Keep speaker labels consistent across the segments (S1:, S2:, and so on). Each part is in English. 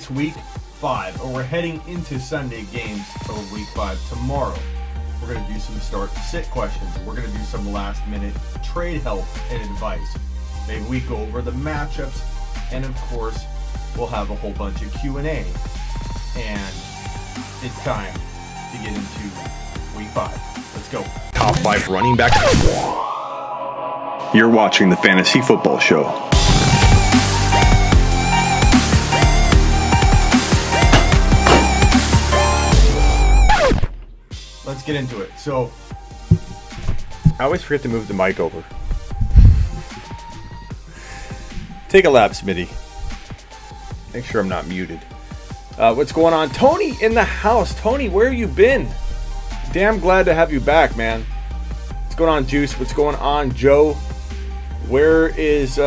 S1: It's week 5, and we're heading into Sunday games of week 5 tomorrow. We're going to do some start-sit questions. We're going to do some last-minute trade help and advice. Maybe we go over the matchups, and of course, we'll have a whole bunch of Q&A. And it's time to get into week 5. Let's go.
S2: Top 5 running back. You're watching the Fantasy Football Show.
S1: Let's get into it. So,
S2: I always forget to move the mic over. Take a lap, Smitty. Make sure I'm not muted. What's going on? Tony in the house. Tony, where have you been? Damn glad to have you back, man. What's going on, Juice? What's going on, Joe? Where is...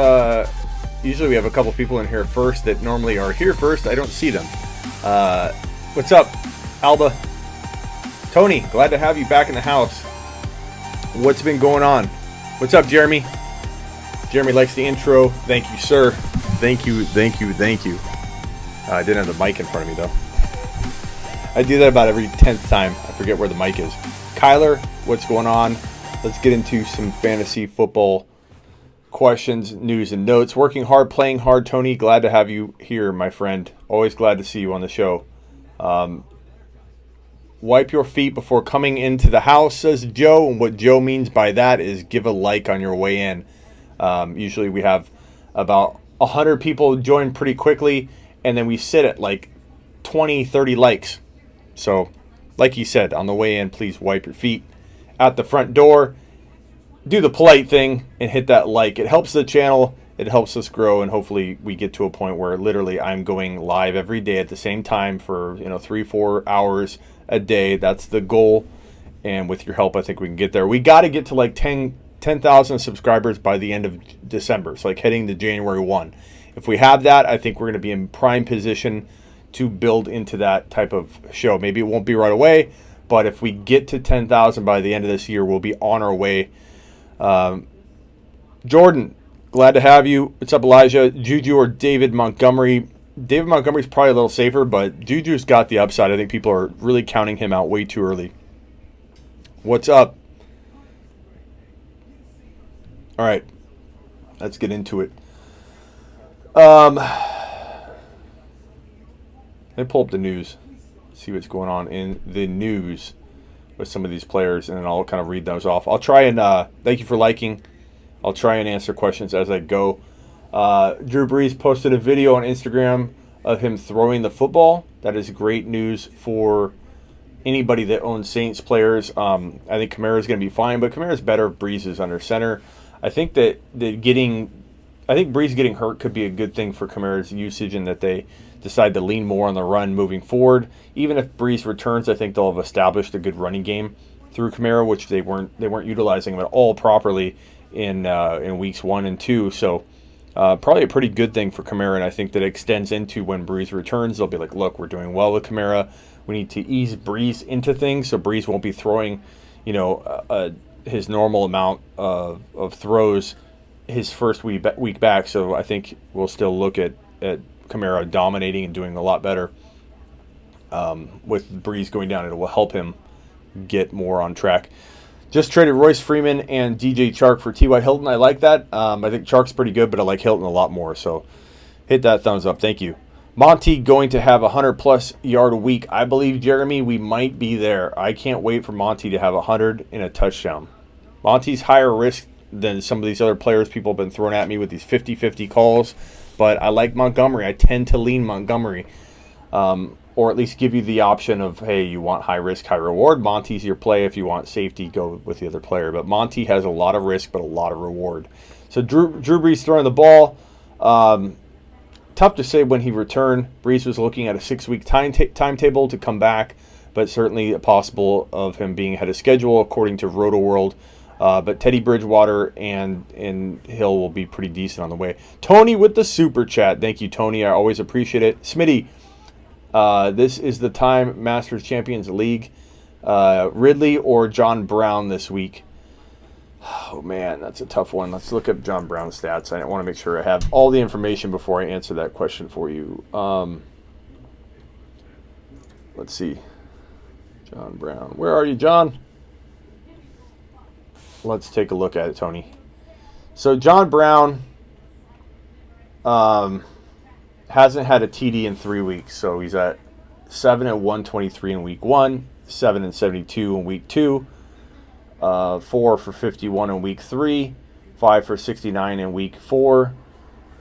S2: usually we have a couple people in here first that normally are here first. I don't see them. What's up, Alba? Tony, glad to have you back in the house. What's been going on? What's up, Jeremy? Jeremy likes the intro. Thank you, sir. Thank you. I didn't have the mic in front of me, though. I do that about every 10th time. I forget where the mic is. Kyler, what's going on? Let's get into some fantasy football questions, news, and notes. Working hard, playing hard, Tony. Glad to have you here, my friend. Always glad to see you on the show. Wipe your feet before coming into the house, says Joe. And what Joe means by that is give a like on your way in. Usually we have about 100 people join pretty quickly, and then we sit at like 20, 30 likes. So, like he said, on the way in, please wipe your feet at the front door. Do the polite thing and hit that like. It helps the channel. It helps us grow, and hopefully we get to a point where literally I'm going live every day at the same time for 3-4 hours a day. That's the goal, and with your help I think we can get there. We got to get to like 10,000 subscribers by the end of December, so like heading to January 1. If we have that, I think we're going to be in prime position to build into that type of show. Maybe it won't be right away, but if we get to 10,000 by the end of this year, we'll be on our way. Jordan, glad to have you. What's up, Elijah? Juju or David Montgomery? David Montgomery's probably a little safer, but Juju's got the upside. I think people are really counting him out way too early. What's up? All right, let's get into it. Let me pull up the news, see what's going on in the news with some of these players, and then I'll kind of read those off. I'll try and thank you for liking. I'll try and answer questions as I go. Drew Brees posted a video on Instagram of him throwing the football. That is great news for anybody that owns Saints players. I think Kamara's going to be fine, but Kamara's better if Brees is under center. I think Brees getting hurt could be a good thing for Kamara's usage, and that they decide to lean more on the run moving forward. Even if Brees returns, I think they'll have established a good running game through Kamara, which they weren't utilizing him at all properly in weeks 1 and 2. So probably a pretty good thing for Kamara, and I think that extends into when Brees returns. They'll be like, look, we're doing well with Kamara. We need to ease Brees into things, so Brees won't be throwing, his normal amount of throws his first week back. So I think we'll still look at Kamara dominating and doing a lot better. With Brees going down, it will help him get more on track. Just traded Royce Freeman and DJ Chark for T.Y. Hilton. I like that. I think Chark's pretty good, but I like Hilton a lot more. So hit that thumbs up. Thank you. Monty going to have a 100-plus yard a week. I believe, Jeremy, we might be there. I can't wait for Monty to have 100 and a touchdown. Monty's higher risk than some of these other players people have been throwing at me with these 50-50 calls. But I like Montgomery. I tend to lean Montgomery. Or at least give you the option of, hey, you want high risk, high reward. Monty's your play. If you want safety, go with the other player. But Monty has a lot of risk, but a lot of reward. So Drew Brees throwing the ball. Tough to say when he returned. Brees was looking at a 6-week timetable to come back, but certainly possible of him being ahead of schedule, according to RotoWorld. But Teddy Bridgewater and Hill will be pretty decent on the way. Tony with the super chat. Thank you, Tony. I always appreciate it. Smitty, this is the time Masters Champions League. Ridley or John Brown this week? Oh, man, that's a tough one. Let's look up John Brown's stats. I want to make sure I have all the information before I answer that question for you. Let's see. John Brown. Where are you, John? Let's take a look at it, Tony. So John Brown hasn't had a TD in 3 weeks. So he's at 7 and 123 in week 1, 7 and 72 in week 2, 4 for 51 in week 3, 5 for 69 in week 4.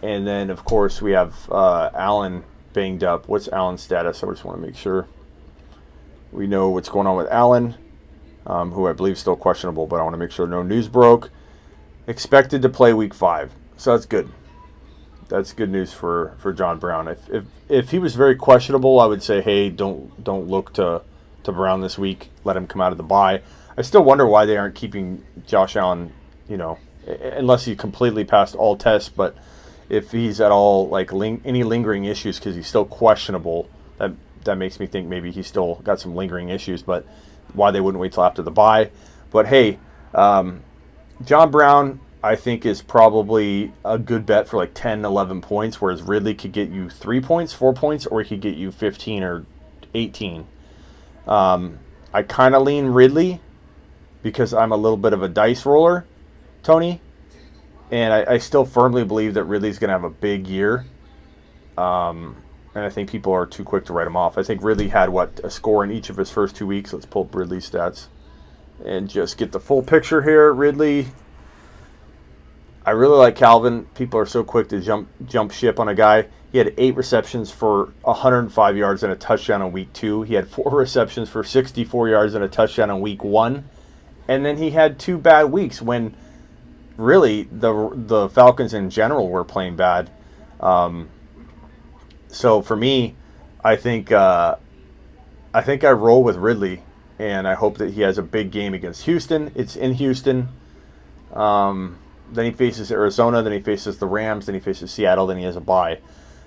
S2: And then, of course, we have Allen banged up. What's Allen's status? I just want to make sure we know what's going on with Allen, who I believe is still questionable, but I want to make sure no news broke. Expected to play week 5. So that's good. That's good news for John Brown. If he was very questionable, I would say, hey, don't look to Brown this week. Let him come out of the bye. I still wonder why they aren't keeping Josh Allen, unless he completely passed all tests. But if he's at all like any lingering issues because he's still questionable, that makes me think maybe he's still got some lingering issues. But why they wouldn't wait till after the bye? But hey, John Brown, I think, is probably a good bet for like 10, 11 points, whereas Ridley could get you 3 points, 4 points, or he could get you 15 or 18. I kind of lean Ridley because I'm a little bit of a dice roller, Tony, and I still firmly believe that Ridley's going to have a big year, and I think people are too quick to write him off. I think Ridley had, a score in each of his first 2 weeks. Let's pull up Ridley's stats and just get the full picture here. Ridley... I really like Calvin. People are so quick to jump ship on a guy. He had 8 receptions for 105 yards and a touchdown in week 2. He had 4 receptions for 64 yards and a touchdown in week 1. And then he had 2 bad weeks when really the Falcons in general were playing bad. So for me, I think I roll with Ridley, and I hope that he has a big game against Houston. It's in Houston. Then he faces Arizona, then he faces the Rams, then he faces Seattle, then he has a bye.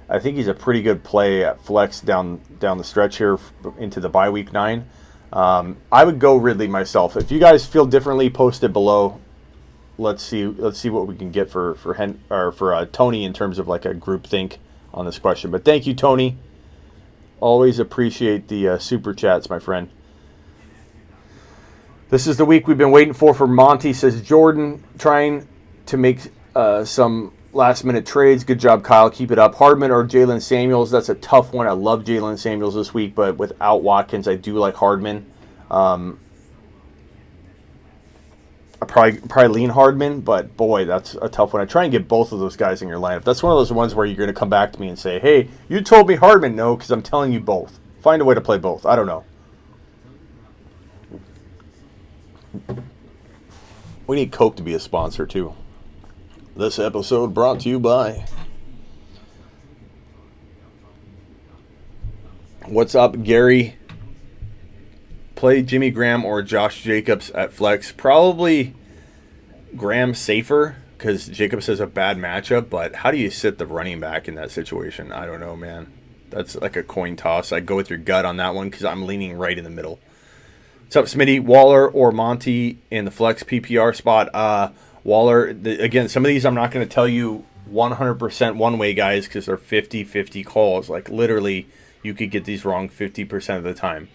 S2: I think he's a pretty good play at flex down the stretch here into the bye week 9. I would go Ridley myself. If you guys feel differently, post it below. Let's see what we can get for Tony in terms of like a group think on this question. But thank you, Tony. Always appreciate the super chats, my friend. This is the week we've been waiting for Monty, says Jordan, trying to make some last-minute trades. Good job, Kyle. Keep it up. Hardman or Jalen Samuels? That's a tough one. I love Jalen Samuels this week, but without Watkins, I do like Hardman. I probably lean Hardman, but boy, that's a tough one. I try and get both of those guys in your lineup. That's one of those ones where you're going to come back to me and say, hey, you told me Hardman. No, because I'm telling you both. Find a way to play both. I don't know. We need Coke to be a sponsor, too. This episode brought to you by... What's up, Gary? Play Jimmy Graham or Josh Jacobs at flex. Probably Graham safer because Jacobs has a bad matchup, but how do you sit the running back in that situation? I don't know, man. That's like a coin toss. I go with your gut on that one because I'm leaning right in the middle. What's up, Smitty? Waller or Monty in the flex PPR spot? Waller, again, some of these I'm not going to tell you 100% one way, guys, because they're 50-50 calls. Like, literally, you could get these wrong 50% of the time.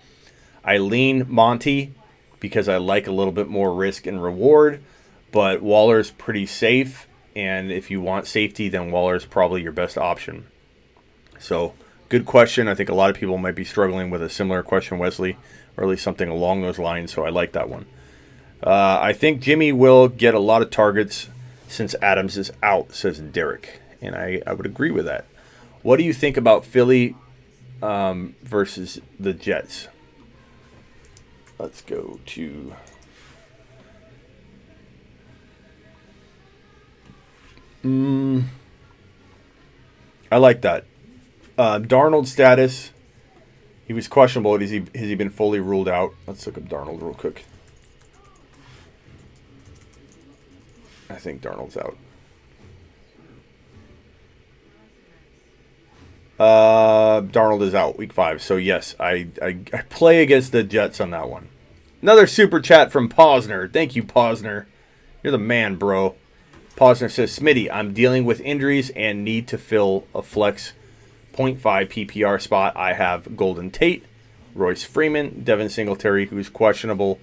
S2: I lean Monty because I like a little bit more risk and reward, but Waller's pretty safe, and if you want safety, then Waller's probably your best option. So, good question. I think a lot of people might be struggling with a similar question, Wesley, or at least something along those lines, so I like that one. I think Jimmy will get a lot of targets since Adams is out, says Derek, and I would agree with that. What do you think about Philly versus the Jets? Let's go to... I like that. Darnold's status. He was questionable. Has he been fully ruled out? Let's look up Darnold real quick. I think Darnold's out. Darnold is out week 5. So, yes, I play against the Jets on that one. Another super chat from Posner. Thank you, Posner. You're the man, bro. Posner says, Smitty, I'm dealing with injuries and need to fill a flex 0.5 PPR spot. I have Golden Tate, Royce Freeman, Devin Singletary, who's questionable.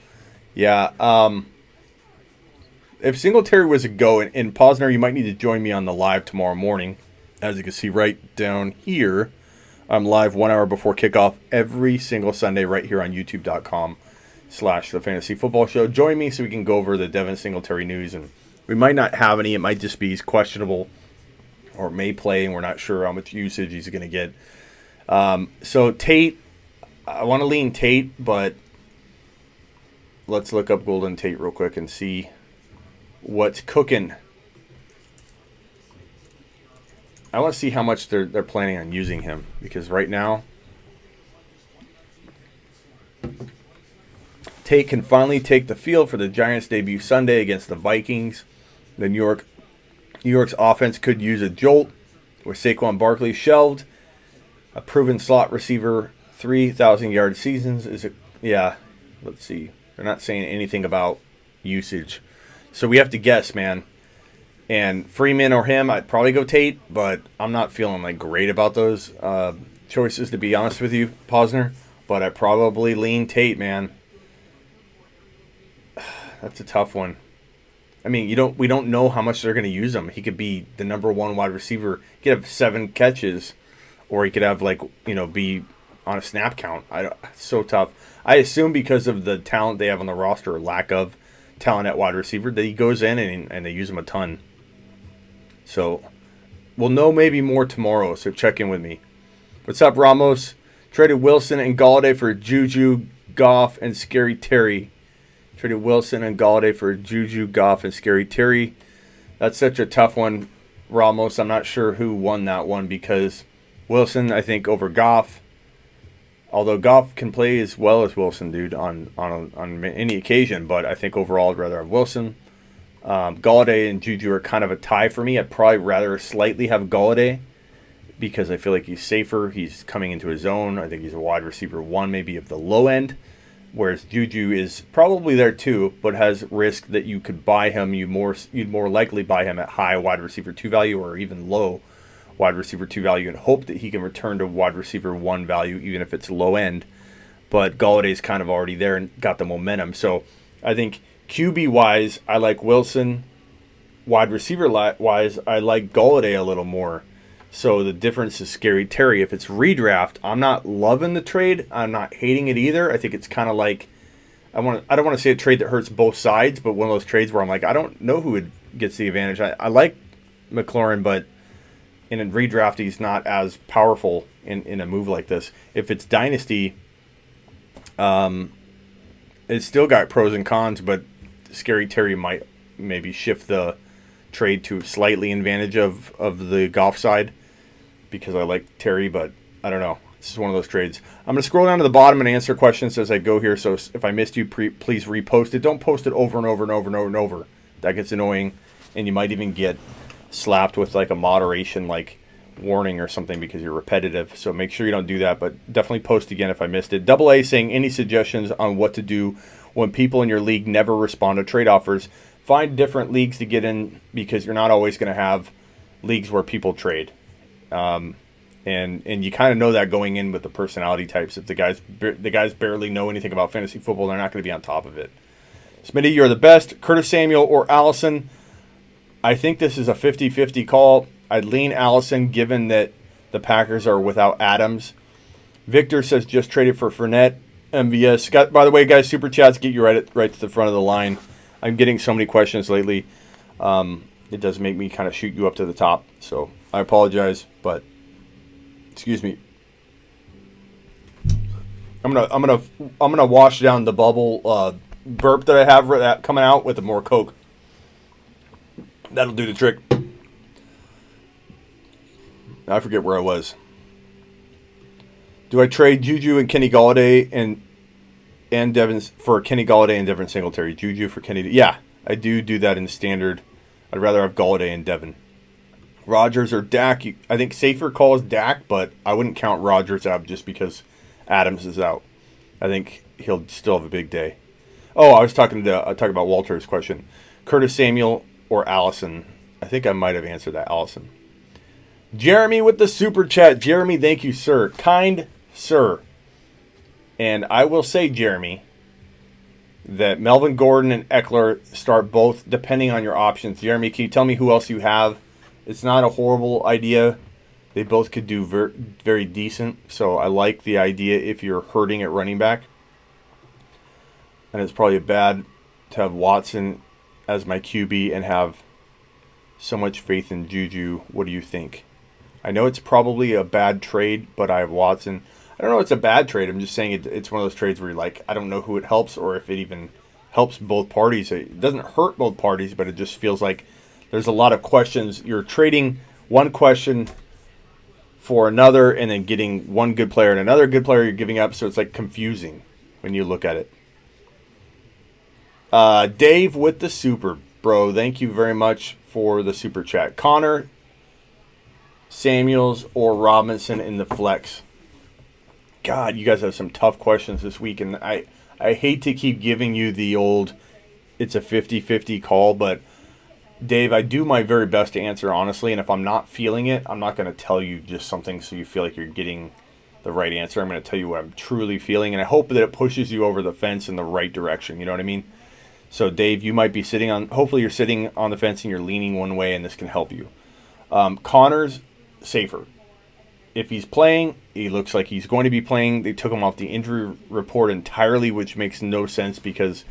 S2: Yeah, if Singletary was a go, and Posner, you might need to join me on the live tomorrow morning. As you can see right down here, I'm live 1 hour before kickoff every single Sunday right here on youtube.com/The Fantasy Football Show. Join me so we can go over the Devin Singletary news. And we might not have any. It might just be he's questionable or may play, and we're not sure how much usage he's going to get. So Tate, I want to lean Tate, but let's look up Golden Tate real quick and see what's cooking. I want to see how much they're planning on using him, because right now Tate can finally take the field for the Giants' debut Sunday against the Vikings. The New York's offense could use a jolt with Saquon Barkley shelved. A proven slot receiver, 3,000-yard seasons is a, yeah. Let's see. They're not saying anything about usage, so we have to guess, man. And Freeman or him, I'd probably go Tate, but I'm not feeling like great about those choices, to be honest with you, Posner. But I probably lean Tate, man. That's a tough one. I mean, we don't know how much they're going to use him. He could be the number one wide receiver. He could have 7 catches, or he could have be on a snap count. It's so tough. I assume because of the talent they have on the roster, or lack of talent at wide receiver, that he goes in and they use him a ton. So we'll know maybe more tomorrow, so check in with me. What's up, Ramos? Traded Wilson and Galladay for Juju, Goff, and Scary Terry. Traded Wilson and Galladay for Juju, Goff, and Scary Terry. That's such a tough one, Ramos. I'm not sure who won that one, because Wilson, I think, over Goff. Although Goff can play as well as Wilson, dude, on any occasion. But I think overall I'd rather have Wilson. Galladay and Juju are kind of a tie for me. I'd probably rather slightly have Galladay, because I feel like he's safer. He's coming into his own. I think he's a wide receiver 1, maybe of the low end. Whereas Juju is probably there too, but has risk that you could buy him. You'd more likely buy him at high wide receiver 2 value, or even low wide receiver 2 value, and hope that he can return to wide receiver 1 value, even if it's low end. But Galladay's kind of already there and got the momentum. So I think QB wise, I like Wilson. Wide receiver wise, I like Galladay a little more. So the difference is Scary Terry. If it's redraft, I'm not loving the trade. I'm not hating it either. I think it's kind of like, I don't want to say a trade that hurts both sides, but one of those trades where I'm like, I don't know who gets the advantage. I like McLaurin, but in a redraft, he's not as powerful in a move like this. If it's dynasty, it's still got pros and cons, but Scary Terry might maybe shift the trade to slightly advantage of the Goff side, because I like Terry, but I don't know. This is one of those trades. I'm going to scroll down to the bottom and answer questions as I go here, so if I missed you, please repost it. Don't post it over and over and over and over and over. That gets annoying, and you might even get slapped with like a moderation warning or something because you're repetitive. So make sure you don't do that, but definitely post again if I missed it. Double A saying, any suggestions on what to do when people in your league never respond to trade offers? Find different leagues to get in, because you're not always going to have leagues where people trade. And you kind of know that going in with the personality types. If the guys barely know anything about fantasy football, they're not going to be on top of it. Smitty, you're the best. Curtis Samuel or Allison? I think this is a 50-50 call. I'd lean Allison, given that the Packers are without Adams. Victor says just traded for Fournette. MVS. By the way, guys, super chats get you right to the front of the line. I'm getting so many questions lately. It does make me kind of shoot you up to the top. So I apologize, but excuse me. I'm gonna wash down the bubble burp that I have coming out with more Coke. That'll do the trick. I forget where I was. Do I trade Juju and Kenny Galladay and Devin for Kenny Galladay and Devin Singletary? Juju for Kenny? Yeah, I do that in standard. I'd rather have Galladay and Devin. Rodgers or Dak? I think safer call is Dak, but I wouldn't count Rodgers out just because Adams is out. I think he'll still have a big day. Oh, I was talking about Walter's question. Curtis Samuel or Allison? I think I might have answered that. Allison. Jeremy with the super chat. Jeremy, thank you, sir. Kind sir. And I will say, Jeremy, that Melvin Gordon and Eckler start both depending on your options. Jeremy, can you tell me who else you have? It's not a horrible idea. They both could do very decent. So I like the idea if you're hurting at running back. And it's probably bad to have Watson as my QB and have so much faith in Juju. What do you think? I know it's probably a bad trade, but I have Watson. I don't know if it's a bad trade. I'm just saying it's one of those trades where you're like, I don't know who it helps or if it even helps both parties. It doesn't hurt both parties, but it just feels like there's a lot of questions. You're trading one question for another and then getting one good player and another good player you're giving up, so it's like confusing when you look at it. Dave with the super, bro. Thank you very much for the super chat. Connor, Samuels, or Robinson in the flex? God, you guys have some tough questions this week, and I hate to keep giving you the old it's a 50-50 call, but Dave, I do my very best to answer honestly, and if I'm not feeling it, I'm not going to tell you just something so you feel like you're getting the right answer. I'm going to tell you what I'm truly feeling, and I hope that it pushes you over the fence in the right direction. You know what I mean? So, Dave, you might be hopefully you're sitting on the fence and you're leaning one way, and this can help you. Connor's safer. If he's playing, he looks like he's going to be playing. They took him off the injury report entirely, which makes no sense because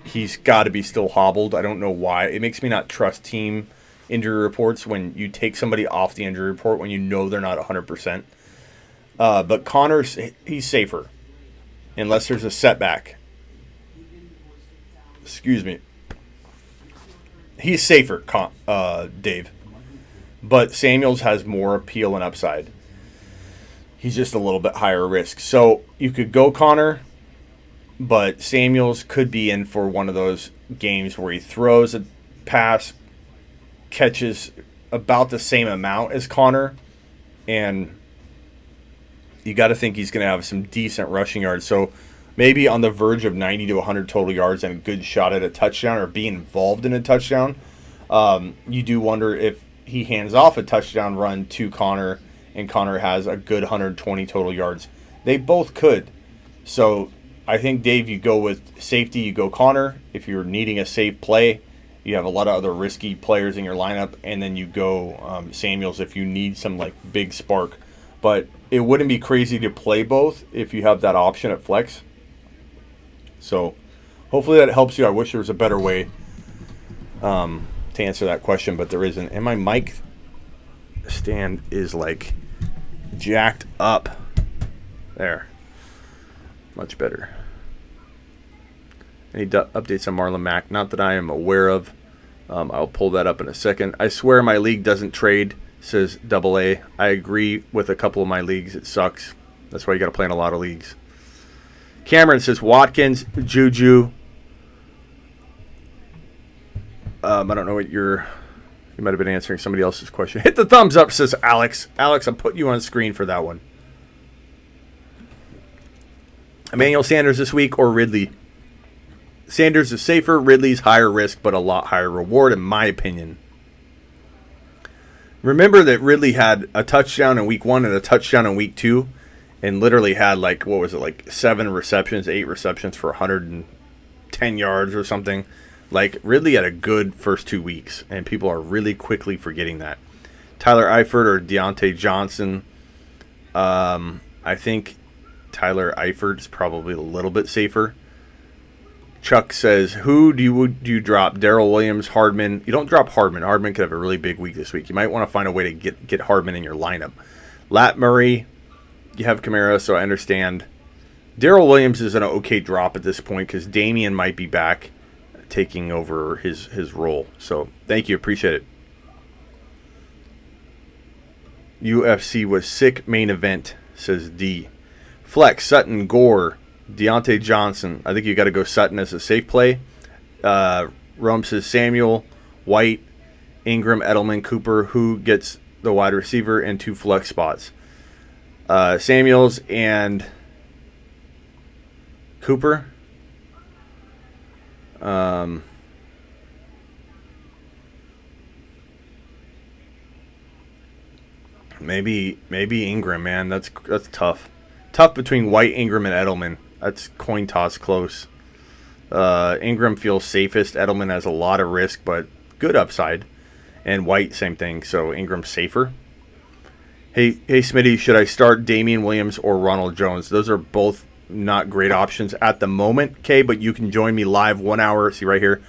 S2: he's got to be still hobbled. I don't know why. It makes me not trust team injury reports when you take somebody off the injury report when you know they're not 100%. But Connor's, he's safer unless there's a setback. Excuse me. He's safer, Dave. But Samuels has more appeal and upside. He's just a little bit higher risk. So you could go Connor, but Samuels could be in for one of those games where he throws a pass, catches about the same amount as Connor, and you got to think he's going to have some decent rushing yards. So maybe on the verge of 90 to 100 total yards and a good shot at a touchdown or being involved in a touchdown. You do wonder if he hands off a touchdown run to Connor and Connor has a good 120 total yards. They both could. So I think, Dave, you go with safety, you go Connor. If you're needing a safe play, you have a lot of other risky players in your lineup, and then you go Samuels if you need some like big spark. But it wouldn't be crazy to play both if you have that option at flex. So hopefully that helps you. I wish there was a better way to answer that question, but there isn't. And my mic stand is like jacked up. There. Much better. Any updates on Marlon Mack? Not that I am aware of. I'll pull that up in a second. I swear my league doesn't trade, says Double A. I agree with a couple of my leagues. It sucks. That's why you got to play in a lot of leagues. Cameron says Watkins, Juju. I don't know what you might have been answering somebody else's question. Hit the thumbs up, says Alex. Alex, I'm putting you on screen for that one. Emmanuel Sanders this week or Ridley? Sanders is safer. Ridley's higher risk, but a lot higher reward, in my opinion. Remember that Ridley had a touchdown in week 1 and a touchdown in week 2, and literally had like 7 receptions, 8 receptions for 110 yards or something. Like, Ridley had a good first 2 weeks, and people are really quickly forgetting that. Tyler Eifert or Deontay Johnson. I think Tyler Eifert is probably a little bit safer. Chuck says, who do you drop? Darrell Williams, Hardman. You don't drop Hardman. Hardman could have a really big week this week. You might want to find a way to get Hardman in your lineup. Lat Murray, you have Kamara, so I understand. Darrell Williams is an okay drop at this point because Damian might be back taking over his role. So thank you. Appreciate it. UFC was sick main event, says D. Flex, Sutton, Gore, Deontay Johnson. I think you got to go Sutton as a safe play. Rome says Samuel, White, Ingram, Edelman, Cooper. Who gets the wide receiver and 2 flex spots? Samuels and Cooper. Maybe Ingram, man. That's tough. Tough between White, Ingram, and Edelman. That's coin toss close. Ingram feels safest. Edelman has a lot of risk, but good upside. And White, same thing. So Ingram's safer. Hey, Smitty, should I start Damian Williams or Ronald Jones? Those are both not great options at the moment, okay? But you can join me live 1 hour. See right here,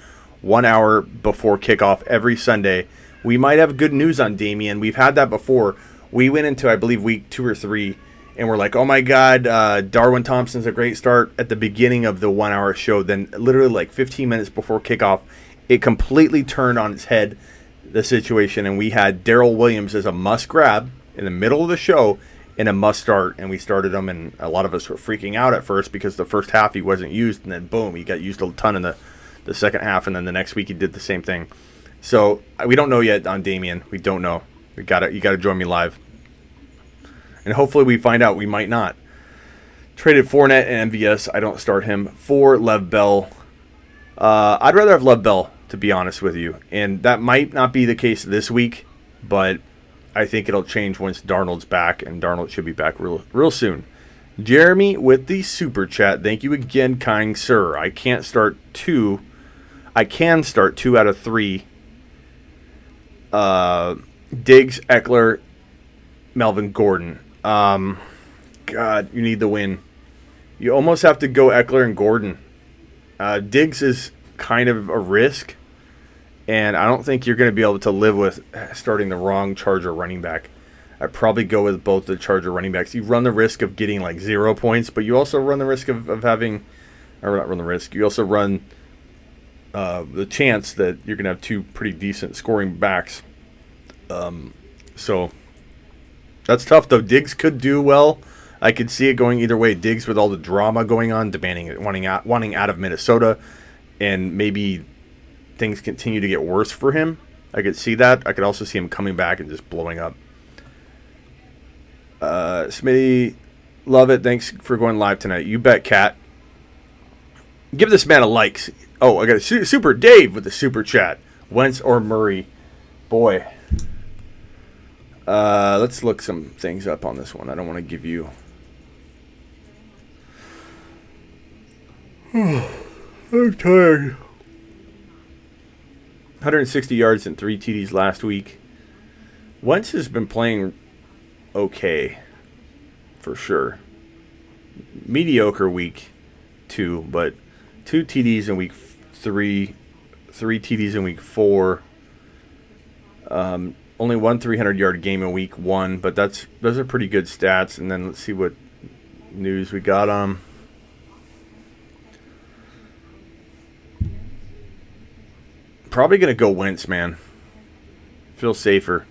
S2: 1 hour before kickoff every Sunday. We might have good news on Damian. We've had that before. We went into, I believe, week 2 or 3, and we're like, oh my God, Darwin Thompson's a great start at the beginning of the 1 hour show. Then literally like 15 minutes before kickoff, it completely turned on its head, the situation, and we had Darrell Williams as a must grab in the middle of the show and a must start, and we started him, and a lot of us were freaking out at first because the first half he wasn't used, and then boom, he got used a ton in the second half, and then the next week he did the same thing. So we don't know yet on Damian. We don't know. You gotta join me live, and hopefully we find out. We might not. Traded Fournette and MVS. I don't start him for Lev Bell. I'd rather have Lev Bell, to be honest with you, and that might not be the case this week, but I think it'll change once Darnold's back, and Darnold should be back real soon. Jeremy with the super chat. Thank you again, kind sir. I can start 2 out of 3. Diggs, Eckler, Melvin Gordon. God, you need the win. You almost have to go Eckler and Gordon. Diggs is kind of a risk, and I don't think you're going to be able to live with starting the wrong Charger running back. I'd probably go with both the Charger running backs. You run the risk of getting like 0 points, but you also run the risk of having, or not run the risk, you also run the chance that you're going to have 2 pretty decent scoring backs. So that's tough, though. Diggs could do well. I could see it going either way. Diggs with all the drama going on, wanting out of Minnesota, and maybe things continue to get worse for him. I could see that. I could also see him coming back and just blowing up. Smitty, love it. Thanks for going live tonight. You bet, Cat. Give this man a like. Oh, I got a super Dave with the super chat. Wentz or Murray? Boy. Let's look some things up on this one. I don't want to give you... I'm tired. 160 yards and 3 TDs last week. Wentz has been playing okay, for sure. Mediocre week 2, but 2 TDs in week 3, 3 TDs in week 4. Only one 300-yard game in week 1, but those are pretty good stats. And then let's see what news we got on. Probably going to go Wentz, man. Feel safer.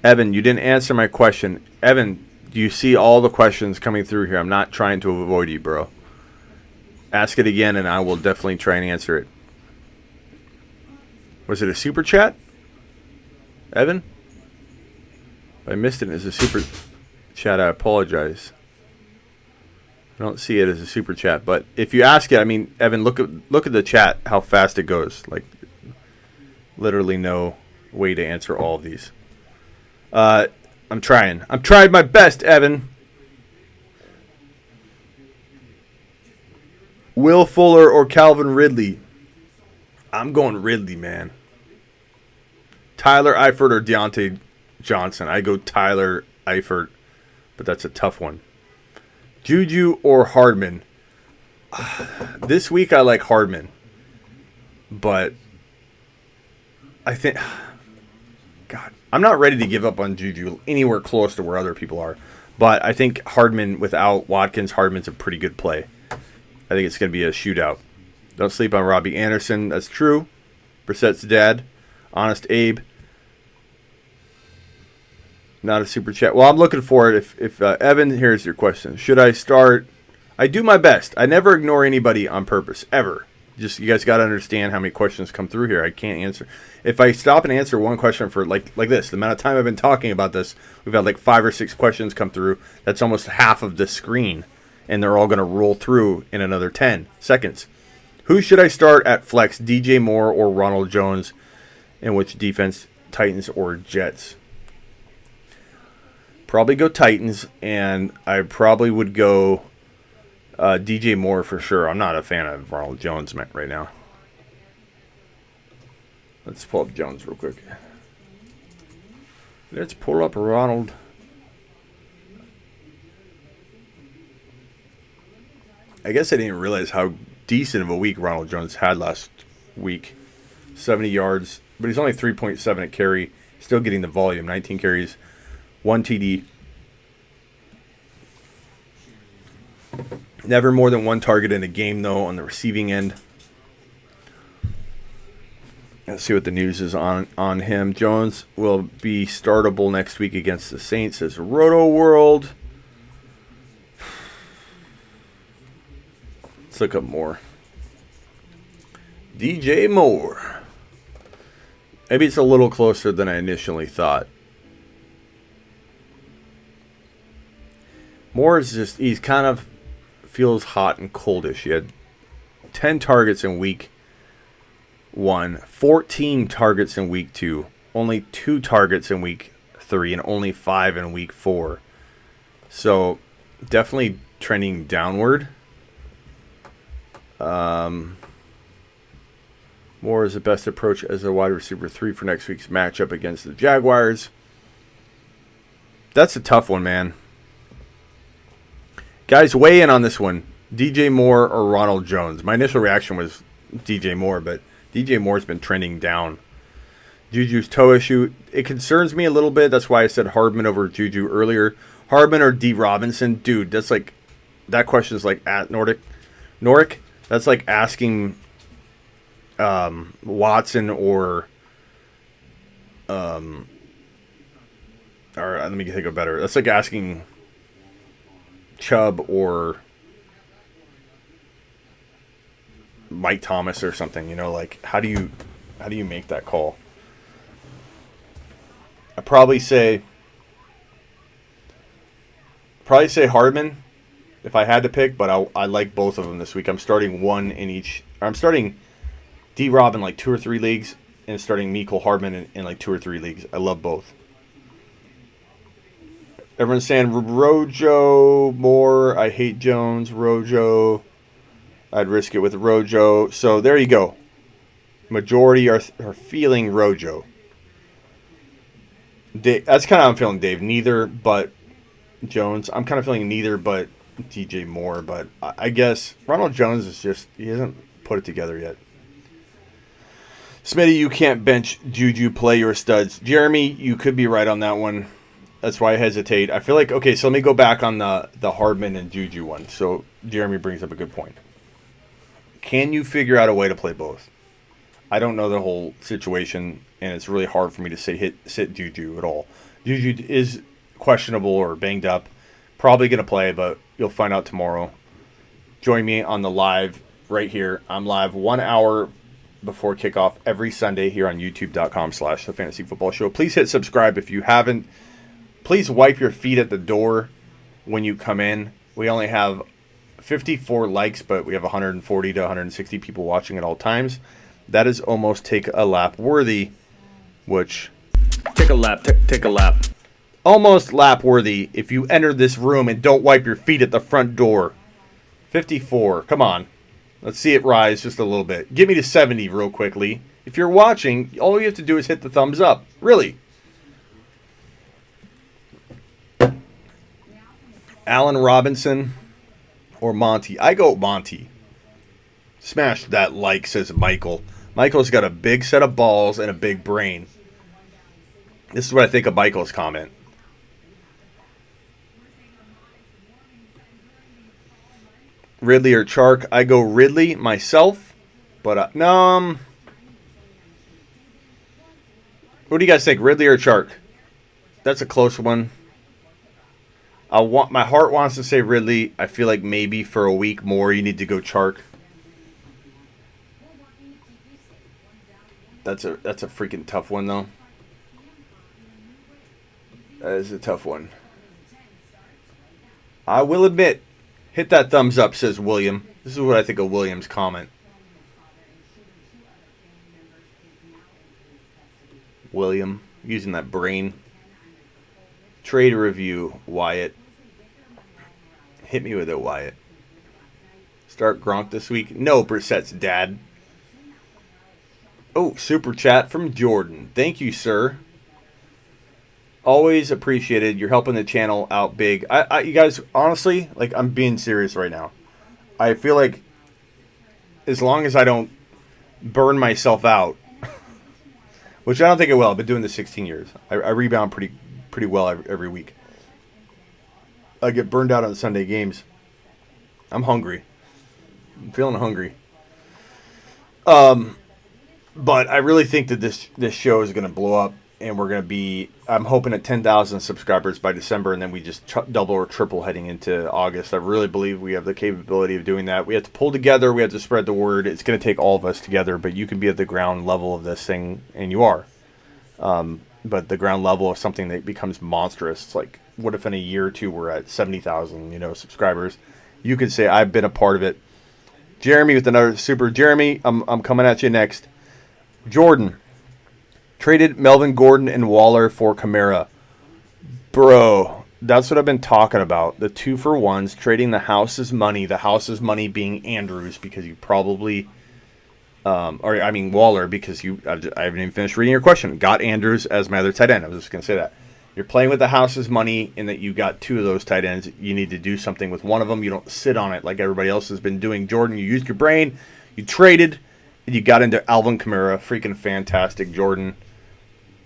S2: Evan, you didn't answer my question. Evan, do you see all the questions coming through here? I'm not trying to avoid you, bro. Ask it again, and I will definitely try and answer it. Was it a super chat? Evan? If I missed it as a super chat, I apologize. I don't see it as a super chat, but if you ask it, I mean, Evan, look at the chat, how fast it goes. Like, literally no way to answer all of these. I'm trying my best, Evan. Will Fuller or Calvin Ridley? I'm going Ridley, man. Tyler Eifert or Deontay Johnson? I go Tyler Eifert, but that's a tough one. Juju or Hardman? This week I like Hardman, but I think... God, I'm not ready to give up on Juju anywhere close to where other people are, but I think Hardman without Watkins, Hardman's a pretty good play. I think it's going to be a shootout. Don't sleep on Robbie Anderson. That's true. Brissett's dad. Honest Abe. Not a super chat. Well, I'm looking for it. If Evan, here's your question. Should I start? I do my best. I never ignore anybody on purpose, ever. Just, you guys got to understand how many questions come through here. I can't answer. If I stop and answer one question for like this, the amount of time I've been talking about this, we've had like 5 or 6 questions come through. That's almost half of the screen, and they're all going to roll through in another 10 seconds. Who should I start at flex, DJ Moore or Ronald Jones? And which defense, Titans or Jets? Probably go Titans, and I probably would go DJ Moore for sure. I'm not a fan of Ronald Jones right now. Let's pull up Jones real quick. Let's pull up Ronald. I guess I didn't realize how decent of a week Ronald Jones had last week. 70 yards, but he's only 3.7 at carry. Still getting the volume. 19 carries, 1 TD. Never more than one target in a game, though, on the receiving end. Let's see what the news is on him. Jones will be startable next week against the Saints, says Roto World. Let's look up more. DJ Moore. Maybe it's a little closer than I initially thought. Moore is just, he's kind of feels hot and coldish. He had 10 targets in week 1, 14 targets in week 2, only 2 targets in week 3, and only 5 in week 4. So definitely trending downward. Moore is the best approach as a wide receiver 3 for next week's matchup against the Jaguars. That's a tough one, man. Guys, weigh in on this one. DJ Moore or Ronald Jones? My initial reaction was DJ Moore, but DJ Moore's been trending down. Juju's toe issue, it concerns me a little bit. That's why I said Hardman over Juju earlier. Hardman or D. Robinson? Dude, that's like, that question is like at Norick. That's like asking Watson or let me think of better. That's like asking Chubb or Mike Thomas or something. You know, like how do you make that call? I'd probably say Hardman if I had to pick, but I like both of them this week. I'm starting one in each. I'm starting D-Rob in like 2 or 3 leagues and starting Mecole Hardman in like 2 or 3 leagues. I love both. Everyone's saying Rojo Moore. I hate Jones. Rojo. I'd risk it with Rojo. So there you go. Majority are feeling Rojo. That's kind of how I'm feeling, Dave. Neither but Jones. I'm kind of feeling neither but DJ Moore. But I guess Ronald Jones is just, he hasn't put it together yet. Smitty, you can't bench Juju, play your studs. Jeremy, you could be right on that one. That's why I hesitate. I feel like, okay, so let me go back on the Hardman and Juju one. So Jeremy brings up a good point. Can you figure out a way to play both? I don't know the whole situation, and it's really hard for me to say sit Juju at all. Juju is questionable or banged up. Probably going to play, but you'll find out tomorrow. Join me on the live right here. I'm live 1 hour before kickoff every Sunday here on youtube.com/thefantasyfootballshow. Please hit subscribe if you haven't. Please wipe your feet at the door when you come in. We only have 54 likes, but we have 140 to 160 people watching at all times. That is almost take a lap worthy, which take a lap. Almost lap worthy if you enter this room and don't wipe your feet at the front door. 54. Come on. Let's see it rise just a little bit. Give me to 70 real quickly. If you're watching, all you have to do is hit the thumbs up. Really. Allen Robinson or Monty? I go Monty. Smash that like, says Michael. Michael's got a big set of balls and a big brain. This is what I think of Michael's comment. Ridley or Chark? I go Ridley myself, but no. What do you guys think, Ridley or Chark? That's a close one. My heart wants to say Ridley. I feel like maybe for a week more you need to go Chark. That's a freaking tough one though. That is a tough one. I will admit, hit that thumbs up, says William. This is what I think of William's comment. William, using that brain. Trade review, Wyatt. Hit me with it, Wyatt. Start Gronk this week? No, Brissett's dad. Oh, super chat from Jordan. Thank you, sir. Always appreciated. You're helping the channel out big. You guys, honestly, like, I'm being serious right now. I feel like as long as I don't burn myself out, which I don't think I will. I've been doing this 16 years. I rebound pretty well every week. I get burned out on Sunday games. I'm hungry. I'm feeling hungry. But I really think that this show is going to blow up, and we're going to be, I'm hoping at 10,000 subscribers by December, and then we just double or triple heading into August. I really believe we have the capability of doing that. We have to pull together. We have to spread the word. It's going to take all of us together, but you can be at the ground level of this thing, and you are. But the ground level of something that becomes monstrous. It's like, what if in a year or two we're at 70,000, subscribers? You could say, I've been a part of it. Jeremy with another super. Jeremy, I'm coming at you next. Jordan. Traded Melvin Gordon and Waller for Kamara. Bro, that's what I've been talking about. The 2-for-1s, trading the house's money. The house's money being Andrews, because you probably, Waller, because I haven't even finished reading your question. Got Andrews as my other tight end. I was just going to say that. You're playing with the house's money in that you got 2 of those tight ends. You need to do something with one of them. You don't sit on it like everybody else has been doing. Jordan, you used your brain. You traded. And you got into Alvin Kamara. Freaking fantastic, Jordan.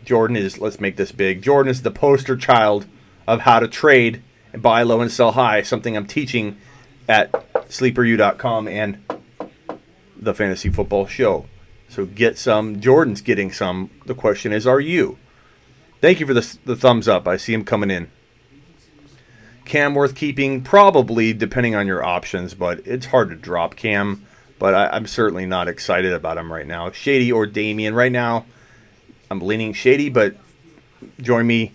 S2: Jordan is, let's make this big. Jordan is the poster child of how to trade and buy low and sell high. Something I'm teaching at sleeperu.com and the Fantasy Football Show. So get some. Jordan's getting some. The question is, are you? Thank you for the thumbs up. I see him coming in. Cam worth keeping? Probably, depending on your options, but it's hard to drop Cam. But I'm certainly not excited about him right now. Shady or Damian. Right now, I'm leaning Shady, but join me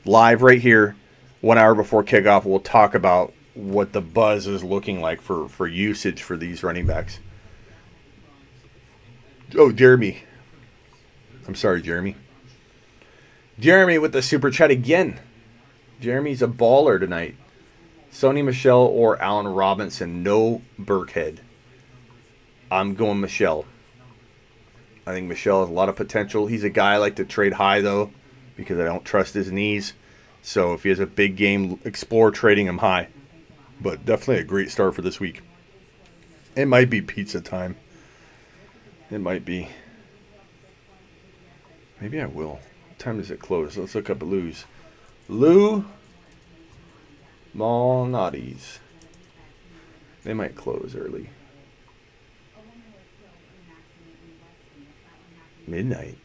S2: live right here 1 hour before kickoff. We'll talk about what the buzz is looking like for usage for these running backs. Oh, Jeremy. I'm sorry, Jeremy. Jeremy with the super chat again. Jeremy's a baller tonight. Sony Michel or Allen Robinson. No Burkhead. I'm going Michel. I think Michel has a lot of potential. He's a guy I like to trade high, though, because I don't trust his knees. So if he has a big game, explore trading him high. But definitely a great start for this week. It might be pizza time. It might be. Maybe I will. What time does it close? Let's look up Lou's. Lou Malnati's. They might close early. Midnight.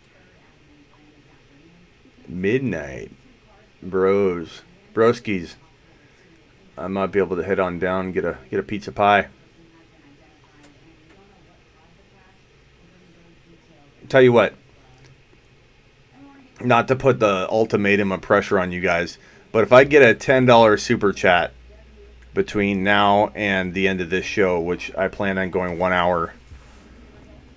S2: Broskies. I might be able to head on down and get a pizza pie. Tell you what, not to put the ultimatum of pressure on you guys, but if I get a $10 super chat between now and the end of this show, which I plan on going 1 hour,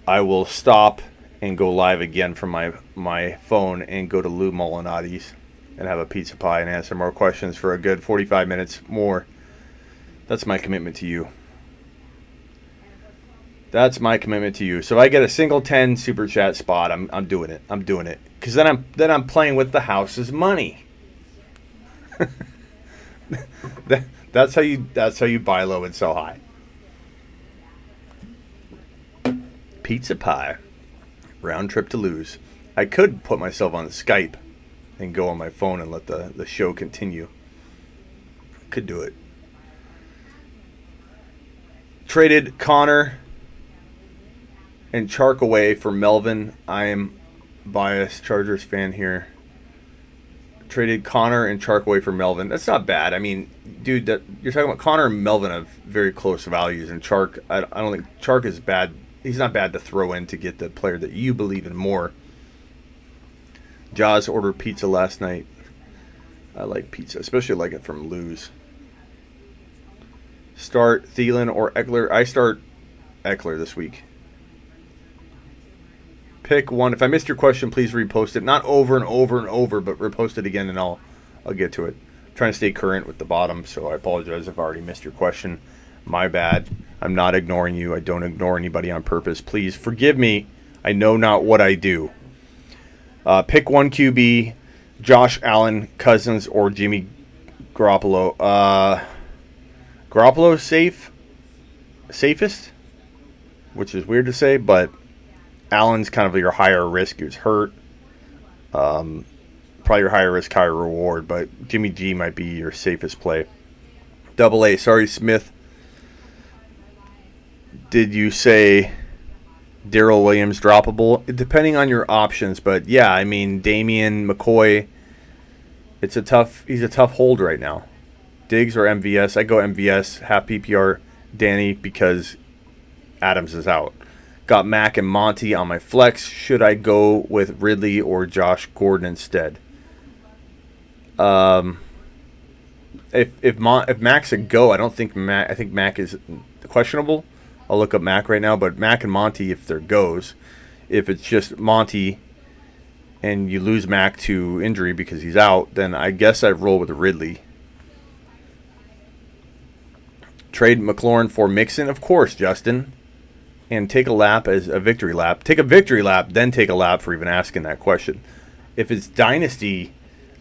S2: I will stop and go live again from my phone and go to Lou Molinati's and have a pizza pie and answer more questions for a good 45 minutes more. That's my commitment to you. That's my commitment to you. So if I get a single 10 super chat spot, I'm doing it. I'm doing it. Because then I'm playing with the house's money. That's how you buy low and sell high. Pizza pie. Round trip to lose. I could put myself on Skype and go on my phone and let the show continue. Could do it. Traded Connor and Chark away for Melvin. I am biased Chargers fan here. Traded Connor and Chark away for Melvin. That's not bad. I mean, dude, you're talking about Connor and Melvin have very close values, and Chark, I don't think Chark is bad. He's not bad to throw in to get the player that you believe in more. Jaws ordered pizza last night. I like pizza, especially like it from Lou's. Start Thielen or Eckler. I start Eckler this week. Pick one. If I missed your question, please repost it. Not over and over and over, but repost it again, and I'll I'll get to it. I'm trying to stay current with the bottom, so I apologize if I already missed your question. My bad. I'm not ignoring you. I don't ignore anybody on purpose. Please forgive me. I know not what I do. Pick one QB, Josh Allen, Cousins, or Jimmy Garoppolo. Garoppolo safest, which is weird to say, but Allen's kind of your higher risk. He was hurt. Probably your higher risk, higher reward, but Jimmy G might be your safest play. Double A, sorry, Smith. Did you say Darrell Williams droppable? Depending on your options, but yeah, I mean, Damian McCoy, he's a tough hold right now. Diggs or MVS? I go MVS, half PPR, Danny, because Adams is out. Got Mac and Monty on my flex. Should I go with Ridley or Josh Gordon instead? If Mac's a go, I think Mac is questionable. I'll look up Mac right now, but Mac and Monty, if they're goes. If it's just Monty and you lose Mac to injury because he's out, then I guess I'd roll with Ridley. Trade McLaurin for Mixon? Of course, Justin. And take a lap as a victory lap. Take a victory lap, then take a lap for even asking that question. If it's Dynasty,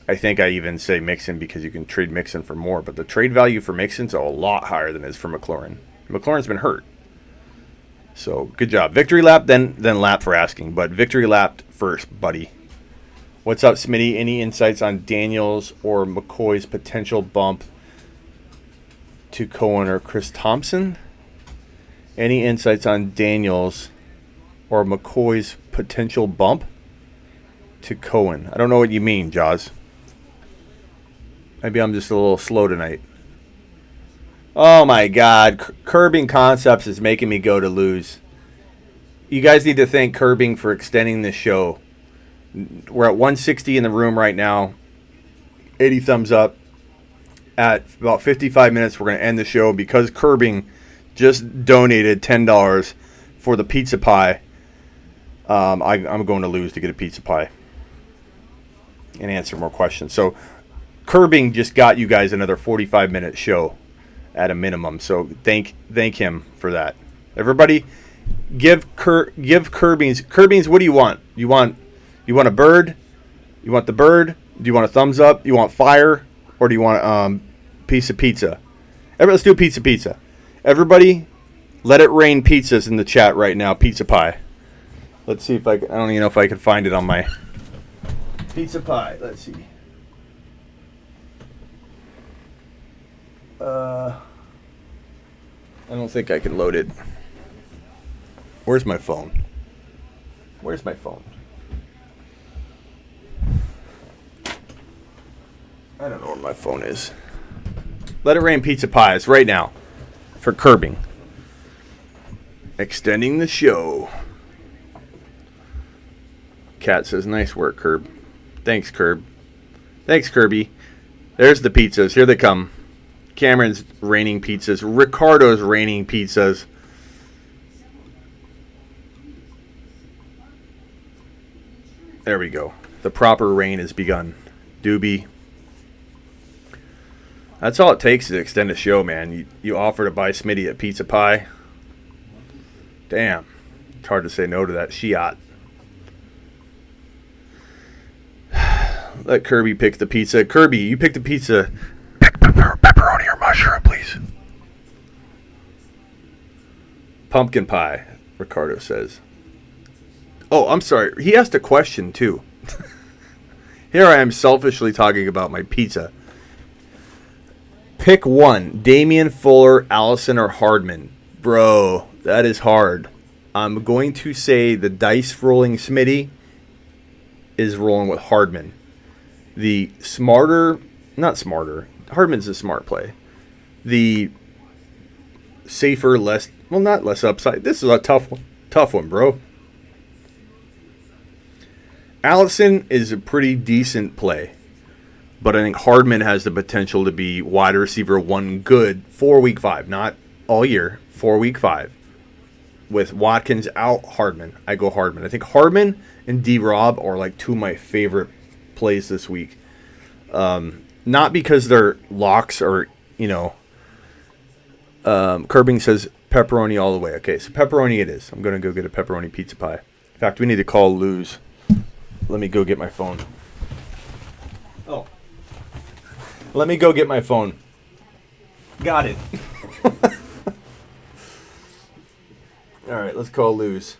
S2: I think I even say Mixon because you can trade Mixon for more. But the trade value for Mixon's a lot higher than it is for McLaurin. McLaurin's been hurt. So, good job. Victory lap, then lap for asking. But victory lap first, buddy. What's up, Smitty? Any insights on Daniels or McCoy's potential bump to Cohen or Chris Thompson? Any insights on Daniels or McCoy's potential bump to Cohen? I don't know what you mean, Jaws. Maybe I'm just a little slow tonight. Oh my God, Curbing Concepts is making me go to lose. You guys need to thank Curbing for extending this show. We're at 160 in the room right now. 80 thumbs up. At about 55 minutes, we're going to end the show because Curbing just donated $10 for the pizza pie. I'm going to lose to get a pizza pie and answer more questions. So Curbing just got you guys another 45-minute show at a minimum. So thank him for that. Everybody, give Curbing's. What do you want? You want a bird? You want the bird? Do you want a thumbs up? You want fire, or do you want a piece of pizza? Let's do a pizza. Everybody, let it rain pizzas in the chat right now. Pizza pie. Let's see if I don't even know if I can find it on my pizza pie. Let's see. I don't think I can load it. Where's my phone? I don't know where my phone is. Let it rain pizza pies right now for Curbing. Extending the show. Cat says, nice work, Curb. Thanks, Curb. Thanks, Kirby. There's the pizzas. Here they come. Cameron's raining pizzas. Ricardo's raining pizzas. There we go. The proper rain has begun. Doobie. That's all it takes to extend a show, man. You offer to buy Smitty a pizza pie. Damn. It's hard to say no to that shiat. Let Kirby pick the pizza. Kirby, you pick the pizza. Pick pepperoni or mushroom, please. Pumpkin pie, Ricardo says. Oh, I'm sorry. He asked a question, too. Here I am selfishly talking about my pizza. Pick one. Damian, Fuller, Allison, or Hardman. Bro, that is hard. I'm going to say the dice rolling Smitty is rolling with Hardman. The not smarter. Hardman's a smart play. The safer, not less upside. This is a tough one, bro. Allison is a pretty decent play, but I think Hardman has the potential to be wide receiver one good for week 5, not all year, for week 5. With Watkins out, Hardman. I go Hardman. I think Hardman and D-Rob are like two of my favorite plays this week. not because their locks are, Curbing says pepperoni all the way. Okay, so pepperoni it is. I'm going to go get a pepperoni pizza pie. In fact, we need to call Lou's. Let me go get my phone. Oh. Let me go get my phone. Got it. All right, let's call Lou's.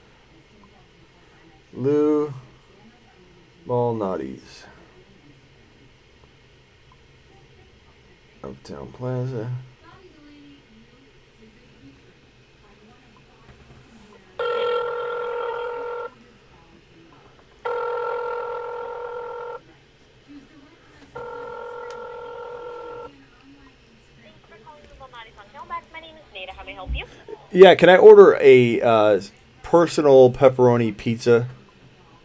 S2: Lou Malnati's. Uptown Plaza.
S3: My name is Nada. How may I help you?
S2: Yeah, can I order a personal pepperoni pizza?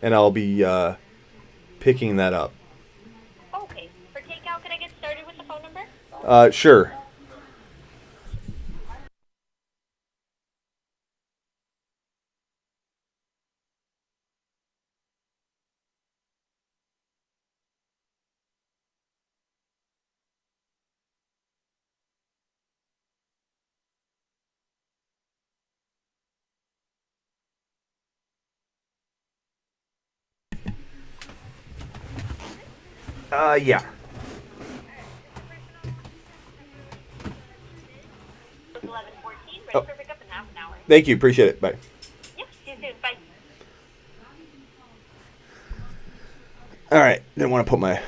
S2: And I'll be picking that up.
S3: Okay. For takeout, can I get started with the phone number?
S2: Sure. Yeah.
S3: 11:14. Ready
S2: Oh.
S3: for pickup in half an hour.
S2: Thank you. Appreciate it. Bye.
S3: Yep. See you soon. Bye.
S2: All right. Didn't want to put my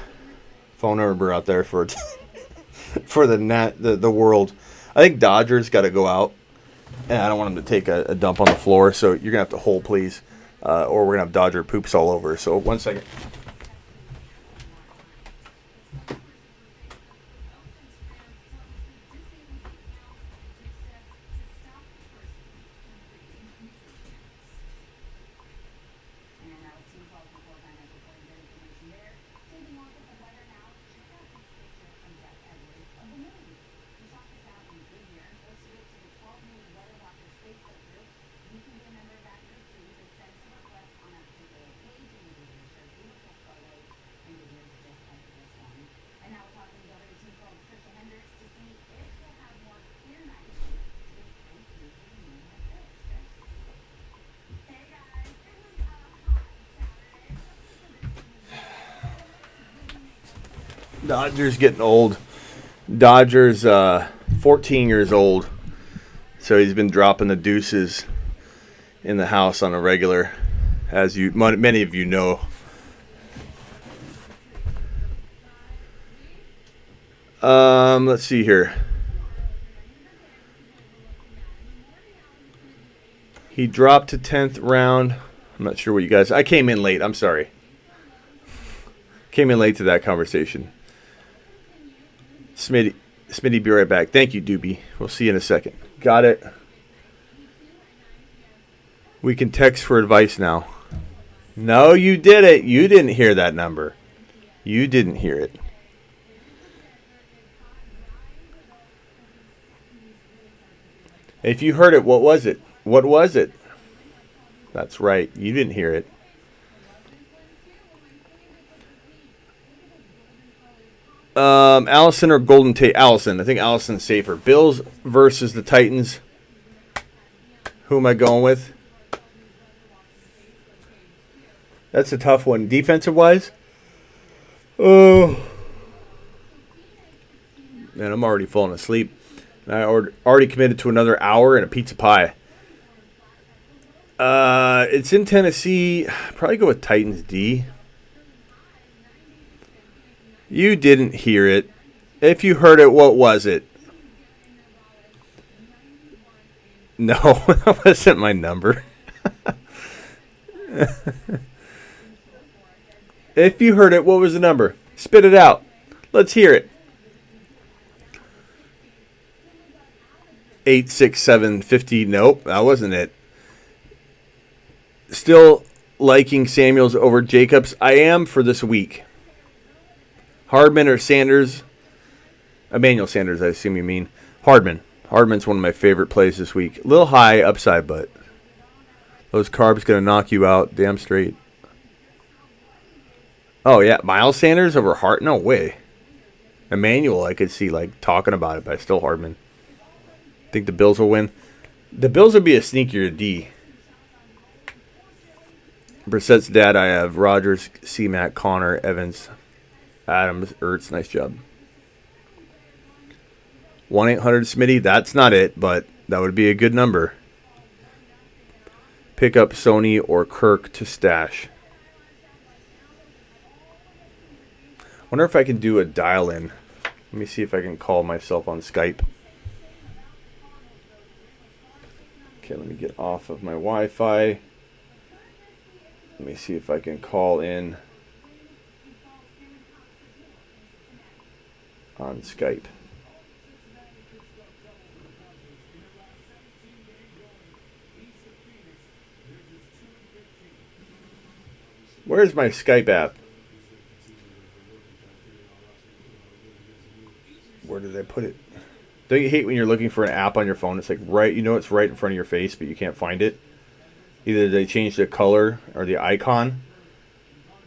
S2: phone number out there for for the world. I think Dodger's got to go out, and I don't want him to take a dump on the floor. So you're gonna have to hold, please, or we're gonna have Dodger poops all over. So 1 second. Dodger's getting old. Dodger's 14 years old, so he's been dropping the deuces in the house on a regular, as many of you know. Let's see here. He dropped to 10th round. I'm not sure what you guys. I came in late. I'm sorry. Came in late to that conversation. Smitty, be right back. Thank you, Doobie. We'll see you in a second. Got it. We can text for advice now. No, you did it. You didn't hear that number. You didn't hear it. If you heard it, what was it? What was it? That's right. You didn't hear it. Allison or Golden Tate? Allison. I think Allison's safer. Bills versus the Titans. Who am I going with? That's a tough one. Defensive-wise? Oh. Man, I'm already falling asleep. I already committed to another hour and a pizza pie. It's in Tennessee. Probably go with Titans D. You didn't hear it. If you heard it, what was it? No, that wasn't my number. If you heard it, what was the number? Spit it out. Let's hear it. 86750. Nope, that wasn't it. Still liking Samuels over Jacobs. I am for this week. Hardman or Sanders? Emmanuel Sanders, I assume you mean. Hardman. Hardman's one of my favorite plays this week. A little high upside, but those carbs going to knock you out damn straight. Oh, yeah. Miles Sanders over Hart? No way. Emmanuel, I could see like talking about it, but I still Hardman. Think the Bills will win. The Bills would be a sneakier D. Brissett's dad, I have Rodgers, C-Mac, Connor, Evans, Adams, Ertz. Nice job. 1-800-SMITTY. That's not it, but that would be a good number. Pick up Sony or Kirk to stash. Wonder if I can do a dial-in. Let me see if I can call myself on Skype. Okay, let me get off of my Wi-Fi. Let me see if I can call in on Skype. Where's my Skype app? Where did I put it? Don't you hate when you're looking for an app on your phone? It's like right, you know it's right in front of your face, but you can't find it. Either they change the color or the icon,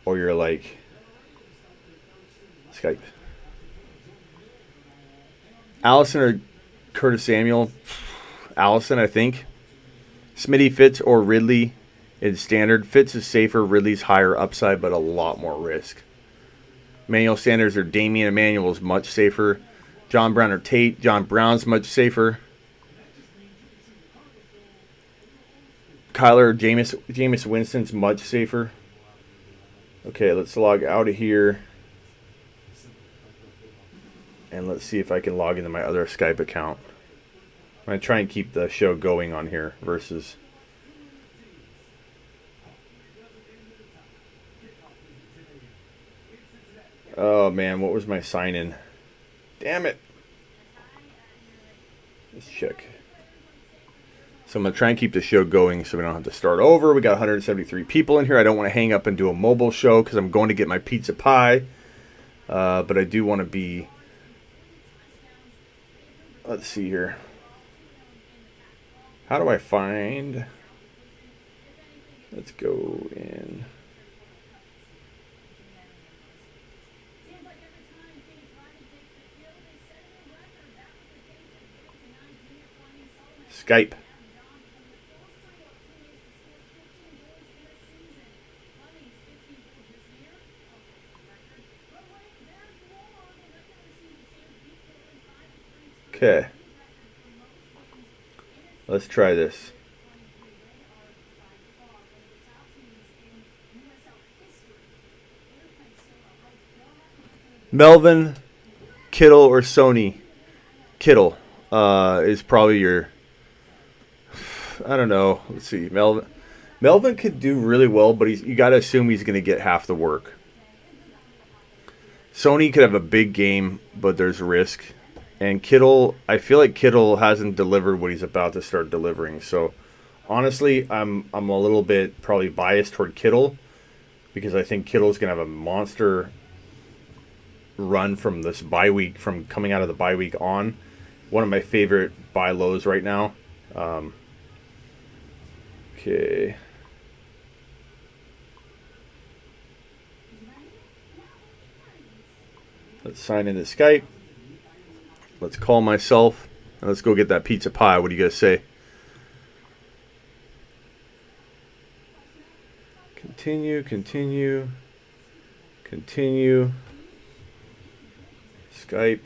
S2: or you're like, Skype. Allison or Curtis Samuel? Allison, I think. Smitty, Fitz, or Ridley in standard. Fitz is safer. Ridley's higher upside, but a lot more risk. Emmanuel Sanders or Damian Emmanuel is much safer. John Brown or Tate. John Brown's much safer. Kyler or Jameis Winston's much safer. Okay, let's log out of here. And let's see if I can log into my other Skype account. I'm going to try and keep the show going on here versus... Oh, man, what was my sign-in? Damn it. Let's check. So I'm going to try and keep the show going so we don't have to start over. We got 173 people in here. I don't want to hang up and do a mobile show because I'm going to get my pizza pie. But I do want to be... Let's see here. How do I find... Let's go in... Skype. Okay. Let's try this. Melvin, Kittle, or Sony? Kittle is probably your... I don't know. Let's see. Melvin could do really well, but you got to assume he's going to get half the work. Sony could have a big game, but there's risk. And Kittle, I feel like Kittle hasn't delivered what he's about to start delivering. So, honestly, I'm a little bit probably biased toward Kittle because I think Kittle's going to have a monster run from this bye week, from coming out of the bye week on. One of my favorite buy lows right now. Okay. Let's sign into Skype. Let's call myself. And let's go get that pizza pie. What do you guys say? Continue. Skype.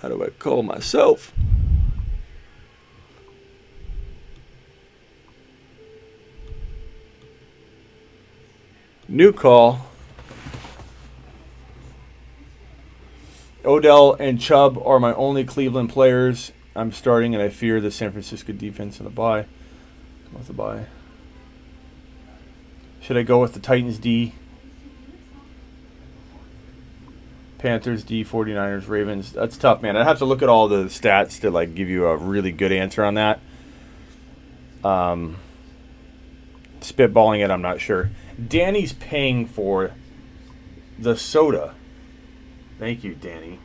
S2: How do I call myself? New call. Odell and Chubb are my only Cleveland players I'm starting, and I fear the San Francisco defense in the bye. Come with the bye. Should I go with the Titans D? Panthers D, 49ers, Ravens. That's tough, man. I'd have to look at all the stats to like give you a really good answer on that. Spitballing it, I'm not sure. Danny's paying for the soda. Thank you, Danny.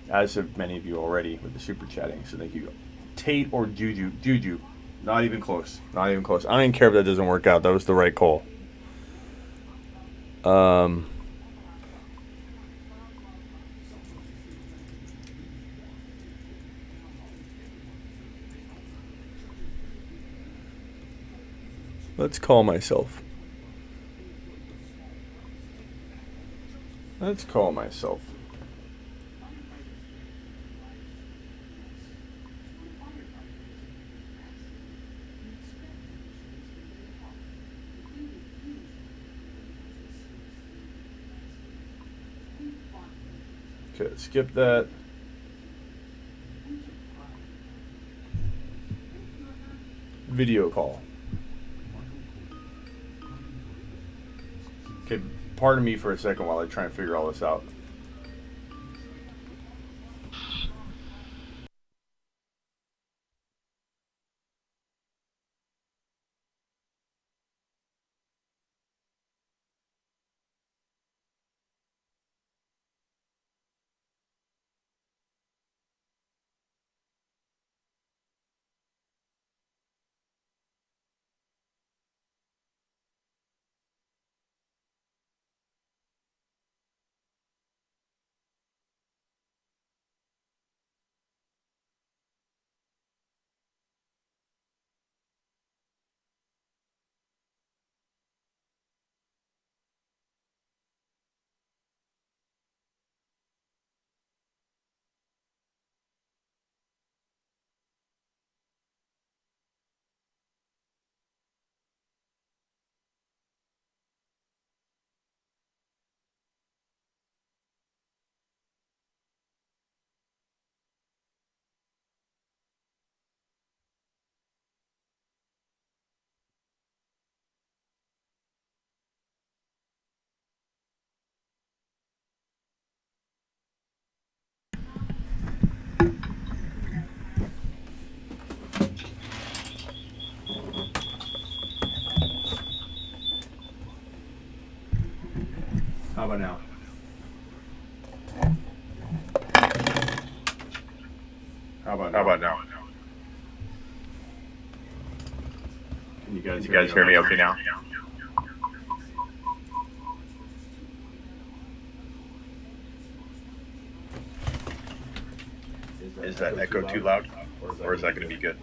S2: As have many of you already with the super chatting, so thank you. Tate or Juju? Not even close. I don't even care if that doesn't work out. That was the right call. Let's call myself. Let's call myself. Okay, skip that. Video call. Okay, pardon me for a second while I try and figure all this out. How about now? How about now? Can you guys hear me okay now? Is that echo too loud? Or is that going to be good?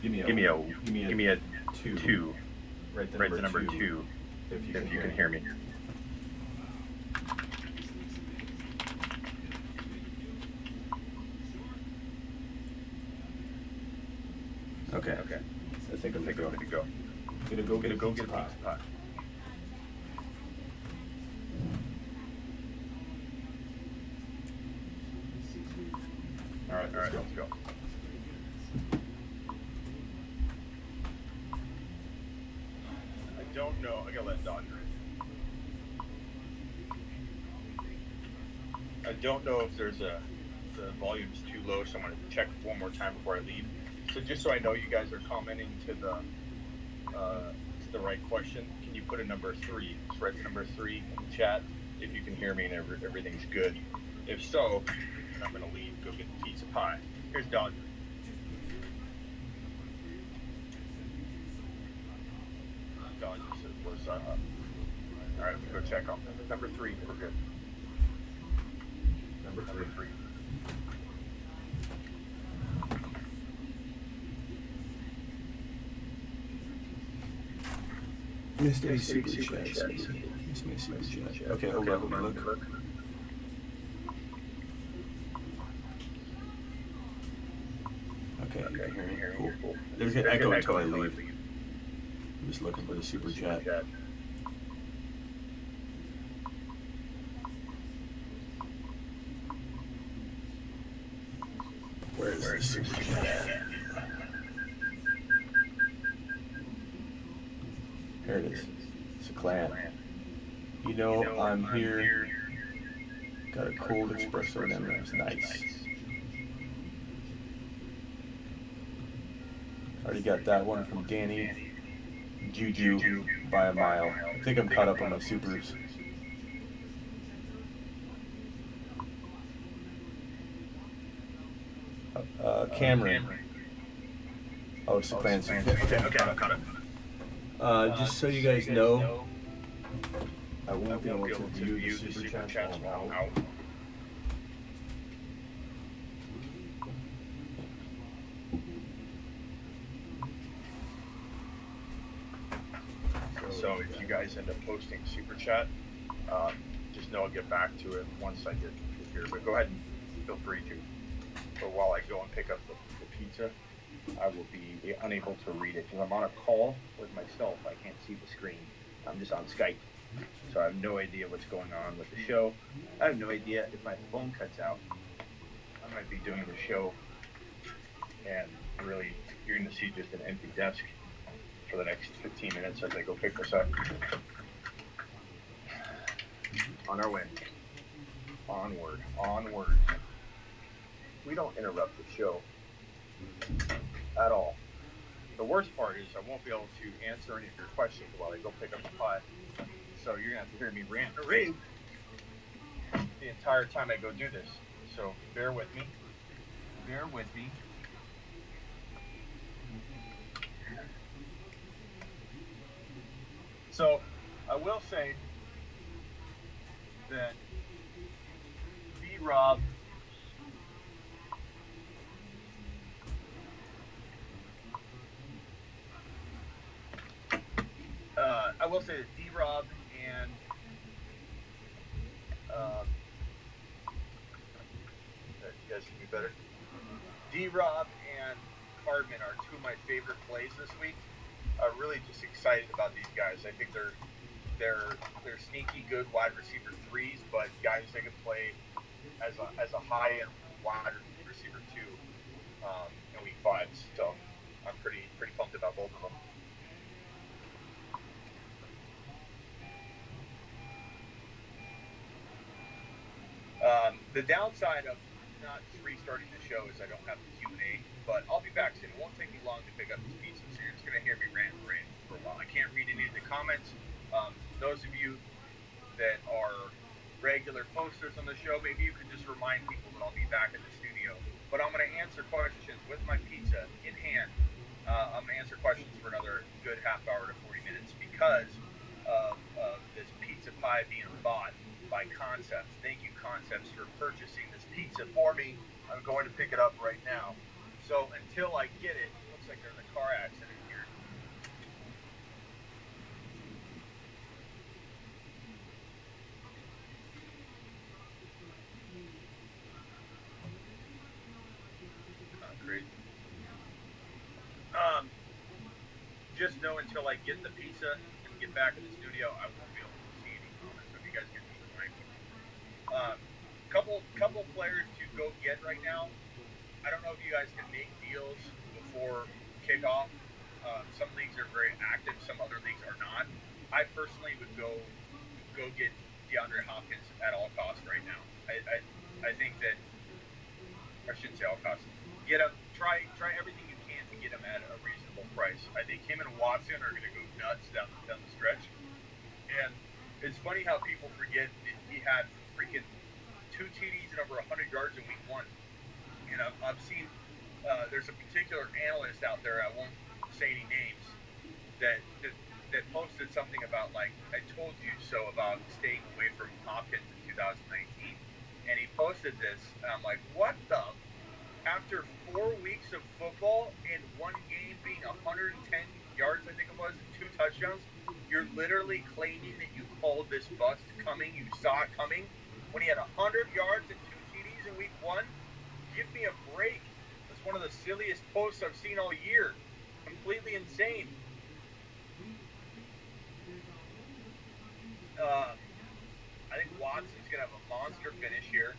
S2: Give me a two. Right to number two. If you can hear me. Okay. I think I'm good to go. Get a pizza pie. All right, let's go. I don't know. I gotta let Dodger in. I don't know if the volume's too low, so I'm gonna check one more time before I leave. So just so I know you guys are commenting to the right question, can you put a number 3? Just write the number 3 in the chat if you can hear me and everything's good. If so, then I'm gonna leave, go get the pizza pie. Here's Dodger. Dodger says we're signing up. All right, let's go check on number 3. We're good. Number 3.
S4: Missed a super chat. Missed my super chat. Okay, hold on. Look. Okay, you can hear me. Cool. There's an echo until I leave. I'm just looking for the super chat. Where is the super chat? Here it is. It's a clan. You know, I'm here. Got a cold espresso and M&M's. Nice. Already got that one from Danny. Juju by a mile. I think I'm caught up on my supers. Cameron. Oh, it's the Clans.
S1: Okay, I got it.
S4: Just so you guys know, I won't be able to view the super chats while I'm out.
S1: So if you guys end up posting super chat, just know I'll get back to it once I get here. But go ahead and feel free to. But while I go and pick up the pizza, I will be unable to read it because I'm on a call with myself. I can't see the screen. I'm just on Skype. So I have no idea what's going on with the show. I have no idea if my phone cuts out. I might be doing the show and really you're going to see just an empty desk for the next 15 minutes as I go pick this up. On our way. Onward. We don't interrupt the show at all. The worst part is I won't be able to answer any of your questions while I go pick up the pot. So you're going to have to hear me rant and rave the entire time I go do this. So bear with me. So I will say that D-Rob and you guys can be better. D-Rob and Cardman are two of my favorite plays this week. I'm really just excited about these guys. I think they're sneaky good wide receiver threes, but guys that can play as a high end wide receiver two in week 5. So I'm pretty pumped about both of them. The downside of not restarting the show is I don't have the Q&A, but I'll be back soon. It won't take me long to pick up this pizza, so you're just going to hear me rant and rave for a while. I can't read any of the comments. Those of you that are regular posters on the show, maybe you could just remind people that I'll be back in the studio. But I'm going to answer questions with my pizza in hand. I'm going to answer questions for another good half hour to 40 minutes because of this pizza pie being bought by Concepts. Thank you, Concepts, for purchasing this pizza for me. I'm going to pick it up right now. So until I get it, looks like there's a car accident here. Great. Just know until I get the pizza and get back in the studio, I won't be able to see any comments. So if you guys can just remind me. Couple players to go get right now. I don't know if you guys can make deals before kickoff. Some leagues are very active, some other leagues are not. I personally would go get DeAndre Hopkins at all costs right now. I think that I shouldn't say all costs. Get him. Try everything you can to get him at a reasonable price. I think him and Watson are going to go nuts down the stretch. And it's funny how people forget that he had freaking 2 TDs and over 100 yards in week 1. And I've seen there's a particular analyst out there, I won't say any names, that posted something about, like, I told you so about staying away from Hopkins in 2019. And he posted this, and I'm like, what the? After 4 weeks of football and 1 game being 110 yards, I think it was, and 2 touchdowns, you're literally claiming that you called this bust coming, you saw it coming, when he had 100 yards and 2 TDs in week 1? Give me a break. That's one of the silliest posts I've seen all year. Completely insane. I think Watson's going to have a monster finish here.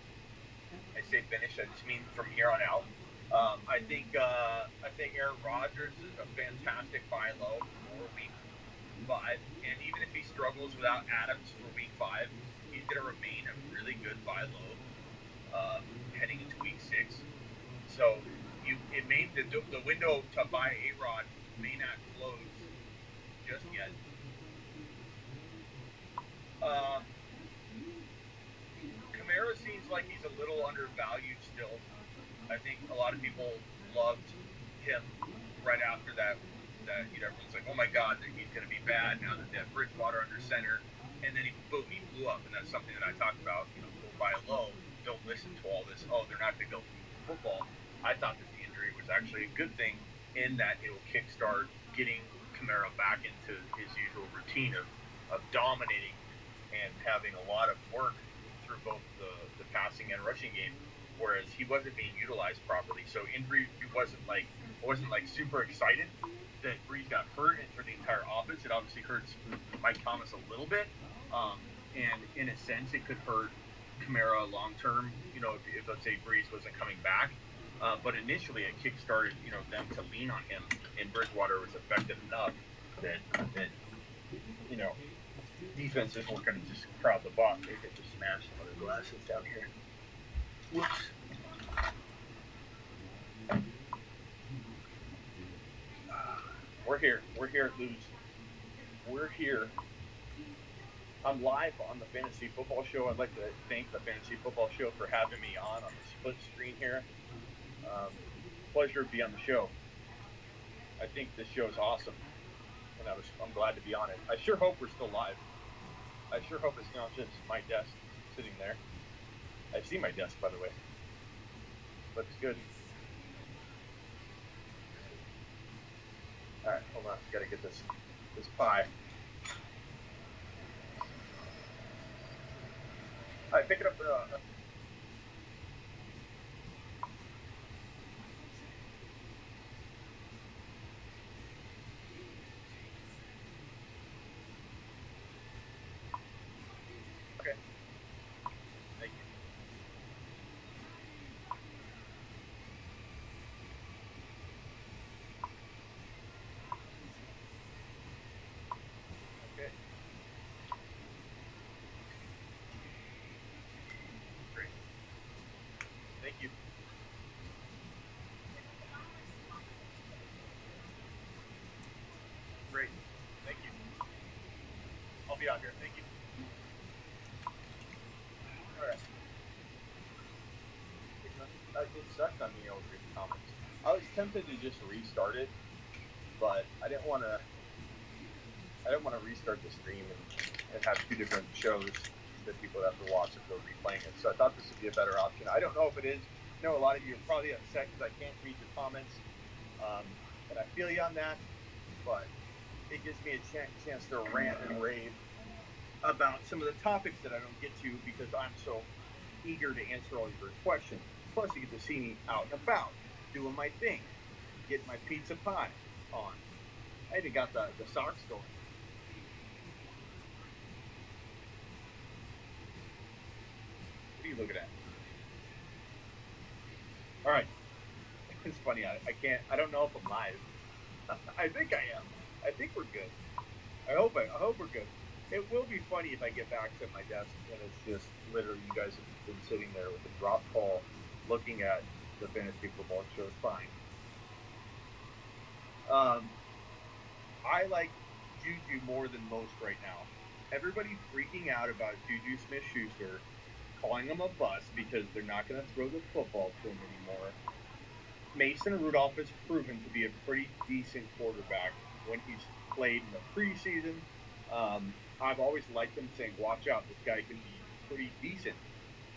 S1: I say finish, I just mean from here on out. I think Aaron Rodgers is a fantastic buy low for week 5. And even if he struggles without Adams for week 5, he's going to remain a really good buy low heading into week 6. So the window to buy A-Rod may not close just yet. Kamara seems like he's a little undervalued still.
S5: I think a lot of people loved him right after that. Everyone's like, oh my God, that he's going to be bad now that they have Bridgewater under center. And then he blew up, and that's something that I talk about. Go buy low. Don't listen to all this. Oh, they're not going to go football. I thought that the injury was actually a good thing in that it'll kickstart getting Kamara back into his usual routine of dominating and having a lot of work through both the passing and rushing game, whereas he wasn't being utilized properly. So injury wasn't like super excited that Breeze got hurt, and for the entire offense, it obviously hurts Mike Thomas a little bit, and in a sense, it could hurt Kamara long term. If let's say Breeze wasn't coming back, but initially it kickstarted them to lean on him, and Bridgewater was effective enough that defenses weren't going to just crowd the box. They could just smash some of the glasses down here. Whoops. We're here. We're here at Lose. We're here. I'm live on the Fantasy Football Show. I'd like to thank the Fantasy Football Show for having me on the split screen here. Pleasure to be on the show. I think this show is awesome, and I'm glad to be on it. I sure hope we're still live. I sure hope it's not just my desk sitting there. I see my desk, by the way. Looks good. All right, hold on. Got to get this pie. All right, pick it up. Okay. Thank you. Okay. Great. Thank you. Great. Thank you. I'll be out here. Thank you. All right. It sucks on me over the comments. I was tempted to just restart it, but I didn't want to restart the stream and have two different shows that people have to watch if they're replaying it. So I thought this would be a better option. I don't know if it is. I know a lot of you are probably upset because I can't read your comments, and I feel you on that, but it gives me a chance to rant and rave about some of the topics that I don't get to because I'm so eager to answer all your questions. Plus, you get to see me out and about, doing my thing, getting my pizza pie on. I even got the socks going. What are you looking at? All right. It's funny. I can't. I don't know if I'm live. I think I am. I think we're good. I hope we're good. It will be funny if I get back to my desk and it's just literally you guys have been sitting there with a drop call looking at the Fantasy Football Show. It's fine. I like Juju more than most right now. Everybody's freaking out about Juju Smith-Schuster, calling him a bust because they're not going to throw the football to him anymore. Mason Rudolph has proven to be a pretty decent quarterback when he's played in the preseason. I've always liked him saying, watch out, this guy can be pretty decent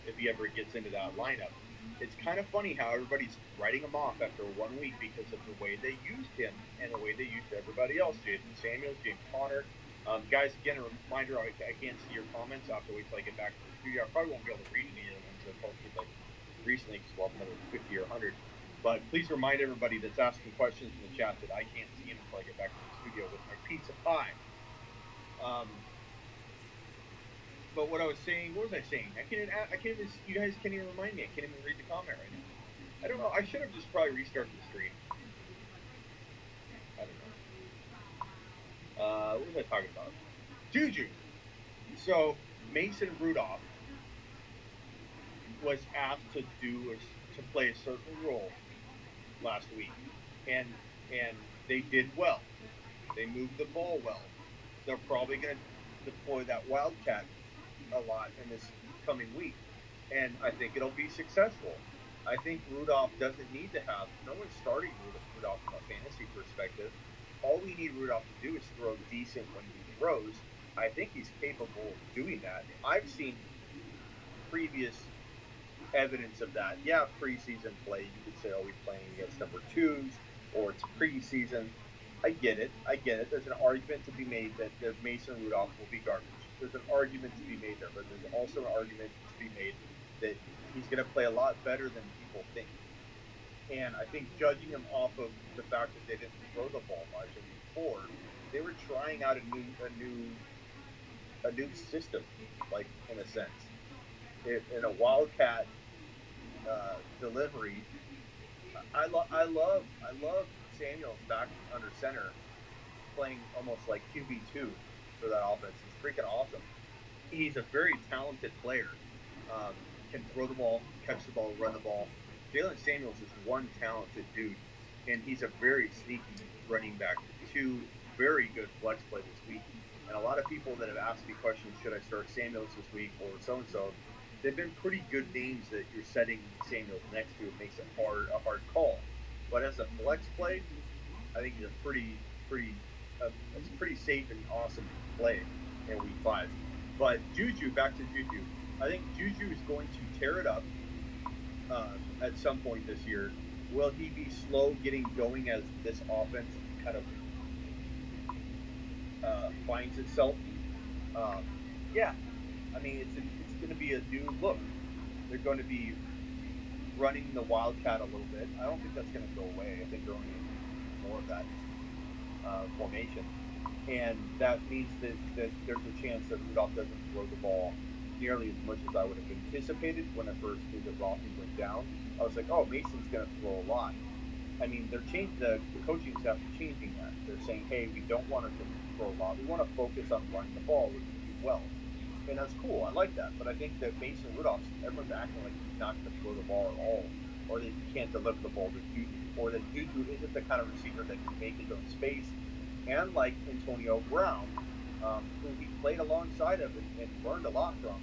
S5: if he ever gets into that lineup. It's kind of funny how everybody's writing him off after 1 week because of the way they used him and the way they used everybody else. Jason Samuels, James Conner. Guys, again, a reminder, I can't see your comments. I'll have to wait till I get back to the studio. I probably won't be able to read any of the ones that I posted like recently because we'll have another 50 or 100. But please remind everybody that's asking questions in the chat that I can't see them until I get back to the studio with my pizza pie. But what I was saying, what was I saying? I can't even, you guys can't even remind me. I can't even read the comment right now. I don't know. I should have just probably restarted the stream. I don't know. What was I talking about? Juju. So Mason Rudolph was asked to play a certain role last week, and they did well. They moved the ball well. They're probably going to deploy that wildcat a lot in this coming week, and I think it'll be successful. I think Rudolph doesn't need to have. No one's starting Rudolph from a fantasy perspective. All we need Rudolph to do is throw decent when he throws. I think he's capable of doing that. I've seen previous evidence of that. Yeah, preseason play. You could say, oh, he's playing against number twos, or it's preseason. I get it. I get it. There's an argument to be made that Mason Rudolph will be garbage. There's an argument to be made there, but there's also an argument to be made that he's going to play a lot better than people think. And I think judging him off of the fact that they didn't throw the ball much in before, they were trying out a new system, like in a sense, in a wildcat delivery. I love Samuels back under center, playing almost like QB2 for that offense. It's freaking awesome. He's a very talented player. Um, can throw the ball, catch the ball, run the ball. Jalen Samuels is one talented dude, and he's a very sneaky running back. Two very good flex play this week. And a lot of people that have asked me questions, should I start Samuels this week or so and so? They've been pretty good names that you're setting Samuels next to. It makes it a hard call. But as a flex play, I think he's a it's a pretty safe and awesome play in week 5. But Juju, back to Juju. I think Juju is going to tear it up at some point this year. Will he be slow getting going as this offense kind of finds itself? Um, yeah, I mean it's going to be a new look. They're going to be running the Wildcat a little bit. I don't think that's going to go away. I think they're only going to do more of that formation, and that means that there's a chance that Rudolph doesn't throw the ball nearly as much as I would have anticipated when I first knew that Rocky went down. I was like, oh, Mason's going to throw a lot. I mean, the coaching staff is changing that. They're saying, hey, we don't want him to throw a lot. We want to focus on running the ball, which we do well. And that's cool. I like that. But I think that Mason Rudolph, everyone's acting like he's not going to throw the ball at all, or that he can't deliver the ball to Juju, or that Juju isn't the kind of receiver that can make his own space. And like Antonio Brown, who he played alongside of and learned a lot from,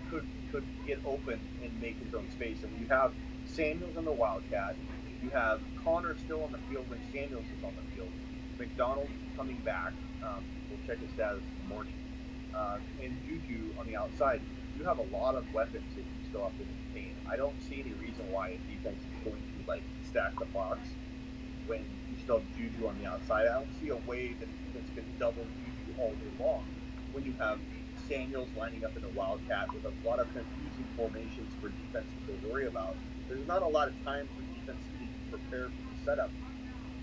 S5: could get open and make his own space. And you have Samuels on the Wildcat. You have Connor still on the field when Samuels is on the field. McDonald coming back. We'll check his status in the morning. And Juju on the outside. You have a lot of weapons that you still have to maintain. I don't see any reason why a defense is going to like stack the box when you still have Juju on the outside. I don't see a way that defense can double Juju all day long when you have Samuels lining up in a Wildcat with a lot of confusing formations for defenses to worry about. There's not a lot of time for defenses to prepare for the setup.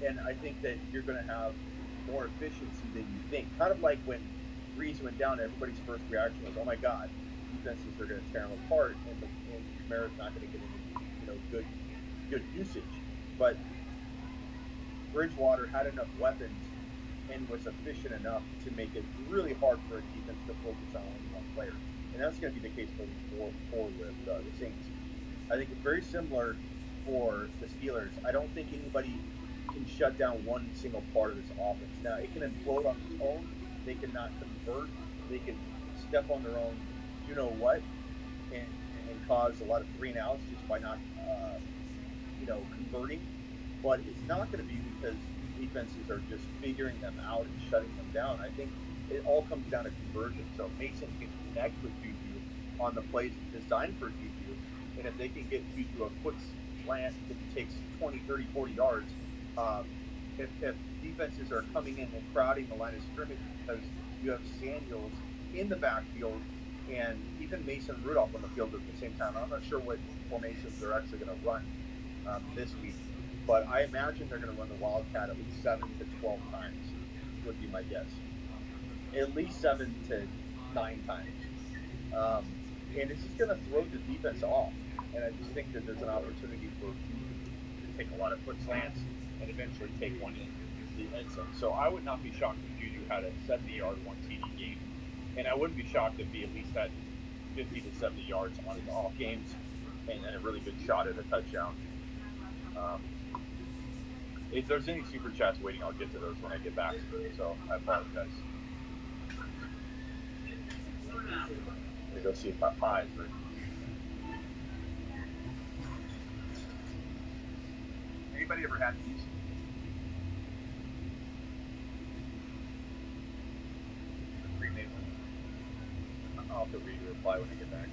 S5: And I think that you're going to have more efficiency than you think. Kind of like when Breeze went down, everybody's first reaction was, oh my God, defenses are going to tear him apart, and Kamara's not going to get any good usage. But Bridgewater had enough weapons and was efficient enough to make it really hard for a defense to focus on only one player. And that's going to be the case for the Saints. I think it's very similar for the Steelers. I don't think anybody can shut down one single part of this offense. Now, it can implode on its own. They cannot convert. They can step on their own, you know what, and cause a lot of 3 and outs just by not, converting. But it's not going to be because defenses are just figuring them out and shutting them down. I think it all comes down to conversion. So Mason can connect with Juju on the plays designed for Juju, and if they can get Juju a quick slant that takes 20, 30, 40 yards, if defenses are coming in and crowding the line of scrimmage because you have Samuels in the backfield and even Mason Rudolph on the field at the same time. I'm not sure what formations they're actually going to run this week, but I imagine they're going to run the Wildcat at least 7 to 12 times, would be my guess. At least 7 to 9 times. And it's just going to throw the defense off. And I just think that there's an opportunity for Juju to take a lot of foot slants and eventually take one in the end zone. So I would not be shocked if Juju had a 70-yard, 1 TD game. And I wouldn't be shocked if he at least had 50 to 70 yards on his off games and a really good shot at a touchdown. If there's any super chats waiting, I'll get to those when I get back. So I apologize. Let me go see if my eyes are. Anybody ever had these? Pre-made one. I'll have to read your reply when I get back.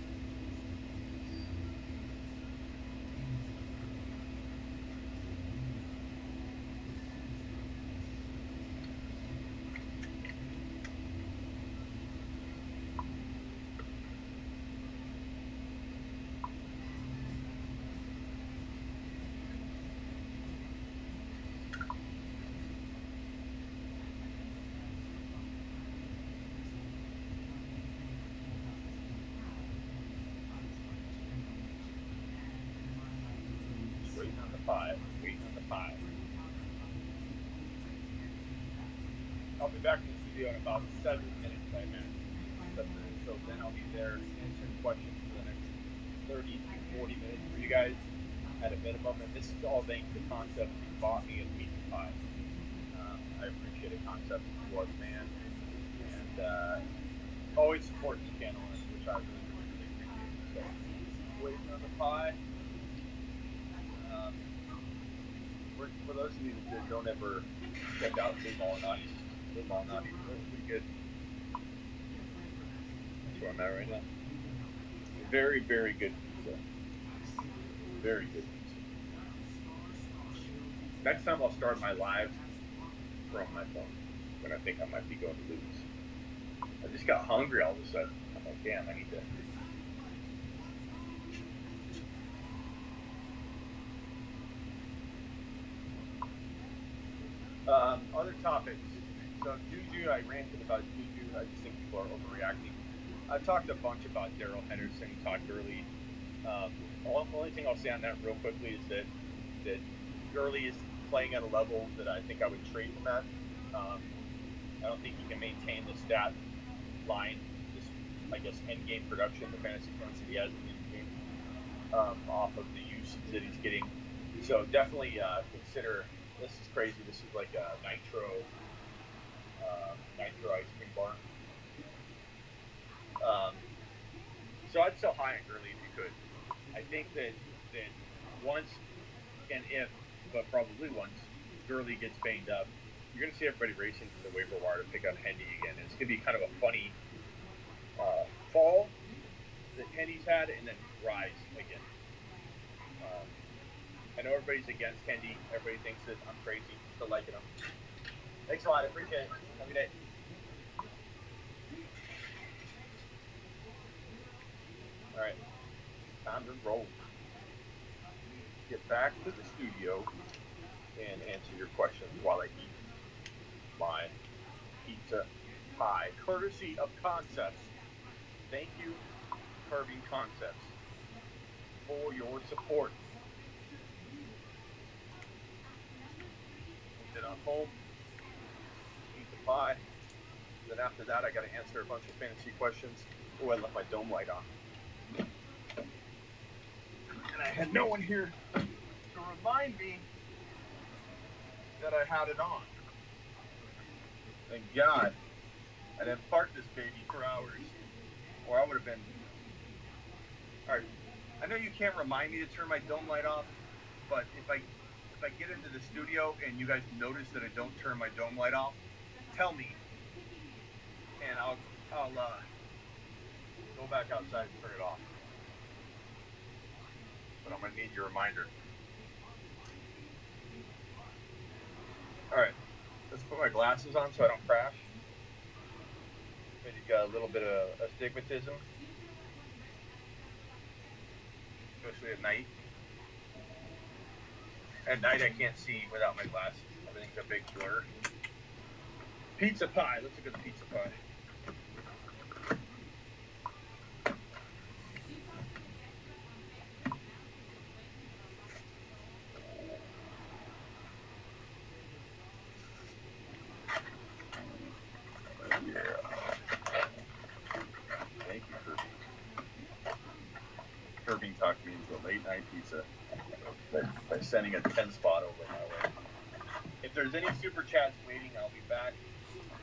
S5: Waiting on the pie. Waiting on the pie. I'll be back in the studio in about 7 minutes, I imagine. 7 minutes. So then I'll be there answering questions for the next 30 to 40 minutes for you guys at a minimum. And this is all thanks to Concept who bought me a pizza pie. I appreciate a Concept who was a fan. And always support the channel, which I really, really appreciate. So waiting on the pie. For those of you that don't ever check out Lou Malnati's, it's pretty good. That's where I'm at right now. Very, very good pizza. Very good pizza. Next time I'll start my live from my phone when I think I might be going to lose. I just got hungry all of a sudden. I'm like, damn, I need to. Other topics. So Juju, I ranted about Juju. I just think people are overreacting. I talked a bunch about Daryl Henderson. Talked early. Only thing I'll say on that real quickly is that Gurley is playing at a level that I think I would trade him at. I don't think he can maintain the stat line, this I guess end game production, the fantasy points that he has in the game, off of the usage that he's getting. So definitely consider. This is crazy. This is like a nitro ice cream bar. So I'd sell high and early if you could. I think that once and if, but probably once, Gurley gets banged up, you're going to see everybody racing to the waiver wire to pick up Hendy again. It's going to be kind of a funny fall that Hendy's had and then rise again. I know everybody's against Hendy. Everybody thinks that I'm crazy for liking him. Thanks a lot. I appreciate it. Have a good day. All right. Time to roll. Get back to the studio and answer your questions while I eat my pizza pie, courtesy of Concepts. Thank you, Curving Concepts, for your support. Then I'm home, eat the pie. Then after that, I got to answer a bunch of fantasy questions. Oh, I left my dome light on. And I had no one here to remind me that I had it on. Thank God. I didn't park this baby for hours, or I would have been. All right. I know you can't remind me to turn my dome light off, but if I get into the studio and you guys notice that I don't turn my dome light off, tell me, and I'll go back outside and turn it off. But I'm gonna need your reminder. All right, let's put my glasses on so I don't crash. Maybe got a little bit of astigmatism, especially at night. At night, I can't see without my glasses. Everything's a big blur. Pizza pie. Let's look at the pizza pie. Thank you, Kirby. Kirby talked me into a late night pizza by sending a 10 spot over my way. If there's any super chats waiting, I'll be back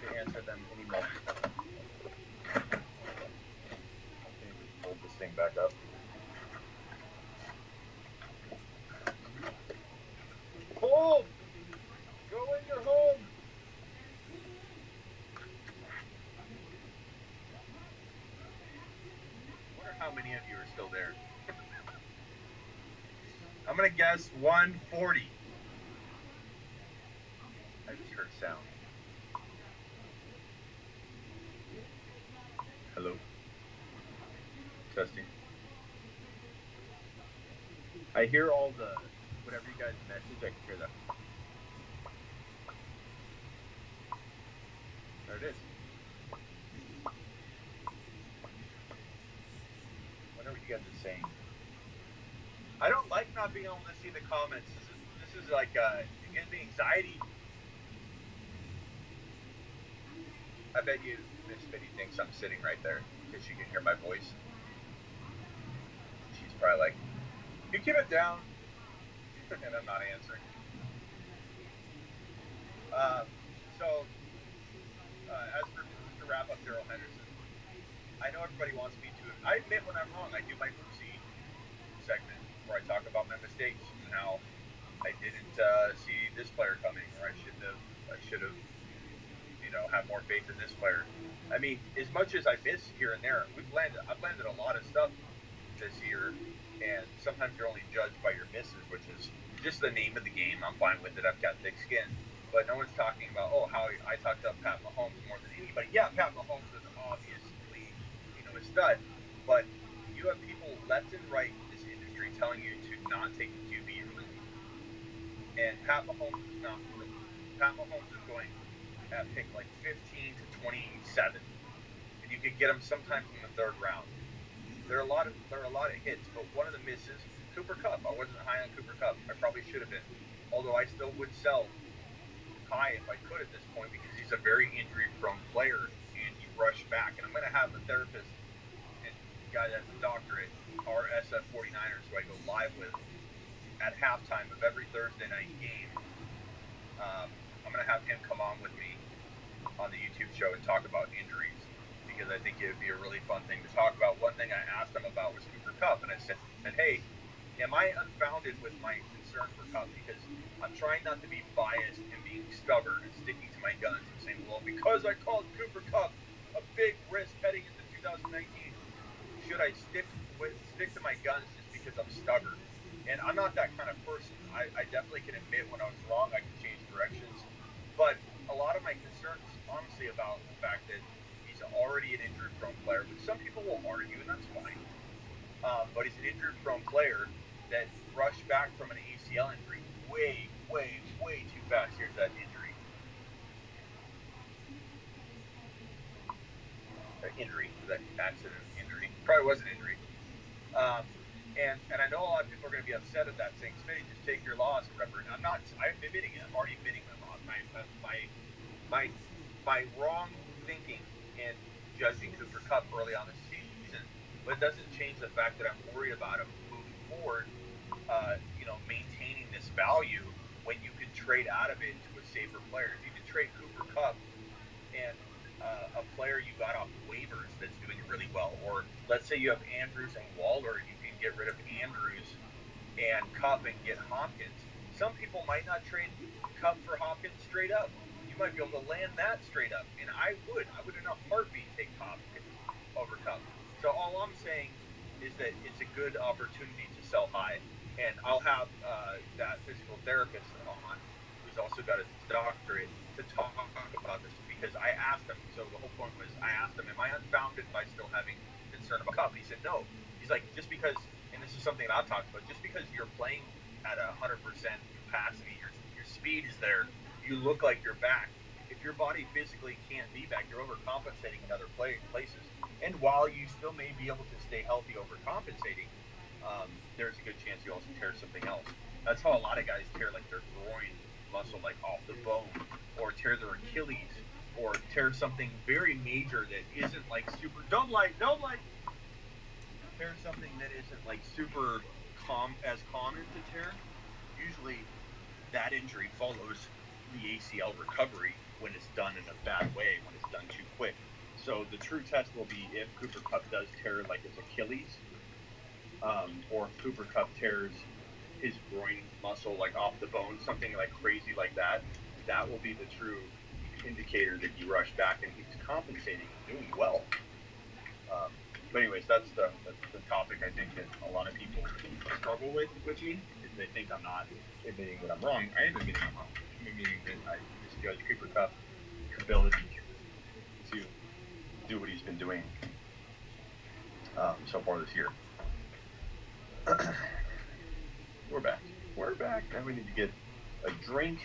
S5: to answer them any moment. Okay, just hold this thing back up. how many of you are still there. I'm going to guess 140. I just heard sound. Hello? Testing. I hear all the, whatever you guys message, I can hear that. There it is. Wonder what you guys are saying. I don't like not being able to see the comments. This is like, it gives me anxiety. I bet you Miss Smitty thinks I'm sitting right there because she can hear my voice. She's probably like, you keep it down. And I'm not answering. As for to wrap up Daryl Henderson, I know everybody wants me to. I admit when I'm wrong. I do my Brucey segment where I talk about my mistakes and how I didn't see this player coming, or I should have, have more faith in this player. I mean, as much as I miss here and there, I've landed a lot of stuff this year, and sometimes you're only judged by your misses, which is just the name of the game. I'm fine with it. I've got thick skin. But no one's talking about, how I talked up Pat Mahomes more than anybody. Yeah, Pat Mahomes is obviously, a stud. But you have people left and right in this industry telling you to not take the QB early. And Pat Mahomes is not early. Pat Mahomes is going at pick like 15 to 27. And you could get him sometimes in the third round. There are a lot of hits, but one of the misses, Cooper Kupp. I wasn't high on Cooper Kupp. I probably should have been. Although I still would sell high if I could at this point because he's a very injury-prone player and he rushed back. And I'm going to have a therapist and guy that has a doctorate, our SF 49ers, who I go live with at halftime of every Thursday night game. I'm going to have him come on with me on the YouTube show and talk about injuries because I think it would be a really fun thing to talk about. One thing I asked him about was Cooper Kupp, and I said, hey, am I unfounded with my concern for Kupp? Because I'm trying not to be biased and being stubborn and sticking to my guns and saying, well, because I called Cooper Kupp a big risk heading into 2019, should I stick to my guns just because I'm stubborn? And I'm not that kind of person. I definitely can admit when I was wrong, I can change directions. But a lot of my concerns, honestly, about the fact that he's already an injury-prone player, which some people will argue, and that's fine. But he's an injury-prone player that rushed back from an ACL injury way, way, way too fast. Here's that injury. That accident injury. Probably was an injury. And I know a lot of people are going to be upset at that, saying, Smitty, just take your loss or whatever. I'm admitting it. I'm already admitting my loss. My wrong thinking in judging Cooper Kupp early on the season, but it doesn't change the fact that I'm worried about him moving forward, maintaining this value when you can trade out of it to a safer player. If you can trade Cooper Kupp and a player you got off waivers that's doing really well, or let's say you have Andrews and Waller, you can get rid of Andrews and Kupp and get Hopkins. Some people might not trade Kupp for Hopkins straight up. You might be able to land that straight up, and I would in a heartbeat take Hopkins over Kupp. So all I'm saying is that it's a good opportunity to sell high, and I'll have that physical therapist on, who's also got a doctorate, to talk about this, because I asked him. So the whole point was, I asked him, am I unfounded by still having concern about Kupp? He said no. He's like, just because, and this is something that I've talked about, just because you're playing at 100% capacity, your speed is there, you look like you're back. If your body physically can't be back, you're overcompensating in other places. And while you still may be able to stay healthy overcompensating, there's a good chance you also tear something else. That's how a lot of guys tear like their groin muscle, like off the bone, or tear their Achilles, or tear something very major that isn't like super. Don't like. Tear something that isn't like super as common to tear. Usually, that injury follows the ACL recovery when it's done in a bad way, when it's done too quick. So the true test will be if Cooper Kupp does tear like his Achilles, or if Cooper Kupp tears his groin muscle like off the bone, something like crazy like that. That will be the true indicator that he rushed back and he's compensating and doing well. But anyways, that's the topic I think that a lot of people struggle with me is they think I'm not admitting that I'm wrong. I am admitting I'm wrong. I'm admitting that I misjudge Cooper Cup's ability to do what he's been doing so far this year. We're back. We're back. Now we need to get a drink.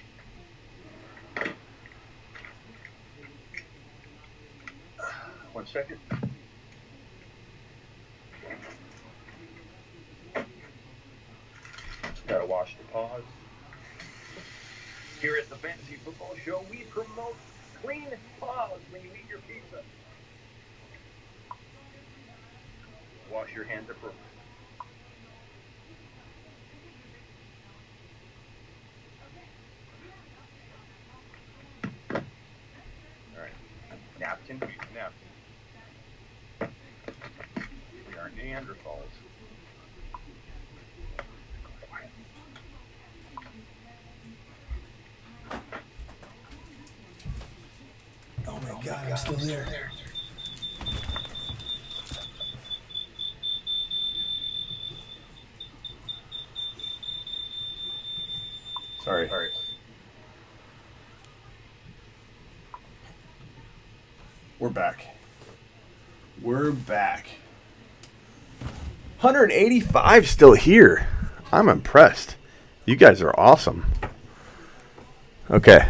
S5: One second. Gotta wash the paws. Here at the Fantasy Football Show, we promote clean paws when you eat your pizza. Wash your hands appropriately. All right. Napkin. We are Neanderthals.
S6: Oh my God, I'm still there.
S2: Sorry. We're back. We're back. 185 still here. I'm impressed. You guys are awesome. Okay.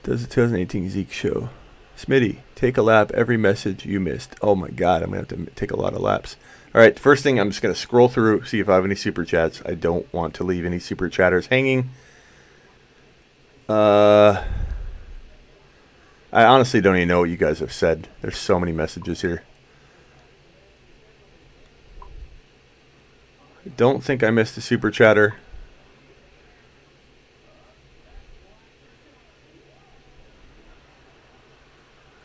S2: Does the 2018 Zeke show. Smitty, take a lap every message you missed. Oh my God, I'm going to have to take a lot of laps. All right, first thing, I'm just going to scroll through, see if I have any super chats. I don't want to leave any super chatters hanging. I honestly don't even know what you guys have said. There's so many messages here. I don't think I missed a super chatter.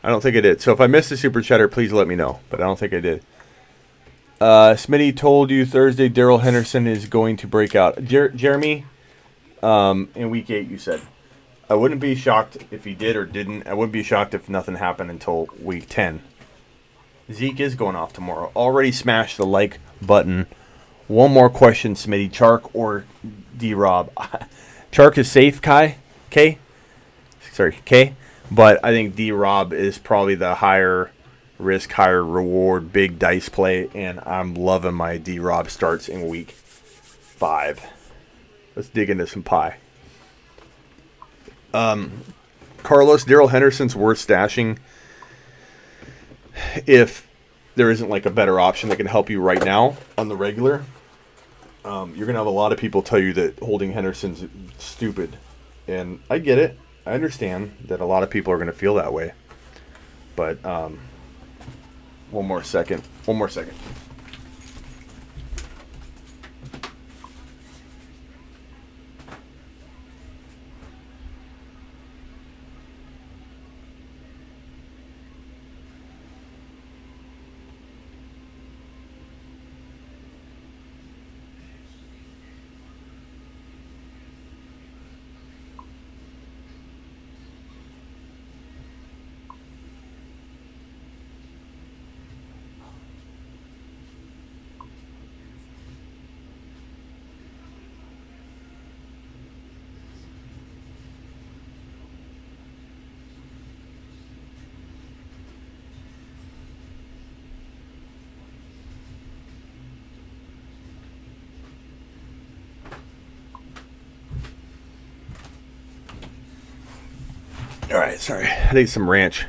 S2: I don't think I did. So if I missed a super chatter, please let me know. But I don't think I did. Smitty told you Thursday Daryl Henderson is going to break out. Jeremy, in week 8, you said. I wouldn't be shocked if he did or didn't. I wouldn't be shocked if nothing happened until week 10. Zeke is going off tomorrow. Already smashed the like button. One more question, Smitty. Chark or D-Rob? Chark is safe, K? But I think D-Rob is probably the higher risk, higher reward, big dice play, and I'm loving my D-Rob starts in week 5. Let's dig into some pie. Carlos, Daryl Henderson's worth stashing if there isn't like a better option that can help you right now on the regular. You're going to have a lot of people tell you that holding Henderson's stupid, and I get it. I understand that a lot of people are going to feel that way. But one more second. All right, sorry. I need some ranch.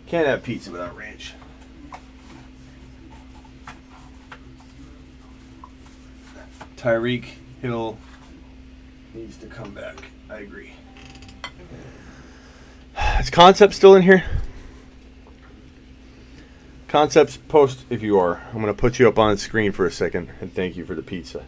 S2: Can't have pizza without ranch. Tyreek Hill needs to come back. I agree. Is Concept still in here? Concepts, post if you are. I'm going to put you up on the screen for a second, and thank you for the pizza.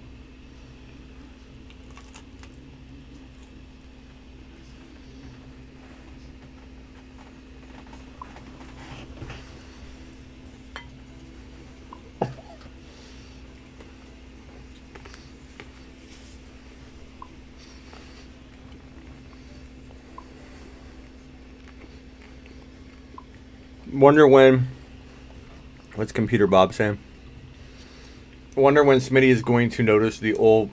S2: Wonder when. What's Computer Bob saying? Wonder when Smitty is going to notice the old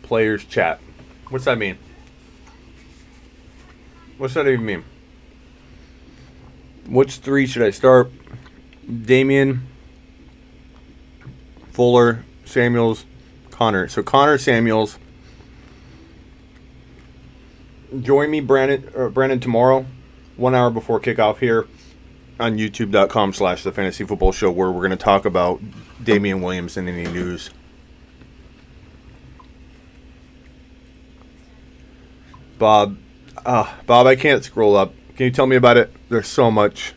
S2: players chat. What's that mean? What's that even mean? Which three should I start? Damian, Fuller, Samuels, Connor. So Connor, Samuels. Join me, Brandon, tomorrow, 1 hour before kickoff here on youtube.com/The Fantasy Football Show, where we're going to talk about Damian Williams and any news. Bob, I can't scroll up. Can you tell me about it? There's so much.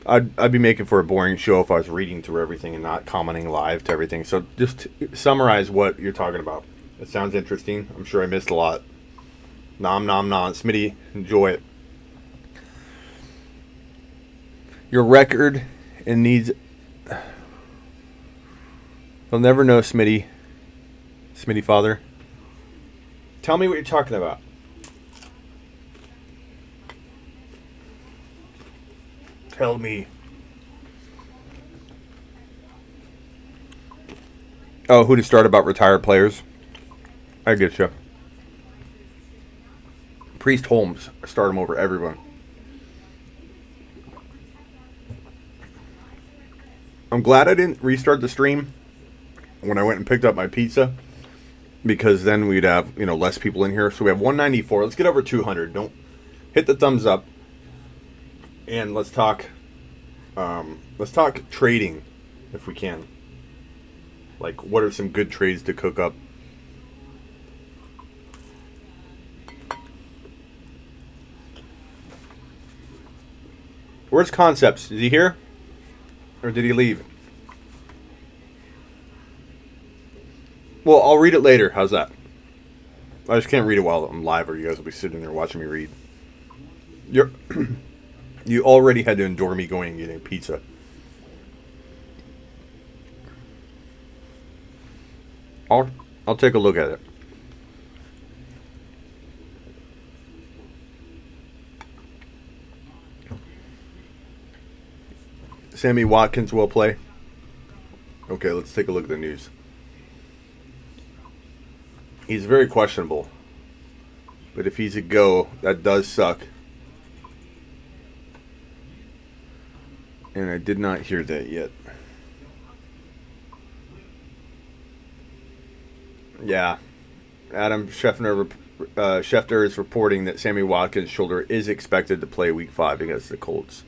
S2: I'd be making for a boring show if I was reading through everything and not commenting live to everything. So just summarize what you're talking about. It sounds interesting. I'm sure I missed a lot. Nom nom nom. Smitty, enjoy it. Your record and needs. You'll never know, Smitty. Smitty father. Tell me what you're talking about. Tell me. Oh, who to start about retired players? I get you. Priest Holmes. Start him over everyone. I'm glad I didn't restart the stream when I went and picked up my pizza, because then we'd have, less people in here. So we have 194. Let's get over 200. Don't hit the thumbs up. And let's talk trading if we can. Like, what are some good trades to cook up? Where's Concepts? Is he here? Or did he leave? Well, I'll read it later. How's that? I just can't read it while I'm live, or you guys will be sitting there watching me read. You already had to endure me going and getting pizza. I'll take a look at it. Sammy Watkins will play. Okay, let's take a look at the news. He's very questionable. But if he's a go, that does suck. And I did not hear that yet. Yeah. Adam Schefter is reporting that Sammy Watkins' shoulder is expected to play Week 5 against the Colts.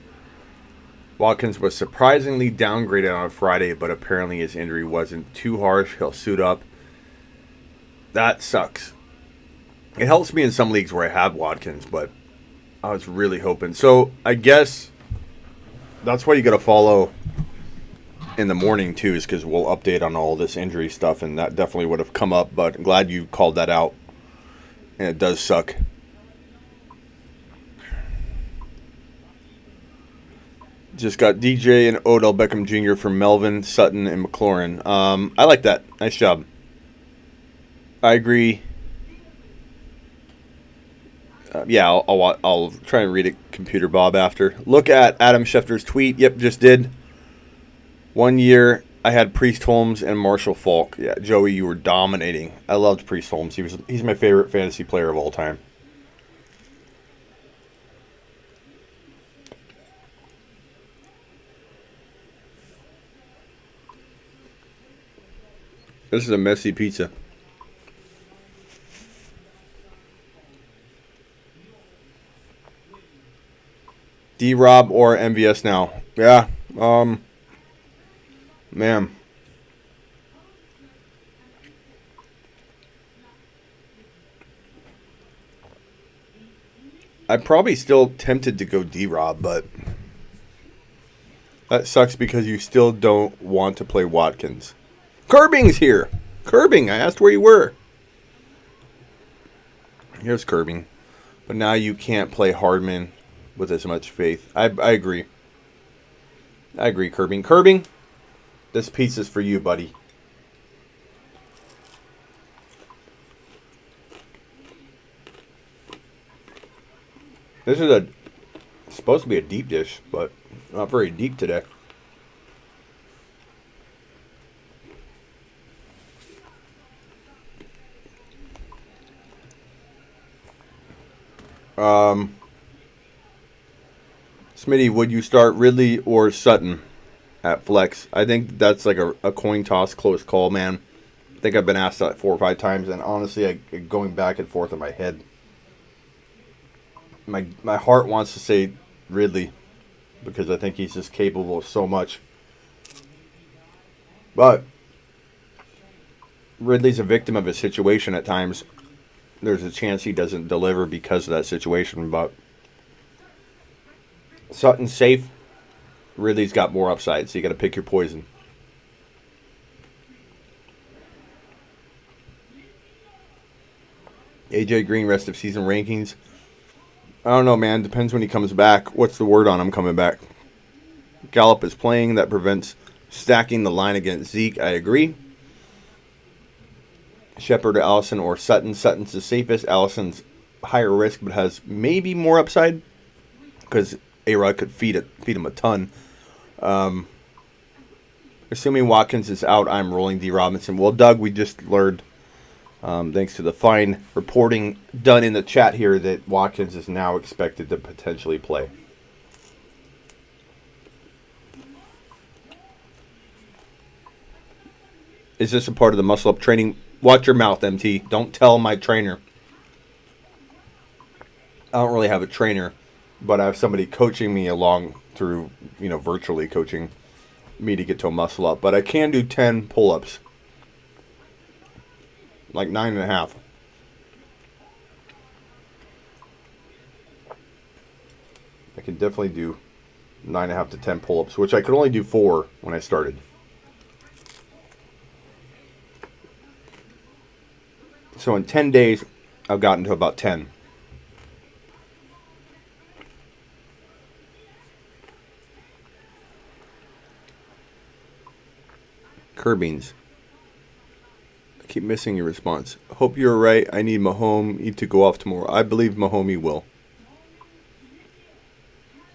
S2: Watkins was surprisingly downgraded on Friday, but apparently his injury wasn't too harsh. He'll suit up. That sucks. It helps me in some leagues where I have Watkins, but I was really hoping. So I guess that's why you got to follow in the morning too, is because we'll update on all this injury stuff, and that definitely would have come up, but I'm glad you called that out. And it does suck. Just got DJ and Odell Beckham Jr. from Melvin, Sutton, and McLaurin. I like that. Nice job. I agree. Yeah, I'll try and read it, Computer Bob, after. Look at Adam Schefter's tweet. Yep, just did. 1 year, I had Priest Holmes and Marshall Faulk. Yeah, Joey, you were dominating. I loved Priest Holmes. He's my favorite fantasy player of all time. This is a messy pizza. D-Rob or MVS now? Yeah. Man. I'm probably still tempted to go D-Rob, but that sucks because you still don't want to play Watkins. Curbing's here. Curbing, I asked where you were. Here's Curbing. But now you can't play Hardman with as much faith. I agree. I agree, Curbing. Curbing, this pizza's for you, buddy. This is supposed to be a deep dish, but Not very deep today. Smitty, would you start Ridley or Sutton at flex? I think that's like a coin toss, close call, man. I think I've been asked that 4 or 5 times, and honestly, going back and forth in my head. My heart wants to say Ridley because I think he's just capable of so much. But Ridley's a victim of his situation at times. There's a chance he doesn't deliver because of that situation, but Sutton's safe. Ridley's got more upside, so you got to pick your poison. AJ Green rest of season rankings. I don't know, man. Depends when he comes back. What's the word on him coming back? Gallup is playing. That prevents stacking the line against Zeke. I agree. Shepard, Allison, or Sutton. Sutton's the safest. Allison's higher risk, but has maybe more upside because A-Rod could feed him a ton. Assuming Watkins is out, I'm rolling D. Robinson. Well, Doug, we just learned, thanks to the fine reporting done in the chat here, that Watkins is now expected to potentially play. Is this a part of the muscle-up training? Watch your mouth, MT. Don't tell my trainer. I don't really have a trainer, but I have somebody coaching me along through, virtually coaching me to get to a muscle up. But I can do 10 pull-ups. Like 9.5. I can definitely do 9.5 to 10 pull-ups, which I could only do 4 when I started. So in 10 days, I've gotten to about 10. Curbings. I keep missing your response. Hope you're right. I need Mahomey to go off tomorrow. I believe Mahomey will.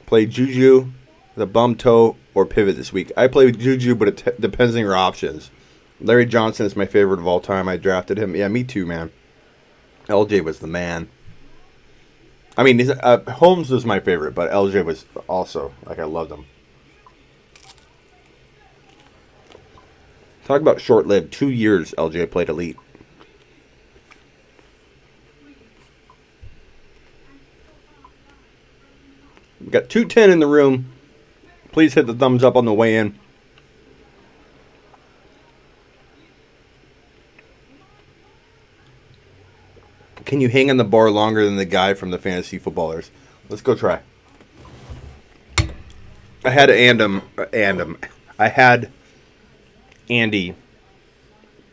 S2: Play Juju, the bum toe, or pivot this week. I play Juju, but it depends on your options. Larry Johnson is my favorite of all time. I drafted him. Yeah, me too, man. LJ was the man. I mean, Holmes was my favorite, but LJ was also, I loved him. Talk about short-lived. 2 years LJ played elite. We got 210 in the room. Please hit the thumbs up on the way in. Can you hang on the bar longer than the guy from the Fantasy Footballers? Let's go try. I had I had Andy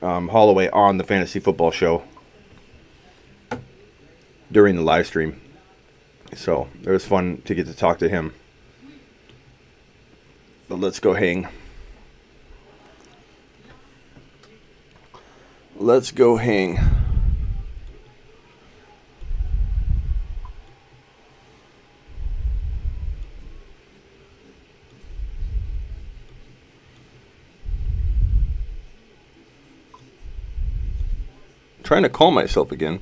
S2: Holloway on the Fantasy Football Show during the live stream. So it was fun to get to talk to him. But let's go hang. Let's go hang. Trying to call myself again.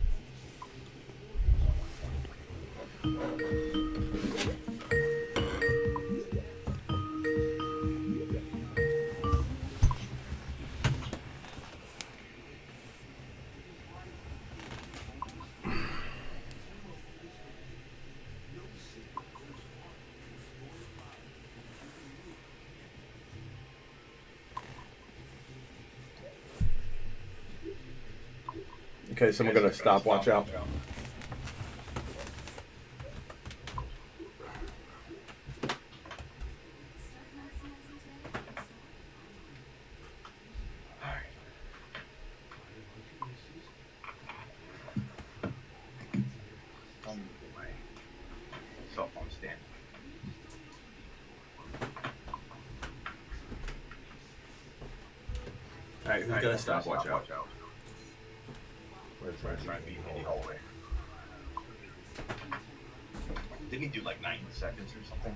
S2: Okay, someone got a stopwatch out.
S5: Cell phone stand.
S1: All right, who's got a stopwatch out?
S5: We're trying to be Andy Holloway. Didn't he do like 90 seconds or something?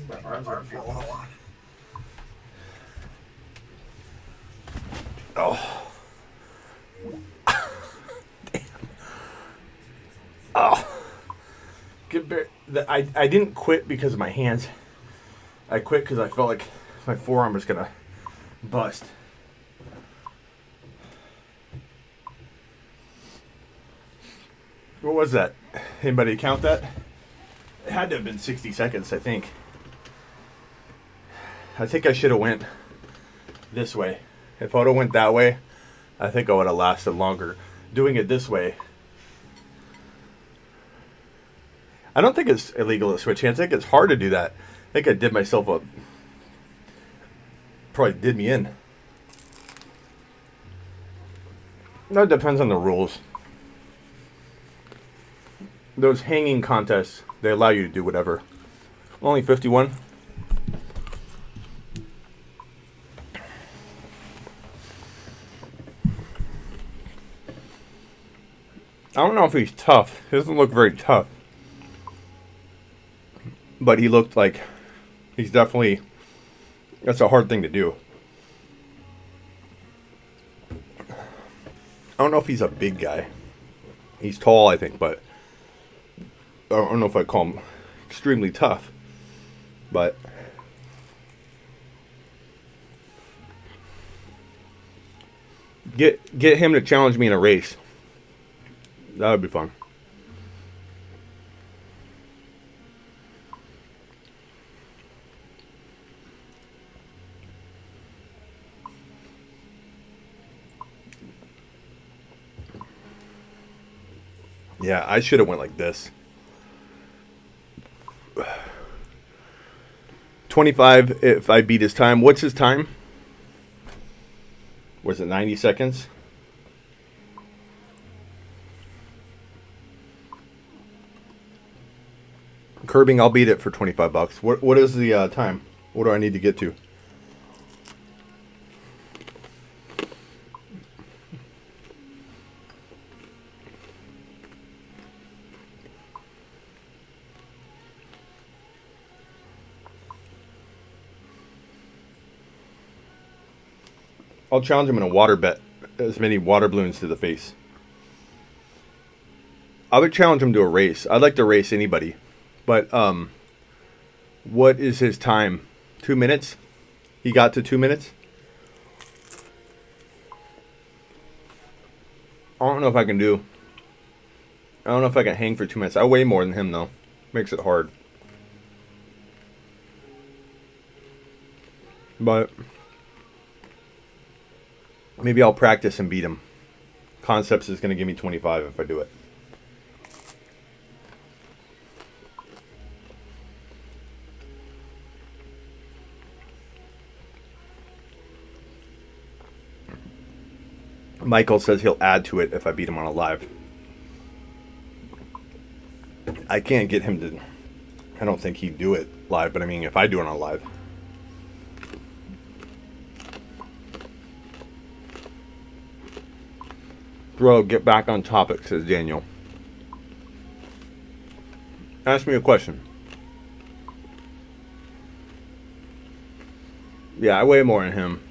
S1: My arms are fall off.
S2: Oh. Damn. Oh. I didn't quit because of my hands. I quit because I felt like my forearm was going to bust. What was that? Anybody count that? It had to have been 60 seconds, I think. I think I should have went this way. If I would have went that way, I think I would have lasted longer. Doing it this way, I don't think it's illegal to switch hands. I think it's hard to do that. I think I did myself up. Probably did me in. No, it depends on the rules. Those hanging contests, they allow you to do whatever. Only 51. I don't know if he's tough. He doesn't look very tough. But he looked like he's definitely... That's a hard thing to do. I don't know if he's a big guy. He's tall, I think, but... I don't know if I'd call him extremely tough. But... Get him to challenge me in a race. That would be fun. Yeah, I should have went like this. 25 if I beat his time. What's his time? Was it 90 seconds? Curbing, I'll beat it for $25. What is the time? What do I need to get to? I'll challenge him in a water bet. As many water balloons to the face. I would challenge him to a race. I'd like to race anybody. But, what is his time? 2 minutes? He got to 2 minutes? I don't know if I can do. I don't know if I can hang for 2 minutes. I weigh more than him, though. Makes it hard. But maybe I'll practice and beat him. Concepts is going to give me 25 if I do it. Michael says he'll add to it if I beat him on a live. I can't get him to... I don't think he'd do it live, but I mean, if I do it on live. Bro, get back on topic, says Daniel. Ask me a question. Yeah, I weigh more than him.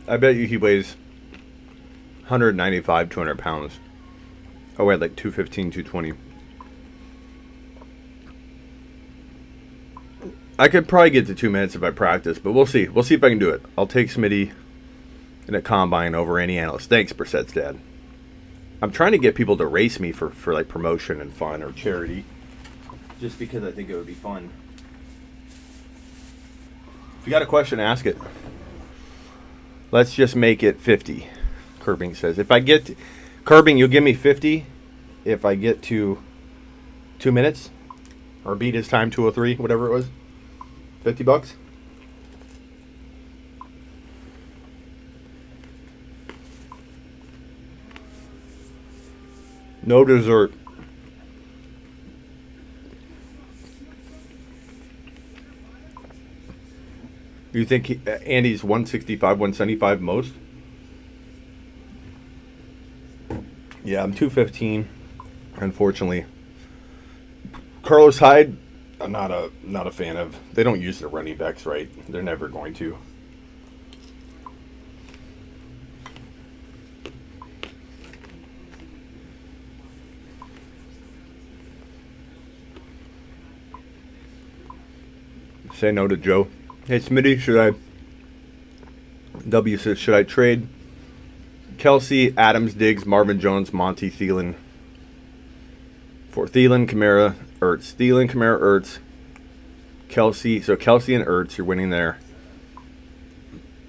S2: I bet you he weighs 195, 200 pounds. I weigh like 215, 220. I could probably get to 2 minutes if I practice, but we'll see. We'll see if I can do it. I'll take Smitty in a combine over any analyst. Thanks, Brissett's dad. I'm trying to get people to race me for like promotion and fun or charity. Just because I think it would be fun. If you got a question, ask it. Let's just make it 50. Curbing says. If I get to, Curbing, you'll give me 50 if I get to 2 minutes or beat his time 2:03, whatever it was. $50. No dessert. You think Andy's 165, 175 most? Yeah, I'm 215. Unfortunately, Carlos Hyde, I'm not a fan of. They don't use their running backs right. They're never going to. Say no to Joe. Hey Smitty, should I? W says, should I trade Kelsey, Adams, Diggs, Marvin Jones, Monty, Thielen for Thielen, Kamara, Ertz? Thielen, Kamara, Ertz, Kelsey. So Kelsey and Ertz, you're winning there.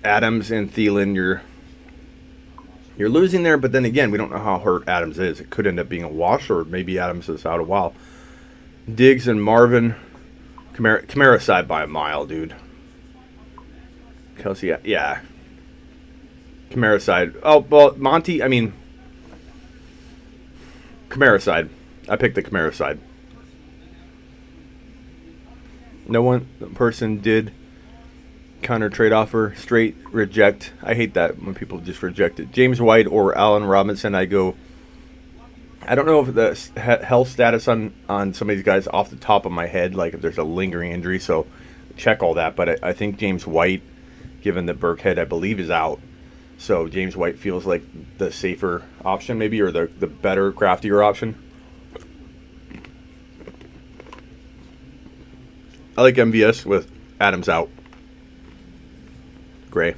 S2: Adams and Thielen, you're losing there. But then again, we don't know how hurt Adams is. It could end up being a wash, or maybe Adams is out a while. Diggs and Marvin, Kamara side by a mile, dude. Kelsey, yeah. Kamara side. Oh, well, Monty, I mean, Kamara side. I picked the Kamara side. No one person did counter trade offer. Straight reject. I hate that when people just reject it. James White or Allen Robinson, I go. I don't know if the health status on some of these guys off the top of my head, like if there's a lingering injury, so check all that. But I think James White, given that Burkhead, I believe, is out. So James White feels like the safer option maybe, or the better, craftier option. I like MVS with Adams out. Gray.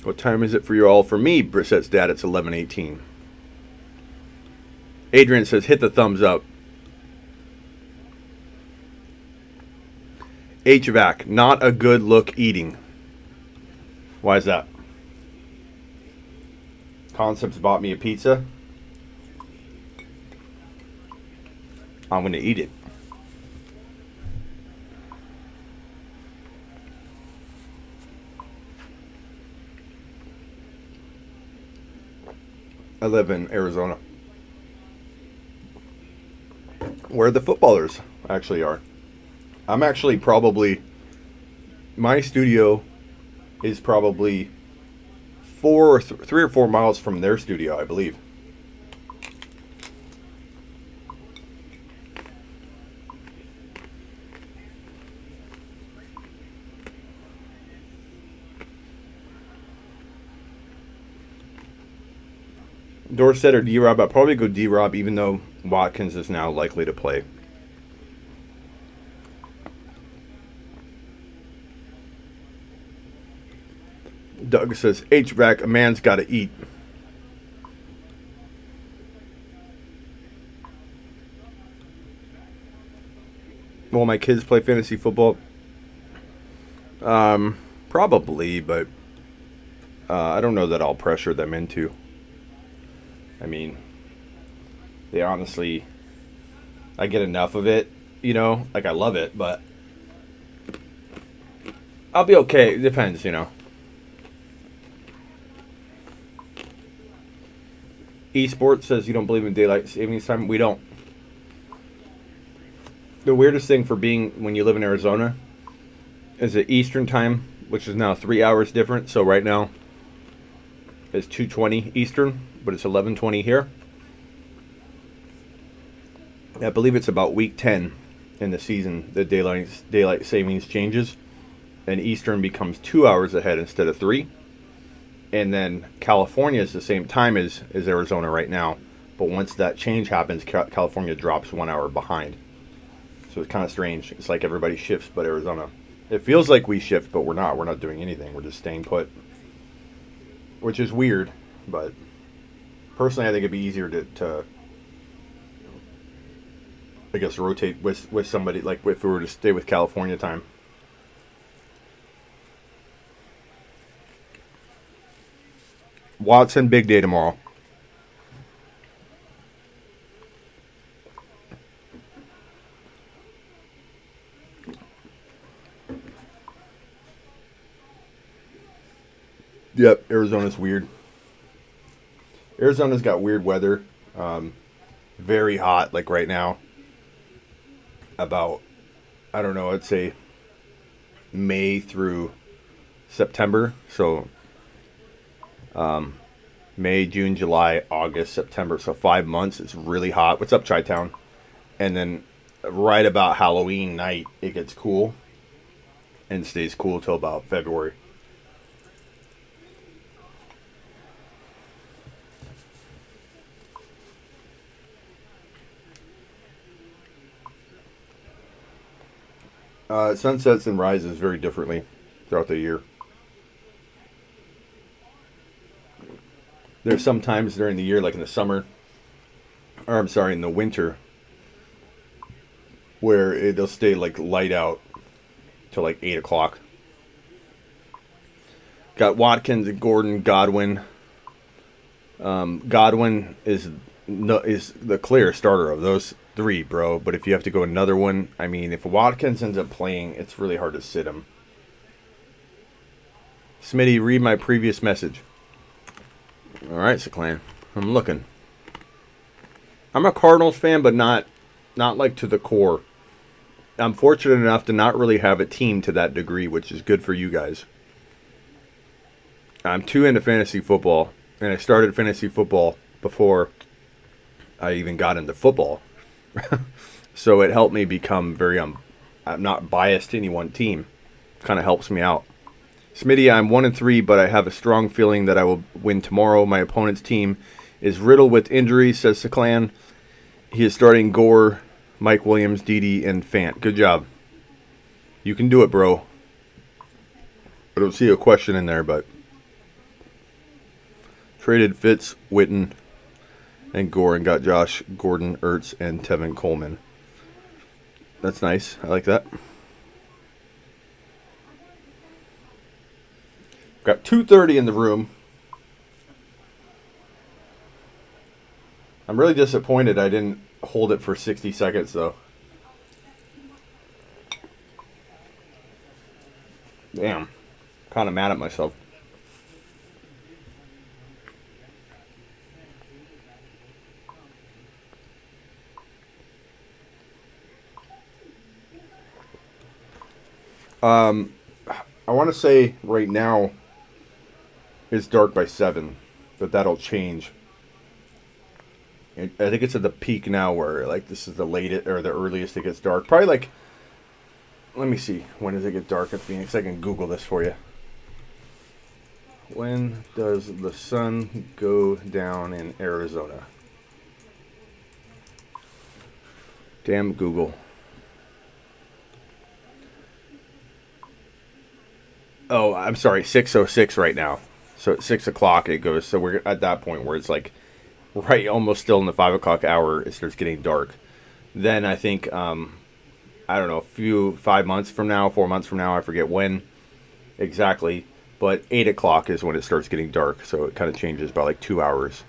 S2: What time is it for you all? For me, Brissett's dad, it's 11:18. Adrian says, hit the thumbs up. HVAC, not a good look eating. Why is that? Concepts bought me a pizza. I'm going to eat it. I live in Arizona, where the footballers actually are. I'm actually probably, my studio is probably 3 or 4 miles from their studio, I believe. Dorsett or D-Rob? I'd probably go D-Rob, even though Watkins is now likely to play. Doug says, HVAC, a man's got to eat. Will my kids play fantasy football? Probably, but I don't know that I'll pressure them into. I mean, they honestly, I get enough of it, you know, like I love it, but I'll be okay. It depends, you know. Esports says you don't believe in daylight savings time. We don't. The weirdest thing for being when you live in Arizona is that Eastern time, which is now 3 hours different. So right now it's 2:20 Eastern, but it's 11:20 here. I believe it's about week 10 in the season that daylight savings changes, and Eastern becomes 2 hours ahead instead of 3. And then California is the same time as Arizona right now, but once that change happens, California drops 1 hour behind. So it's kind of strange. It's like everybody shifts but Arizona. It feels like we shift, but we're not. We're not doing anything. We're just staying put, which is weird. But personally, I think it'd be easier to I guess, rotate with somebody, like if we were to stay with California time. Watson, big day tomorrow. Yep, Arizona's weird. Arizona's got weird weather. Very hot, like right now. About, I don't know, I'd say May through September. So May, June, July, August, September. So 5 months. It's really hot. What's up, Chi-Town? And then right about Halloween night, it gets cool and stays cool till about February. Sunsets and rises very differently throughout the year. There's some times during the year, like in the summer, or I'm sorry, in the winter, where it'll stay like light out till like 8 o'clock. Got Watkins and Gordon, Godwin. Godwin is the clear starter of those three, bro. But if you have to go another one, I mean, if Watkins ends up playing, it's really hard to sit him. Smitty, read my previous message. All right, Seclan, I'm looking. I'm a Cardinals fan, but not like to the core. I'm fortunate enough to not really have a team to that degree, which is good for you guys. I'm too into fantasy football, and I started fantasy football before I even got into football. So it helped me become very I'm not biased to any one team. Kind of helps me out. Smitty, I'm 1-3, but I have a strong feeling that I will win tomorrow. My opponent's team is riddled with injuries, says Seclan. He is starting Gore, Mike Williams, Dede, and Fant. Good job. You can do it, bro. I don't see a question in there, but traded Fitz, Witten, and Gore, and got Josh Gordon, Ertz, and Tevin Coleman. That's nice. I like that. Got 2:30 in the room. I'm really disappointed I didn't hold it for 60 seconds, though. Damn. Kind of mad at myself. I want to say right now it's dark by 7, but that'll change. I think it's at the peak now where like this is the latest or the earliest it gets dark. Probably like, let me see, when does it get dark at Phoenix? I can Google this for you. When does the sun go down in Arizona? Damn Google. Oh, I'm sorry, 6:06 right now. So at 6 o'clock it goes. So we're at that point where it's like right almost still in the 5 o'clock hour. It starts getting dark. Then I think, I don't know, 5 months from now, 4 months from now, I forget when exactly. But 8 o'clock is when it starts getting dark. So it kind of changes by like 2 hours.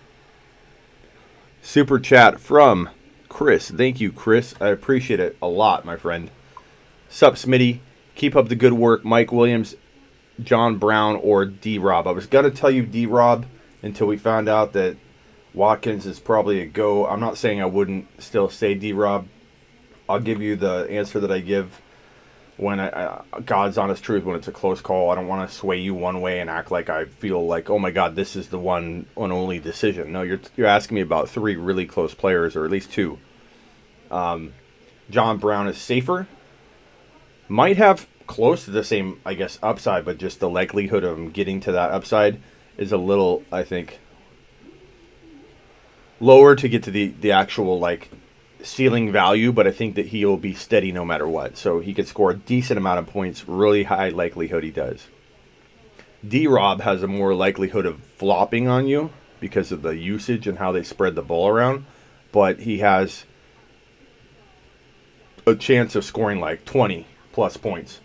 S2: Super chat from Chris. Thank you, Chris. I appreciate it a lot, my friend. Sup, Smitty. Keep up the good work. Mike Williams, John Brown, or D-Rob. I was going to tell you D-Rob until we found out that Watkins is probably a go. I'm not saying I wouldn't still say D-Rob. I'll give you the answer that I give when God's honest truth, when it's a close call. I don't want to sway you one way and act like I feel like, oh my God, this is the one and only decision. No, you're asking me about 3 really close players, or at least 2. John Brown is safer. Might have close to the same, I guess, upside, but just the likelihood of him getting to that upside is a little, I think, lower to get to the actual, like, ceiling value, but I think that he'll be steady no matter what. So he could score a decent amount of points, really high likelihood he does. D-Rob has a more likelihood of flopping on you because of the usage and how they spread the ball around, but he has a chance of scoring like 20 plus points.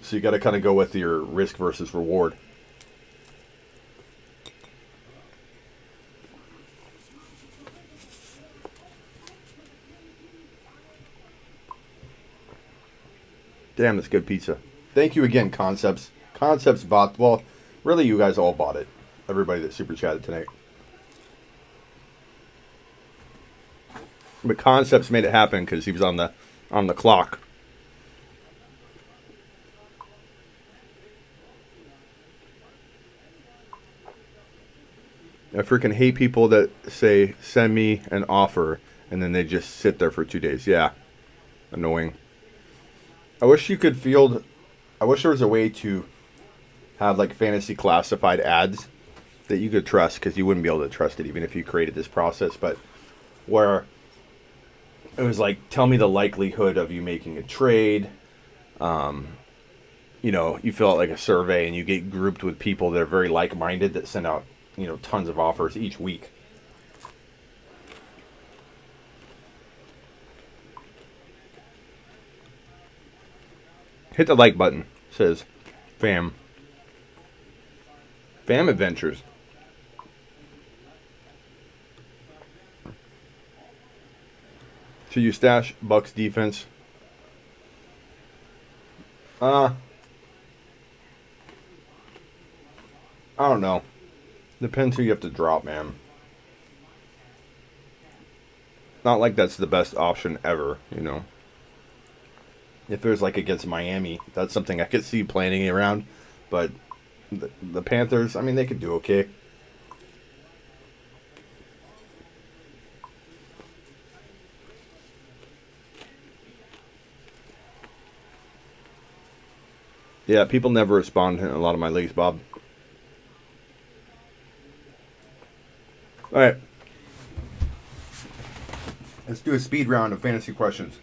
S2: So you got to kind of go with your risk versus reward. Damn, that's good pizza. Thank you again, Concepts. Concepts bought, well, really you guys all bought it. Everybody that super chatted tonight. But Concepts made it happen because he was on the clock. I freaking hate people that say, send me an offer, and then they just sit there for 2 days. Yeah. Annoying. I wish you could field... I wish there was a way to have, like, fantasy classified ads that you could trust, because you wouldn't be able to trust it even if you created this process, but where it was like, tell me the likelihood of you making a trade. You know, you fill out like a survey and you get grouped with people that are very like-minded that send out, you know, tons of offers each week. Hit the like button, says Fam. Fam Adventures. Should you stash Bucks defense? I don't know. Depends who you have to drop, man. Not like that's the best option ever, you know. If it was like against Miami, that's something I could see planning around. But the Panthers, I mean, they could do okay. Yeah, people never respond in a lot of my leagues, Bob. All right. Let's do a speed round of fantasy questions.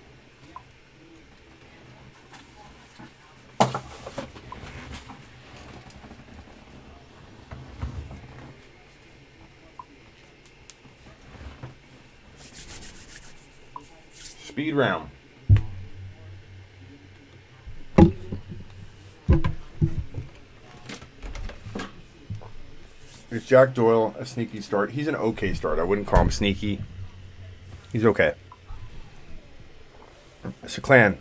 S2: Speed round. Is Jack Doyle a sneaky start? He's an okay start. I wouldn't call him sneaky. He's okay. So, Clan.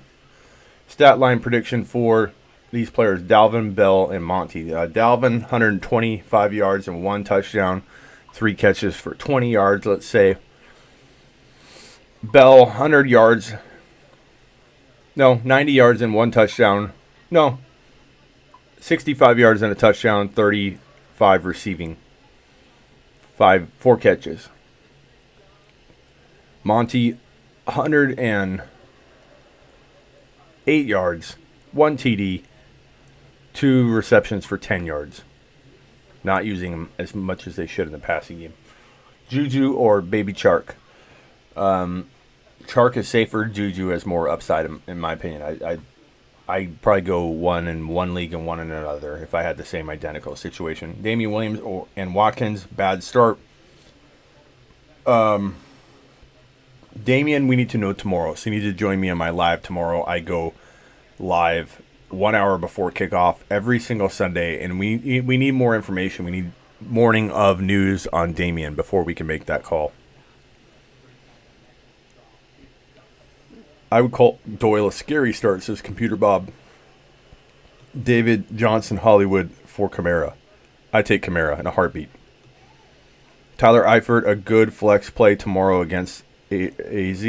S2: Stat line prediction for these players. Dalvin, Bell, and Monty. Dalvin, 125 yards and 1 touchdown. 3 catches for 20 yards, let's say. Bell, 100 yards. No, 90 yards and 1 touchdown. No. 65 yards and a touchdown. 35 receiving. 4 catches. Monty, 108 yards, 1 TD, 2 receptions for 10 yards. Not using them as much as they should in the passing game. Juju or Baby Chark. Chark is safer. Juju has more upside, in my opinion. I'd probably go one in one league and one in another if I had the same identical situation. Damian Williams and Watkins, bad start. Damian, we need to know tomorrow. So you need to join me on my live tomorrow. I go live 1 hour before kickoff every single Sunday, and we need more information. We need morning of news on Damian before we can make that call. I would call Doyle a scary start, says Computer Bob. David Johnson Hollywood for Kamara. I take Kamara in a heartbeat. Tyler Eifert, a good flex play tomorrow against AZ.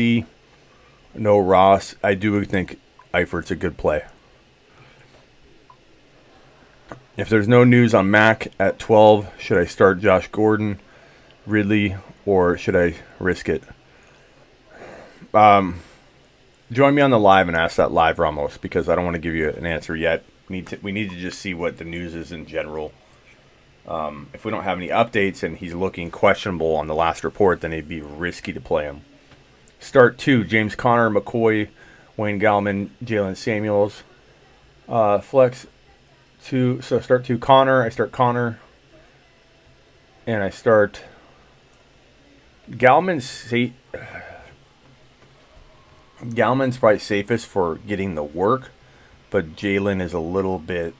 S2: No Ross. I do think Eifert's a good play. If there's no news on Mac at 12, should I start Josh Gordon, Ridley, or should I risk it? Join me on the live and ask that live, Ramos, because I don't want to give you an answer yet. We need to just see what the news is in general. If we don't have any updates and he's looking questionable on the last report, then it'd be risky to play him. Start 2, James Conner, McCoy, Wayne Gallman, Jalen Samuels. Flex 2, so start 2, Conner. I start Conner. And I start Gallman's probably safest for getting the work, but Jalen is a little bit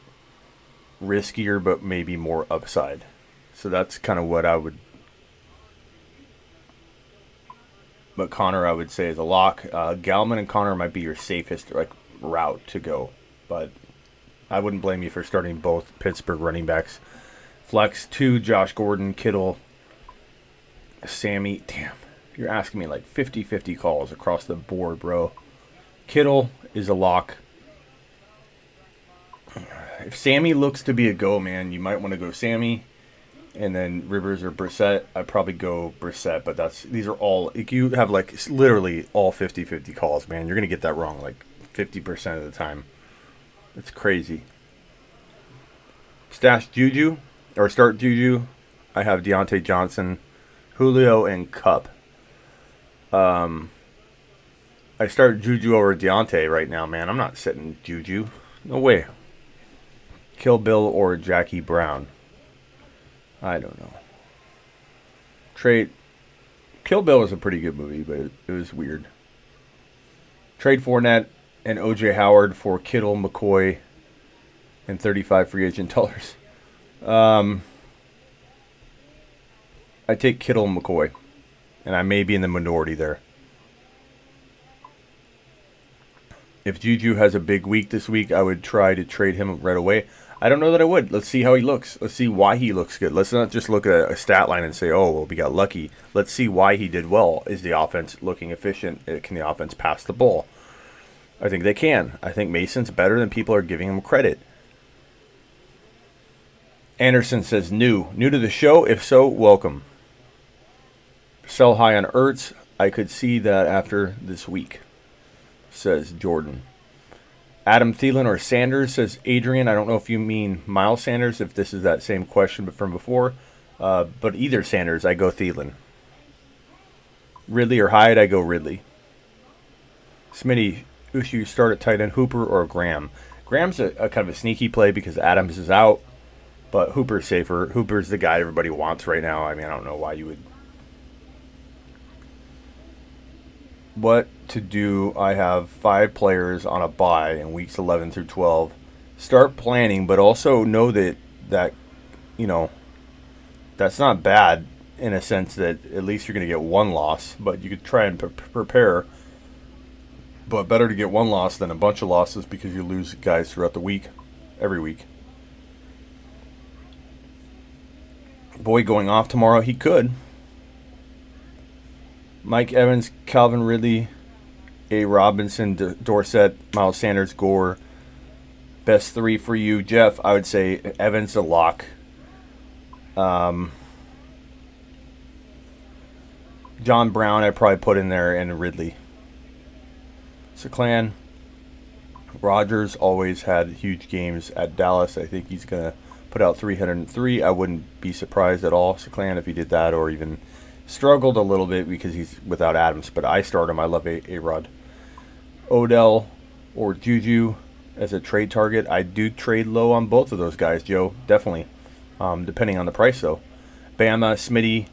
S2: riskier, but maybe more upside. So that's kind of what I would. But Connor, I would say, is a lock. Gallman and Connor might be your safest route to go, but I wouldn't blame you for starting both Pittsburgh running backs. Flex 2, Josh Gordon, Kittle, Sammy. Damn, you're asking me 50-50 calls across the board, bro. Kittle is a lock. If Sammy looks to be a go, man, you might want to go Sammy. And then Rivers or Brissett, I'd probably go Brissett. But these are all, you have literally all 50-50 calls, man. You're going to get that wrong 50% of the time. It's crazy. Stash Juju, or start Juju. I have Deontay Johnson, Julio, and Cup. I start Juju over Deontay right now, man. I'm not sitting Juju. No way. Kill Bill or Jackie Brown. I don't know. Trade. Kill Bill was a pretty good movie, but it was weird. Trade Fournette and O.J. Howard for Kittle, McCoy, and 35 free agent dollars. I take Kittle and McCoy, and I may be in the minority there. If Juju has a big week this week, I would try to trade him right away. I don't know that I would. Let's see how he looks. Let's see why he looks good. Let's not just look at a stat line and say, oh, well, we got lucky. Let's see why he did well. Is the offense looking efficient? Can the offense pass the ball? I think they can. I think Mason's better than people are giving him credit. Anderson says new. New to the show? If so, welcome. Sell high on Ertz. I could see that after this week, says Jordan. Adam Thielen or Sanders, says Adrian. I don't know if you mean Miles Sanders, if this is that same question but from before. But either Sanders, I go Thielen. Ridley or Hyde, I go Ridley. Smitty, who should you start at tight end, Hooper or Graham? Graham's a kind of a sneaky play because Adams is out, but Hooper's safer. Hooper's the guy everybody wants right now. I mean, I don't know why you would. What to do? I have 5 players on a bye in weeks 11 through 12. Start planning, but also know that that's not bad in a sense that at least you're going to get one loss, but you could try and prepare. But better to get one loss than a bunch of losses because you lose guys throughout the week, every week. Boy going off tomorrow, he could. Mike Evans, Calvin Ridley, A. Robinson, Dorsett, Miles Sanders, Gore. Best 3 for you, Jeff. I would say Evans a lock. John Brown, I'd probably put in there, and Ridley. Clan. Rodgers always had huge games at Dallas. I think he's going to put out 303. I wouldn't be surprised at all, Clan, if he did that, or even struggled a little bit because he's without Adams. But I start him. I love A-Rod. Odell or Juju as a trade target. I do trade low on both of those guys, Joe. Definitely. Depending on the price, though. Bama, Smitty.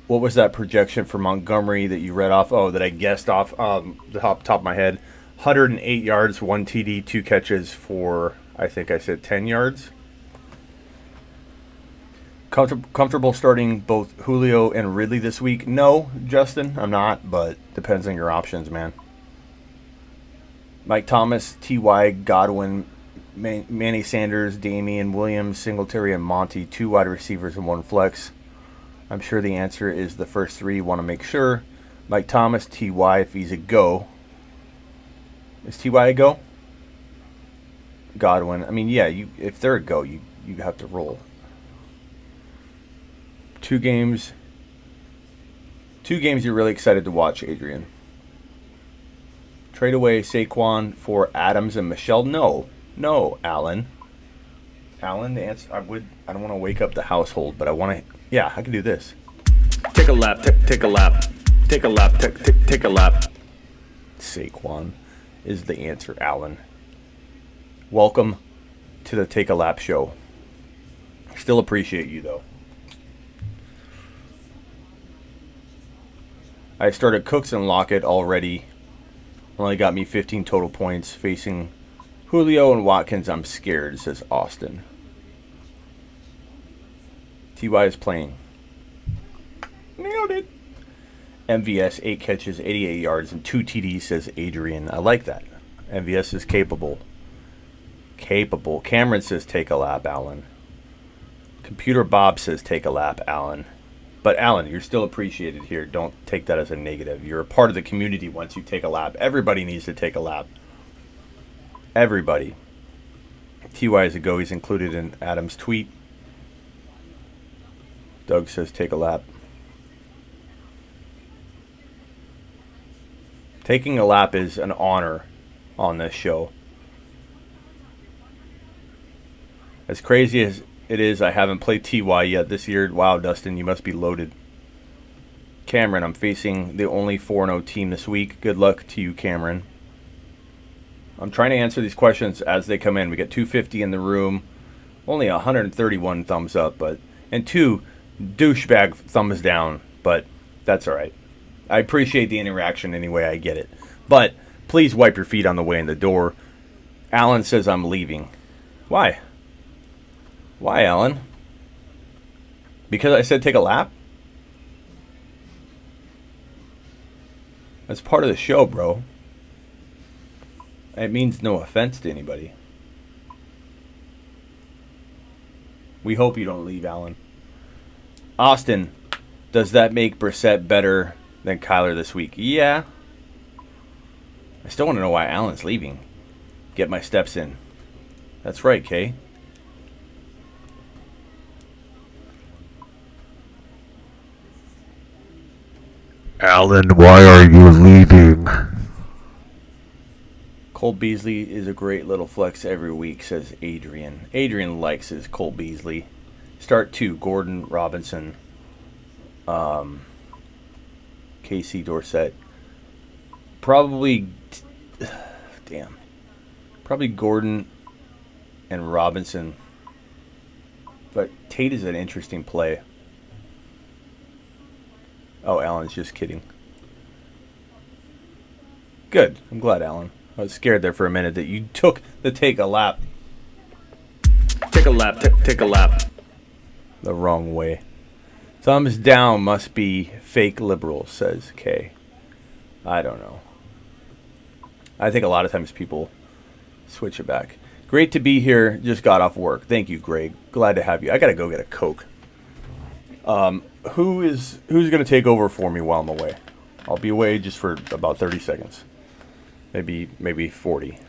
S2: What was that projection for Montgomery that you read off? Oh, that I guessed off the top of my head. 108 yards, 1 TD, 2 catches for, I think I said 10 yards. Comfortable starting both Julio and Ridley this week? No, Justin, I'm not, but depends on your options, man. Mike Thomas, T.Y., Godwin, Manny Sanders, Damian Williams, Singletary, and Monty. 2 wide receivers and 1 flex.
S4: I'm sure the answer is the first three. Want to make sure. Mike Thomas, Ty, if he's a go. Is Ty a go? Godwin. I mean, yeah. If they're a go, you have to roll. 2 games. 2 games you're really excited to watch, Adrian. Trade away Saquon for Adams and Michelle. No, Alan. Alan, the answer. I don't want to wake up the household, but I want to. Yeah, I can do this.
S7: Take a lap, take a lap. Take a lap, take a lap.
S4: Saquon is the answer, Alan. Welcome to the Take a Lap show. Still appreciate you, though. I started Cooks and Lockett already. Only got me 15 total points. Facing Julio and Watkins, I'm scared, says Austin. Ty is playing. Nailed it. MVS, 8 catches, 88 yards, and 2 TDs, says Adrian. I like that. MVS is capable. Cameron says take a lap, Alan. Computer Bob says take a lap, Alan. But Alan, you're still appreciated here. Don't take that as a negative. You're a part of the community once you take a lap. Everybody needs to take a lap. Everybody. TY is a go. He's included in Adam's tweet. Doug says take a lap. Taking a lap is an honor on this show. As crazy as it is, I haven't played TY yet this year. Wow, Dustin, you must be loaded. Cameron, I'm facing the only 4-0 team this week. Good luck to you, Cameron. I'm trying to answer these questions as they come in. We got 250 in the room. Only 131 thumbs up, and 2 douchebag thumbs down, but that's all right. I appreciate the interaction anyway. I get it. But please wipe your feet on the way in the door. Alan says I'm leaving. Why? Why, Alan? Because I said take a lap? That's part of the show, bro. It means no offense to anybody. We hope you don't leave, Alan. Austin, does that make Brissett better than Kyler this week? Yeah. I still want to know why Alan's leaving. Get my steps in. That's right, Kay.
S7: Alan, why are you leaving?
S4: Cole Beasley is a great little flex every week, says Adrian. Adrian likes his Cole Beasley. Start 2, Gordon, Robinson, Casey Dorsett. Probably Gordon and Robinson. But Tate is an interesting play. Oh, Alan's just kidding. Good. I'm glad, Alan. I was scared there for a minute that you took the take a lap.
S7: Take a lap, take a lap.
S4: The wrong way. Thumbs down must be fake liberal, says Kay. I don't know. I think a lot of times people switch it back. Great to be here. Just got off work. Thank you, Greg. Glad to have you. I got to go get a Coke. Who's going to take over for me while I'm away? I'll be away just for about 30 seconds. Maybe 40.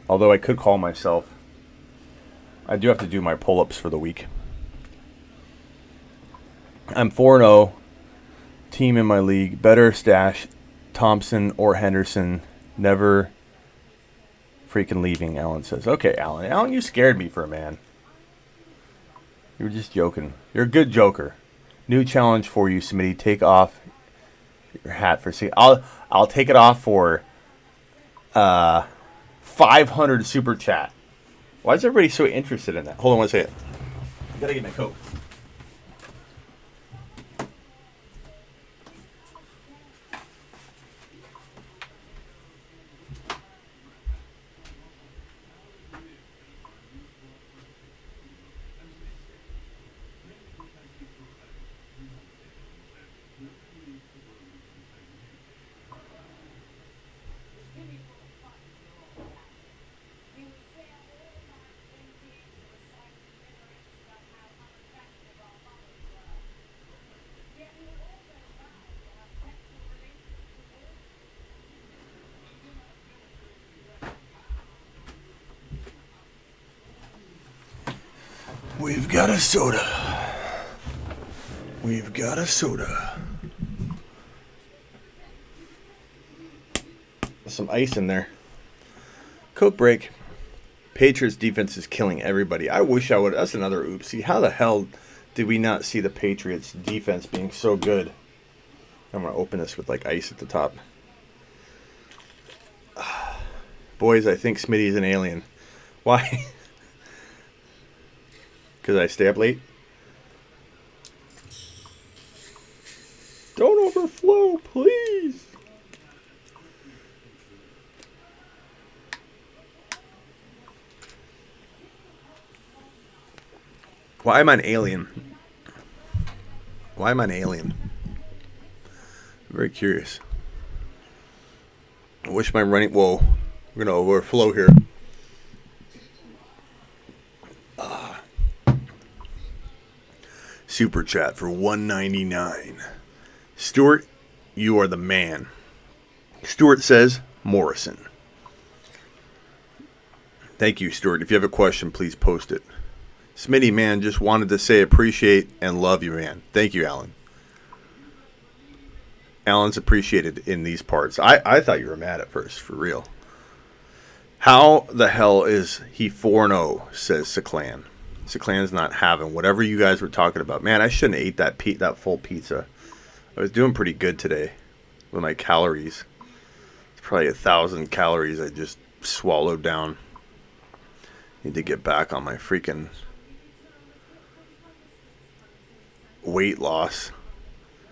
S4: Although I could call myself. I do have to do my pull-ups for the week. I'm 4-0. Team in my league. Better stash Thompson or Henderson. Never freaking leaving, Alan says. Okay, Alan. Alan, you scared me for a man. You were just joking. You're a good joker. New challenge for you, Smitty. Take off your hat for I'll take it off for 500 super chat. Why is everybody so interested in that? Hold on one second. I gotta get my Coke.
S2: We've got a soda. We've got a soda. Some ice in there. Coke break. Patriots defense is killing everybody. I wish I would. That's another oopsie. How the hell did we not see the Patriots defense being so good? I'm going to open this with like ice at the top. Boys, I think Smitty is an alien. Why? Because I stay up late? Don't overflow, please. Why am I an alien? Why am I an alien? I'm very curious. I wish my running... Whoa. We're going to overflow here. Super chat for $1.99. Stuart, you are the man. Stuart says Morrison. Thank you, Stuart. If you have a question, please post it. Smitty, man, just wanted to say appreciate and love you, man. Thank you, Alan. Alan's appreciated in these parts. I thought you were mad at first, for real. How the hell is he 4-0, says Seclan. Seclan's not having whatever you guys were talking about. Man, I shouldn't have ate that full pizza. I was doing pretty good today with my calories. It's probably 1,000 calories I just swallowed down. Need to get back on my freaking weight loss.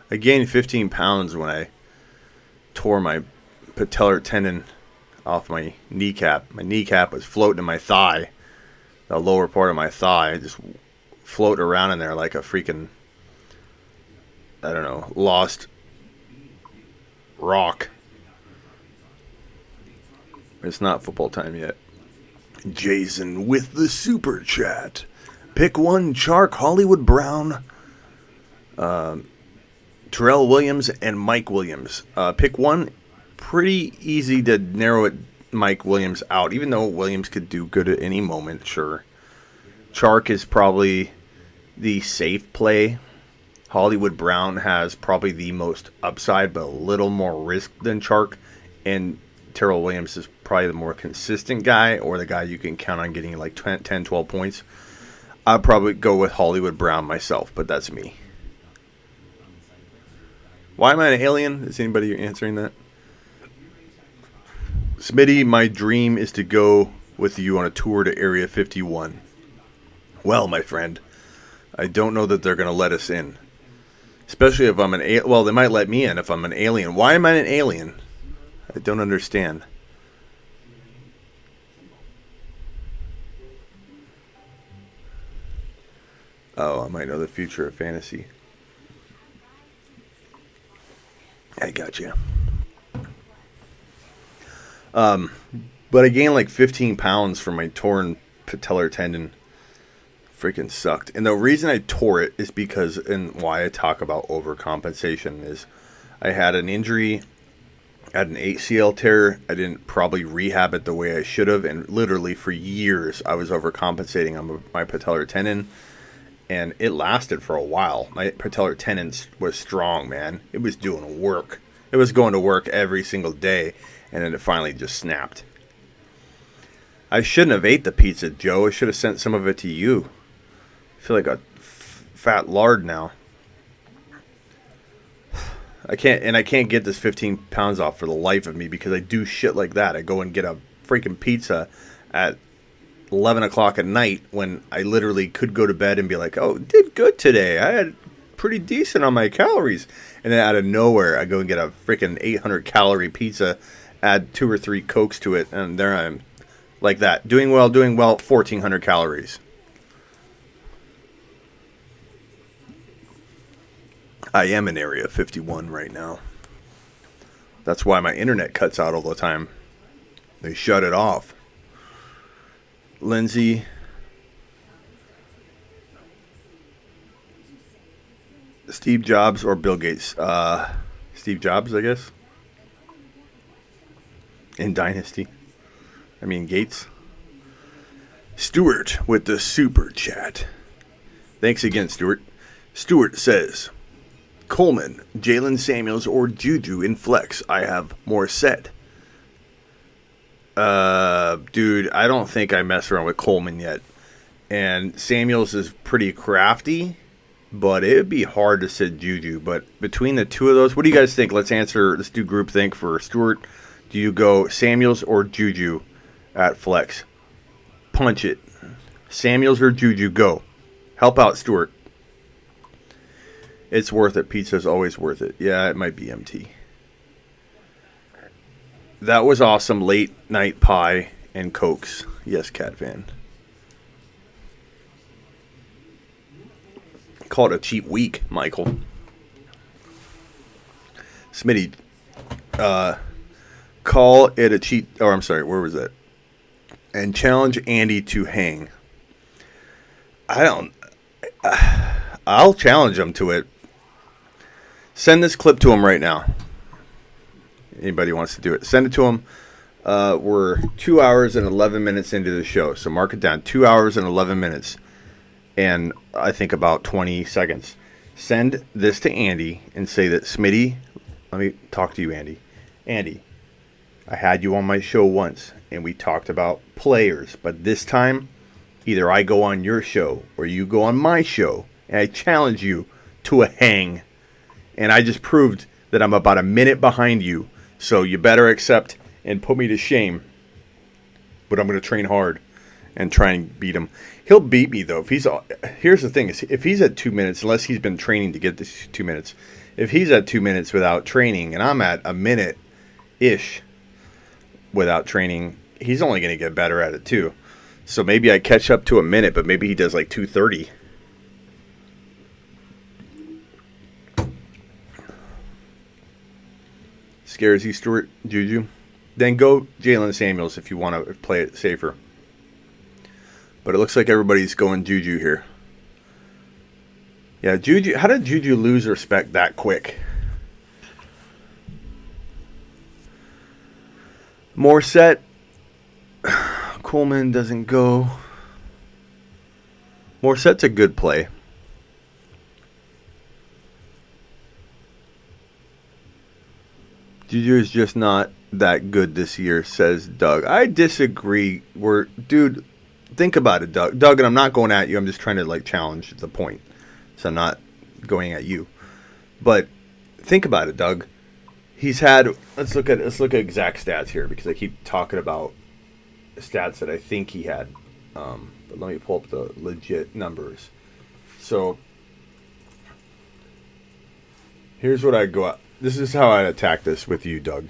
S2: I gained 15 pounds when I tore my patellar tendon off my kneecap. My kneecap was floating in my thigh, the lower part of my thigh, just floating around in there like a freaking, I don't know, lost rock. It's not football time yet. Jason with the super chat. Pick one, Chark, Hollywood Brown, Terrell Williams, and Mike Williams. Pick one. Pretty easy to narrow it, Mike Williams out, even though Williams could do good at any moment, sure. Chark is probably the safe play. Hollywood Brown has probably the most upside, but a little more risk than Chark. And Terrell Williams is probably the more consistent guy, or the guy you can count on getting like 10, 12 points. I'd probably go with Hollywood Brown myself, but that's me. Why am I an alien? Is anybody answering that? Smitty, my dream is to go with you on a tour to Area 51. Well, my friend, I don't know that they're going to let us in. Especially if I'm an alien. Well, they might let me in if I'm an alien. Why am I an alien? I don't understand. Oh, I might know the future of fantasy. I got you. But I gained like 15 pounds from my torn patellar tendon. Freaking sucked. And the reason I tore it is because, and why I talk about overcompensation, is I had an injury, I had an ACL tear. I didn't probably rehab it the way I should have. And literally for years, I was overcompensating on my patellar tendon. And it lasted for a while. My patellar tendon was strong, man. It was doing work. It was going to work every single day. And then it finally just snapped. I shouldn't have ate the pizza, Joe. I should have sent some of it to you. I feel like a fat lard now. I can't get this 15 pounds off for the life of me because I do shit like that. I go and get a freaking pizza at 11 o'clock at night when I literally could go to bed and be like, oh, did good today. I had pretty decent on my calories. And then out of nowhere, I go and get a freaking 800 calorie pizza, add 2 or 3 Cokes to it, and there I am. Like that. Doing well, 1,400 calories. I am in Area 51 right now. That's why my internet cuts out all the time. They shut it off. Lindsay. Steve Jobs or Bill Gates? Steve Jobs, I guess. In Dynasty. I mean, Gates. Stuart with the super chat. Thanks again, Stuart. Stuart says, Coleman, Jalen Samuels, or Juju in flex. I have more set. Dude, I don't think I mess around with Coleman yet. And Samuels is pretty crafty, but it would be hard to sit Juju. But between the two of those, what do you guys think? Let's do groupthink for Stuart. Do you go Samuels or Juju at flex? Punch it. Samuels or Juju, go. Help out, Stuart. It's worth it. Pizza's always worth it. Yeah, it might be MT. That was awesome. Late night pie and Cokes. Yes, Cat Van. Call it a cheap week, Michael. Smitty. Call it a cheat. Oh, I'm sorry. Where was that? And challenge Andy to hang. I'll challenge him to it. Send this clip to him right now. Anybody wants to do it, send it to him. We're 2 hours and 11 minutes into the show, so mark it down. 2 hours and 11 minutes, and I think about 20 seconds. Send this to Andy and say that Smitty. Let me talk to you, Andy. Andy, I had you on my show once, and we talked about players, but this time, either I go on your show or you go on my show, and I challenge you to a hang. And I just proved that I'm about a minute behind you. So you better accept and put me to shame. But I'm going to train hard and try and beat him. He'll beat me, though. Here's the thing. If he's at 2 minutes, unless he's been training to get this 2 minutes. If he's at 2 minutes without training and I'm at a minute-ish without training, he's only going to get better at it, too. So maybe I catch up to a minute, but maybe he does like 2:30. Scares you, Stuart? Juju? Then go Jalen Samuels if you want to play it safer. But it looks like everybody's going Juju here. Yeah, Juju. How did Juju lose respect that quick? Morset. Coleman doesn't go. Morset's a good play. Juju is just not that good this year, says Doug. I disagree. Dude, think about it, Doug. Doug, and I'm not going at you. I'm just trying to challenge the point. So I'm not going at you. But think about it, Doug. He's had. Let's look at exact stats here because I keep talking about stats that I think he had. But let me pull up the legit numbers. So here's what I go at. This is how I attack this with you, Doug.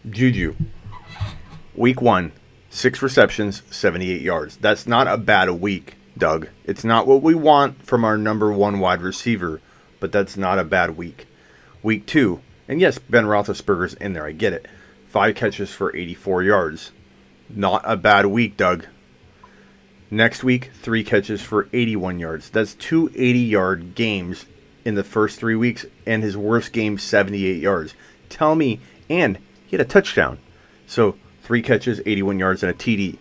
S2: Juju. Week 1, 6 receptions, 78 yards. That's not a bad week, Doug. It's not what we want from our number 1 wide receiver, but that's not a bad week. Week 2, and yes, Ben Roethlisberger's in there. I get it. 5 catches for 84 yards. Not a bad week, Doug. Next week, 3 catches for 81 yards. That's 2 80-yard games in the first 3 weeks, and his worst game, 78 yards. Tell me, and he had a touchdown. So 3 catches, 81 yards, and a TD.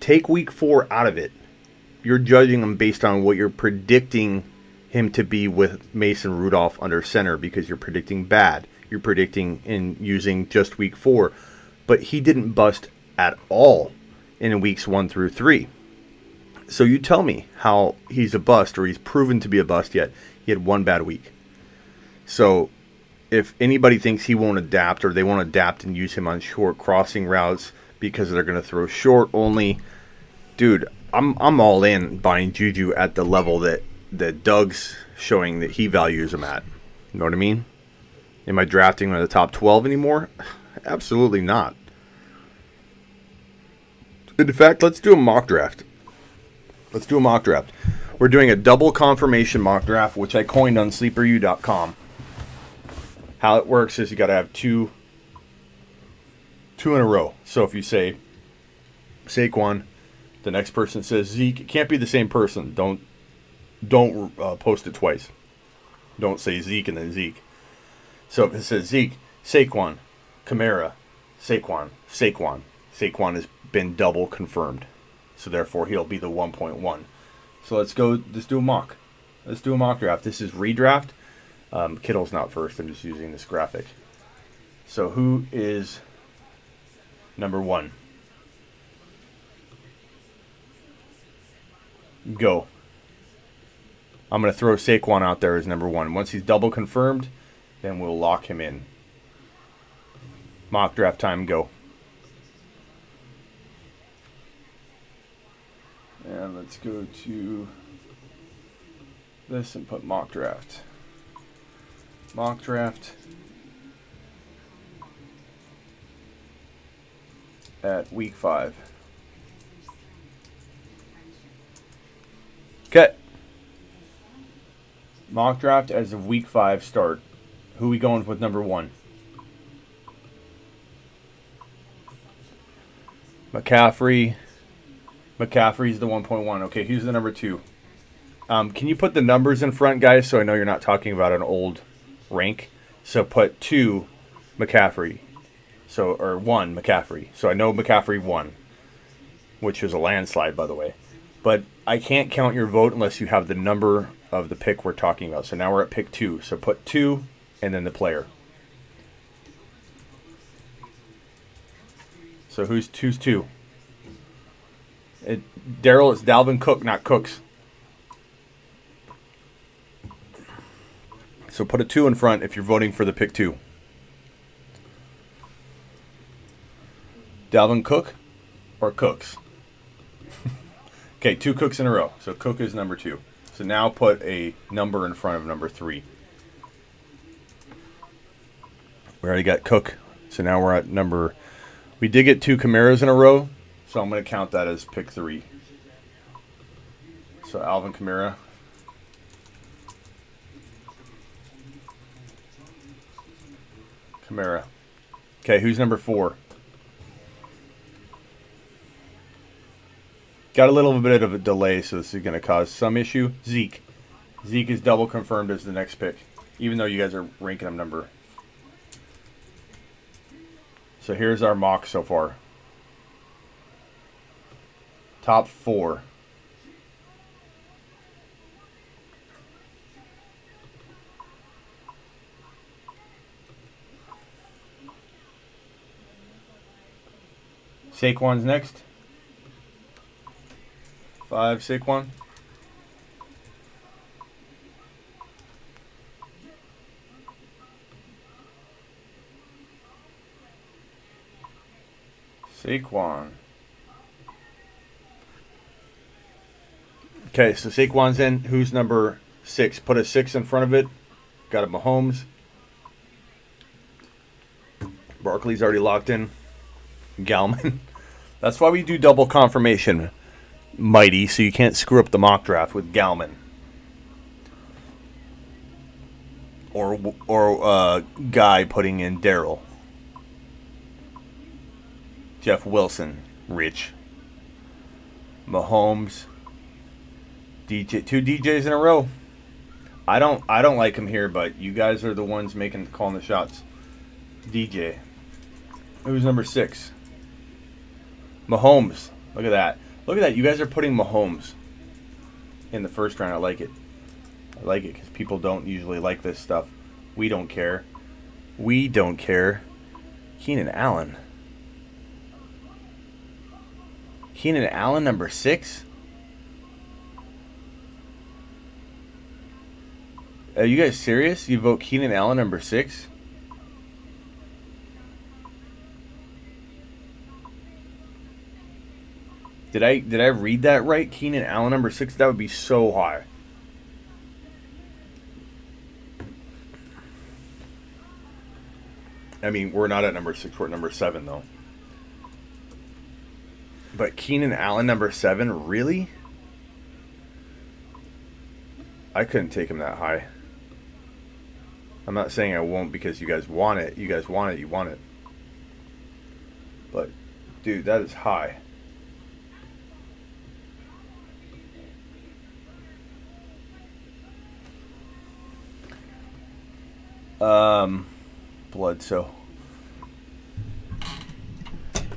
S2: Take week 4 out of it. You're judging him based on what you're predicting him to be with Mason Rudolph under center because you're predicting bad. You're predicting in using just week 4. But he didn't bust at all in weeks 1 through 3. So you tell me how he's a bust or he's proven to be a bust yet. He had 1 bad week. So if anybody thinks he won't adapt or they won't adapt and use him on short crossing routes because they're going to throw short only, dude, I'm all in buying Juju at the level that Doug's showing that he values him at. You know what I mean? Am I drafting him in the top 12 anymore? Absolutely not. In fact, let's do a mock draft. We're doing a double confirmation mock draft, which I coined on sleeperu.com. How it works is you got to have two in a row. So if you say Saquon, the next person says Zeke. It can't be the same person. Don't post it twice. Don't say Zeke and then Zeke. So if it says Zeke, Saquon, Kamara, Saquon has been double confirmed.
S4: So therefore, he'll be the 1.1. So let's do a mock. Let's do a mock draft. This is redraft. Kittle's not first. I'm just using this graphic. So who is number 1? Go. I'm going to throw Saquon out there as number 1. Once he's double confirmed, then we'll lock him in. Mock draft time, go. And let's go to this and put mock draft. Mock draft at week 5. Okay. Mock draft as of week 5 start. Who are we going with number 1? McCaffrey. McCaffrey's the 1.1. Okay, who's the number 2? Can you put the numbers in front, guys, so I know you're not talking about an old rank? So put 2 McCaffrey. Or 1 McCaffrey. So I know McCaffrey 1, which is a landslide, by the way. But I can't count your vote unless you have the number of the pick we're talking about. So now we're at pick 2. So put 2 and then the player. So who's 2? Daryl, it's Dalvin Cook, not Cooks. So put a 2 in front if you're voting for the pick 2. Dalvin Cook or Cooks? Okay, 2 Cooks in a row. So Cook is number 2. So now put a number in front of number 3. We already got Cook. So now we're at number... We did get 2 Camaros in a row. So I'm going to count that as pick 3. So Alvin Kamara. Kamara. Okay, who's number 4? Got a little bit of a delay, so this is going to cause some issue. Zeke. Zeke is double confirmed as the next pick, even though you guys are ranking him number. So here's our mock so far. Top 4. Saquon's next. 5, Saquon. Saquon. Okay, so Saquon's in. Who's number 6? Put a 6 in front of it. Got a Mahomes. Barkley's already locked in. Gallman. That's why we do double confirmation, Mighty, so you can't screw up the mock draft with Gallman. Or Guy putting in Daryl. Jeff Wilson, Rich. Mahomes. DJ, 2 DJs in a row. I don't like him here, but you guys are the ones calling the shots. DJ. Who's number 6? Mahomes. Look at that. Look at that. You guys are putting Mahomes in the first round. I like it. I like it because people don't usually like this stuff. We don't care. We don't care. Keenan Allen. Keenan Allen, number 6? Are you guys serious? You vote Keenan Allen, number 6? Did I read that right? Keenan Allen, number 6? That would be so high. I mean, we're not at number 6. We're at number 7, though. But Keenan Allen, number 7? Really? I couldn't take him that high. I'm not saying I won't because you guys want it. You guys want it. You want it. But, dude, that is high. Bledsoe.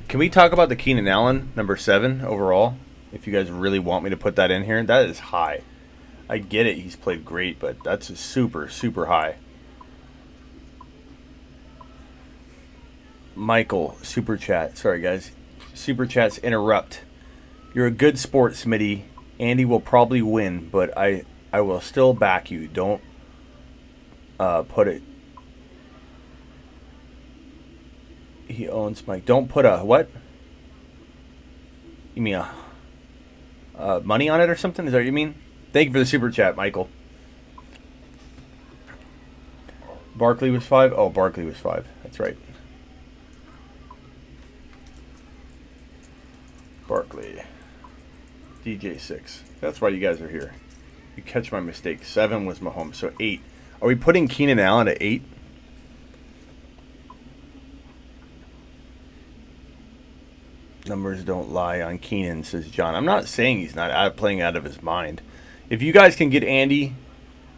S4: Can we talk about the Keenan Allen, number 7, overall? If you guys really want me to put that in here, that is high. I get it, he's played great, but that's a super, super high. Michael, super chat. Sorry, guys. Super chats interrupt. You're a good sport, Smitty. Andy will probably win, but I will still back you. Don't put it. He owns Mike. Don't put a what? You mean a money on it or something? Is that what you mean? Thank you for the super chat, Michael. Barkley was 5. Oh, Barkley was 5. That's right. Barkley. DJ 6. That's why you guys are here. You catch my mistake. 7 was Mahomes, so 8. Are we putting Keenan Allen at 8? Numbers don't lie on Keenan, says John. I'm not saying he's not playing out of his mind. If you guys can get Andy,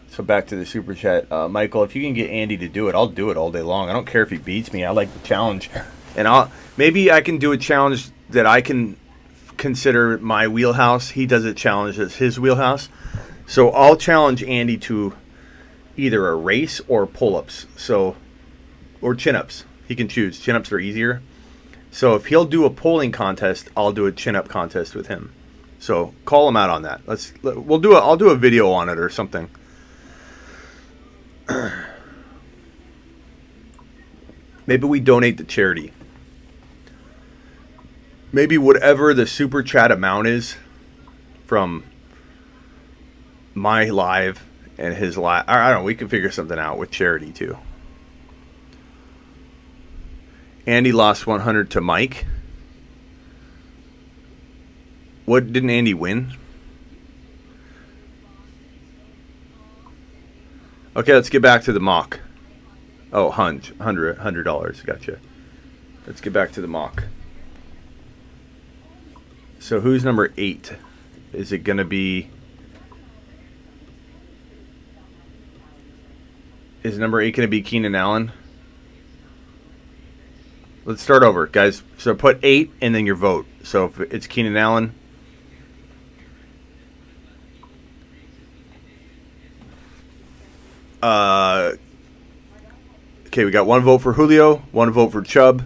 S4: so back to the super chat, Michael, if you can get Andy to do it, I'll do it all day long. I don't care if he beats me. I like the challenge. And maybe I can do a challenge that I can consider my wheelhouse. He does a challenge that's his wheelhouse. So I'll challenge Andy to either a race or pull-ups. Or chin-ups. He can choose. Chin-ups are easier. So if he'll do a pulling contest, I'll do a chin-up contest with him. So call him out on that. I'll do a video on it or something. Maybe we donate to charity. Maybe whatever the super chat amount is from my live and his live. I don't know. We can figure something out with charity too. Andy lost 100 to Mike. What, didn't Andy win? Okay, let's get back to the mock. Oh, $100. Gotcha. Let's get back to the mock. So who's number 8? Is it going to be... Is number 8 going to be Keenan Allen? Let's start over, guys. So put 8 and then your vote. So if it's Keenan Allen... Okay, we got 1 vote for Julio, 1 vote for Chubb.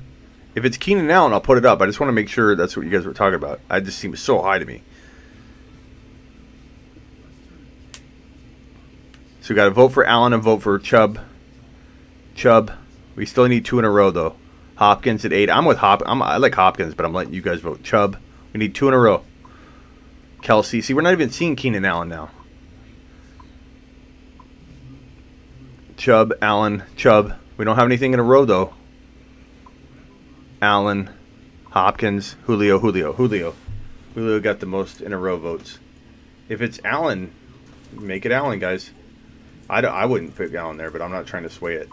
S4: If it's Keenan Allen, I'll put it up. I just want to make sure that's what you guys were talking about. It just seems so high to me. So we got to vote for Allen and vote for Chubb. We still need 2 in a row, though. Hopkins at 8. I'm with I like Hopkins, but I'm letting you guys vote Chubb. We need 2 in a row. Kelsey. See, we're not even seeing Keenan Allen now. Chubb, Allen, Chubb. We don't have anything in a row, though. Allen, Hopkins, Julio. Julio got the most in a row votes. If it's Allen, make it Allen, guys. I wouldn't pick Allen there, but I'm not trying to sway it.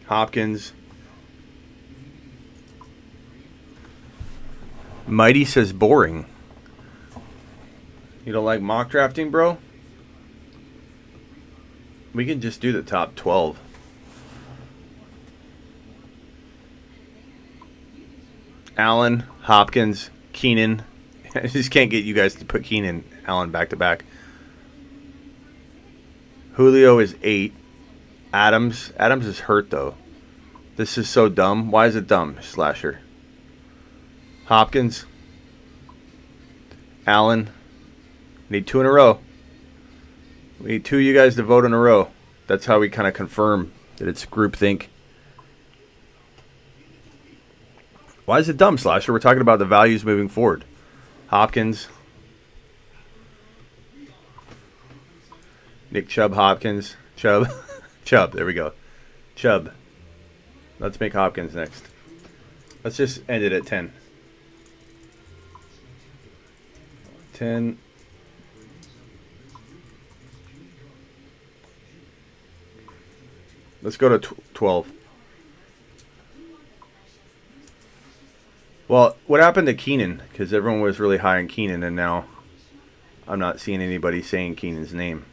S4: Hopkins. Mighty says boring. You don't like mock drafting, bro? We can just do the top 12. Allen, Hopkins, Keenan. I just can't get you guys to put Keenan, Allen back to back. Julio is 8. Adams is hurt, though. This is so dumb. Why is it dumb, Slasher? Hopkins. Allen. Need 2 in a row. We need 2 of you guys to vote in a row. That's how we kind of confirm that it's groupthink. Why is it dumb, Slasher? We're talking about the values moving forward. Hopkins. Nick Chubb, Hopkins. Chubb. Chubb. There we go. Chubb. Let's make Hopkins next. Let's just end it at 10. 10. Let's go to 12. Well, what happened to Keenan? Because everyone was really high on Keenan, and now I'm not seeing anybody saying Keenan's name.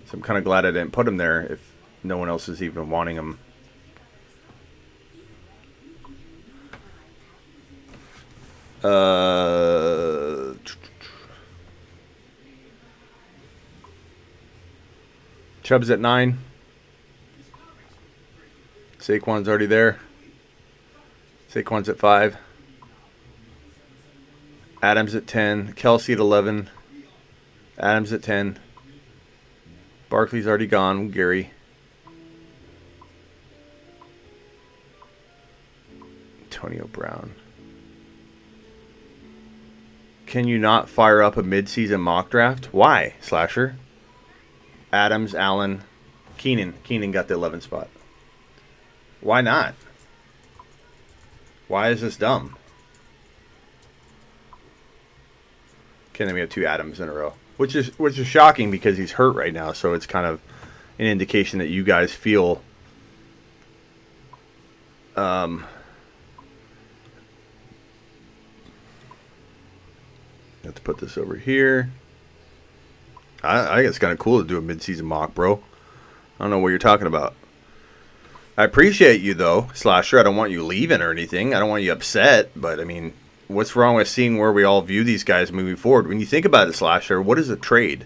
S4: So I'm kind of glad I didn't put him there if no one else is even wanting him.
S2: Chubb's at 9. Saquon's already there. Saquon's at 5. Adams at 10. Kelsey at 11. Adams at 10. Barkley's already gone. Gary. Antonio Brown. Can you not fire up a midseason mock draft? Why, Slasher? Adams, Allen, Keenan. Keenan got the 11 spot. Why not? Why is this dumb? Okay, then we have 2 Adams in a row, which is shocking because he's hurt right now. So it's kind of an indication that you guys feel I have to put this over here. I think it's kind of cool to do a midseason mock, bro. I don't know what you're talking about. I appreciate you, though, Slasher. I don't want you leaving or anything. I don't want you upset. But, I mean, what's wrong with seeing where we all view these guys moving forward? When you think about it, Slasher, what is a trade?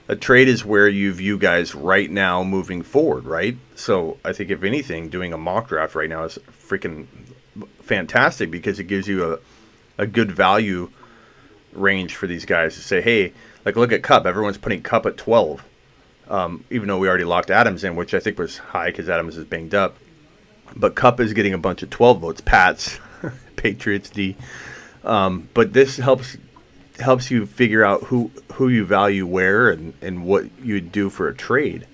S2: A trade is where you view guys right now moving forward, right? So I think, if anything, doing a mock draft right now is freaking fantastic because it gives you a good value range for these guys to say, hey, like look at Cup. Everyone's putting Cup at 12, even though we already locked Adams in, which I think was high because Adams is banged up. But Cup is getting a bunch of 12 votes. Pats, Patriots, D. But this helps you figure out who you value where and what you would do for a trade.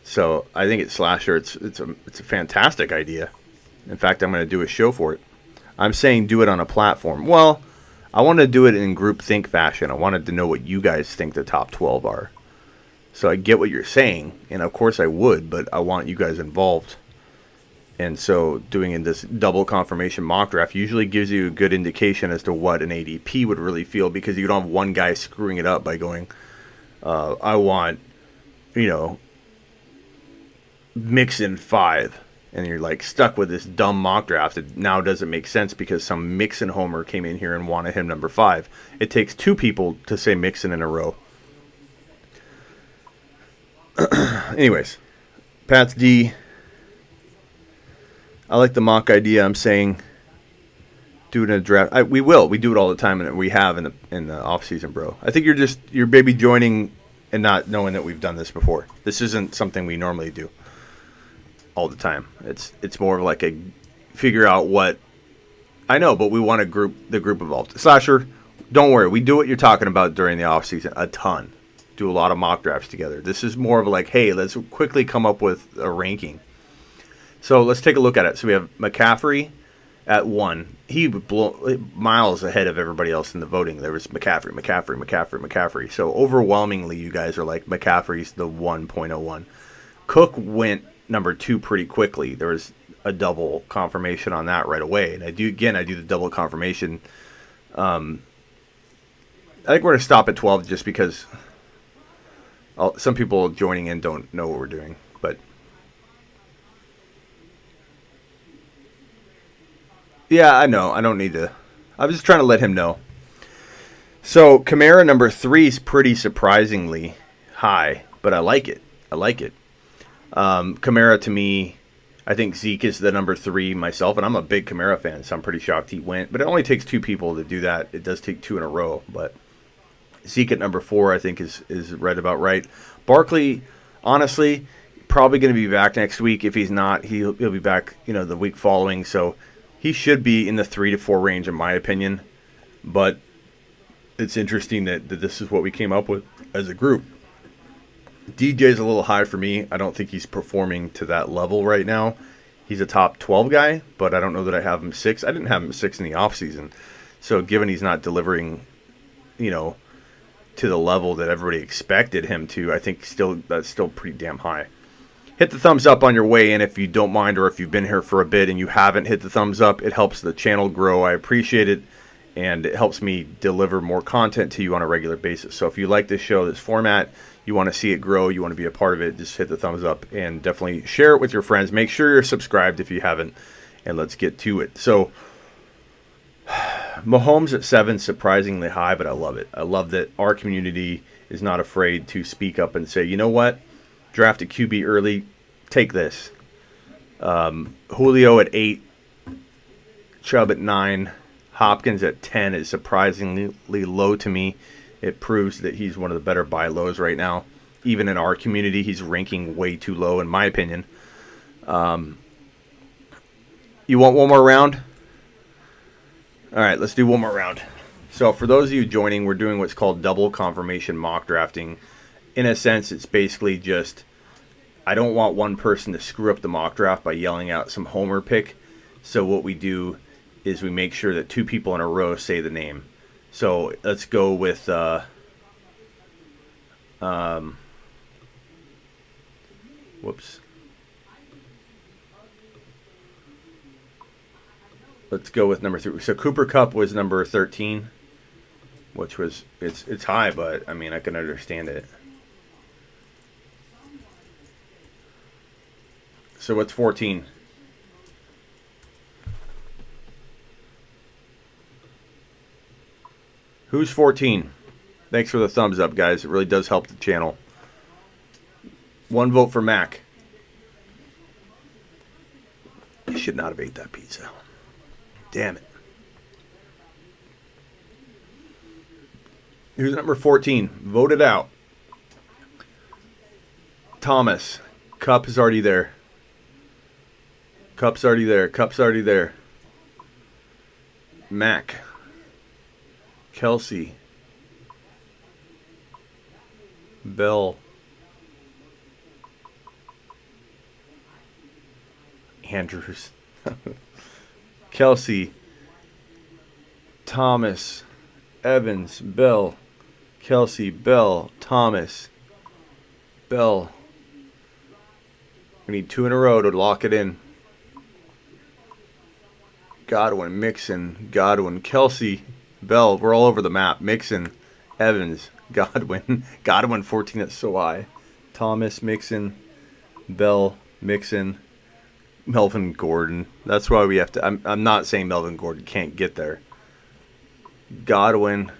S2: So I think it's Slasher. It's a fantastic idea. In fact, I'm going to do a show for it. I'm saying do it on a platform. Well, I want to do it in group think fashion. I wanted to know what you guys think the top 12 are. So I get what you're saying, and of course I would, but I want you guys involved. And so doing in this double confirmation mock draft usually gives you a good indication as to what an ADP would really feel because you don't have one guy screwing it up by going, I want, Mixon 5. And you're like stuck with this dumb mock draft. It now doesn't make sense because some Mixon homer came in here and wanted him number 5. It takes 2 people to say Mixon in a row. Anyways, Pat's D. I like the mock idea. I'm saying do it in a draft. We will. We do it all the time, and we have in the off season, bro. I think you're baby joining and not knowing that we've done this before. This isn't something we normally do all the time. It's more of like a figure out what I know, but we want the group involved. Slasher, don't worry. We do what you're talking about during the off season a ton. Do a lot of mock drafts together. This is more of like, hey, let's quickly come up with a ranking. So let's take a look at it. So we have McCaffrey at 1. He would blow miles ahead of everybody else in the voting. There was McCaffrey. So overwhelmingly, you guys are like McCaffrey's the 1.01. Cook went number 2 pretty quickly. There was a double confirmation on that right away. And I do the double confirmation. I think we're going to stop at 12 just because some people joining in don't know what we're doing. But yeah, I know. I don't need to. I was just trying to let him know. So Kamara number 3 is pretty surprisingly high, but I like it. Kamara to me, I think Zeke is the number 3 myself, and I'm a big Kamara fan, so I'm pretty shocked he went. But it only takes 2 people to do that. It does take 2 in a row, but Zeke at number 4 I think is right about right. Barkley, honestly, probably going to be back next week. If he's not, he'll be back the week following. So he should be in the 3 to 4 range in my opinion. But it's interesting that this is what we came up with as a group. DJ's a little high for me. I don't think he's performing to that level right now. He's a top 12 guy, but I don't know that I have him 6. I didn't have him 6 in the offseason. So given he's not delivering, to the level that everybody expected him to, I think that's still pretty damn high. Hit the thumbs up on your way in if you don't mind, or if you've been here for a bit and you haven't hit the thumbs up. It helps the channel grow. I appreciate it, and it helps me deliver more content to you on a regular basis. So if you like this show, this format, you want to see it grow, you want to be a part of it, just hit the thumbs up and definitely share it with your friends. Make sure you're subscribed if you haven't, and let's get to it. So
S4: Mahomes at 7, surprisingly high, but I love it. I love that our community is not afraid to speak up and say, you know what? Draft a QB early. Take this. Julio at 8. Chubb at 9. Hopkins at 10 is surprisingly low to me. It proves that he's one of the better buy lows right now. Even in our community, he's ranking way too low, in my opinion. You want one more round? All right, let's do one more round. So for those of you joining, we're doing what's called double confirmation mock drafting. In a sense, it's basically just, I don't want one person to screw up the mock draft by yelling out some homer pick. So what we do is we make sure that 2 people in a row say the name. So let's go with whoops. Let's go with number 3. So Cooper Kupp was number 13, which was it's high, but I mean I can understand it. So what's 14? Who's 14? Thanks for the thumbs up, guys. It really does help the channel. 1 vote for Mac. You should not have ate that pizza. Damn it. Who's number 14? Vote it out. Thomas. Cup is already there. Cup's already there. Cup's already there. Mac. Kelsey. Bell. Andrews. Kelsey. Thomas. Evans. Bell. Kelsey. Bell. Thomas. Bell. We need 2 in a row to lock it in. Godwin. Mixon. Godwin. Kelsey. Bell. We're all over the map. Mixon. Evans. Godwin. Godwin 14. That's so high. Thomas. Mixon. Bell. Mixon. Melvin Gordon. That's why we have to. I'm not saying Melvin Gordon can't get there. Godwin.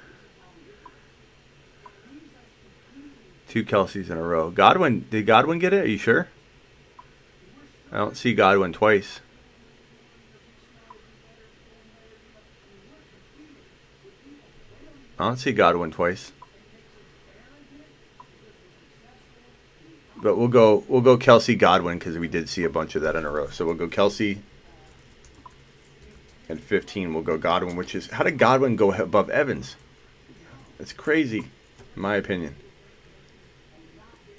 S4: 2 Kelseys in a row. Godwin. Did Godwin get it? Are you sure? I don't see Godwin twice. I don't see Godwin twice. But we'll go Kelsey Godwin because we did see a bunch of that in a row. So we'll go Kelsey. And 15 we'll go Godwin, which is, how did Godwin go above Evans? That's crazy, in my opinion.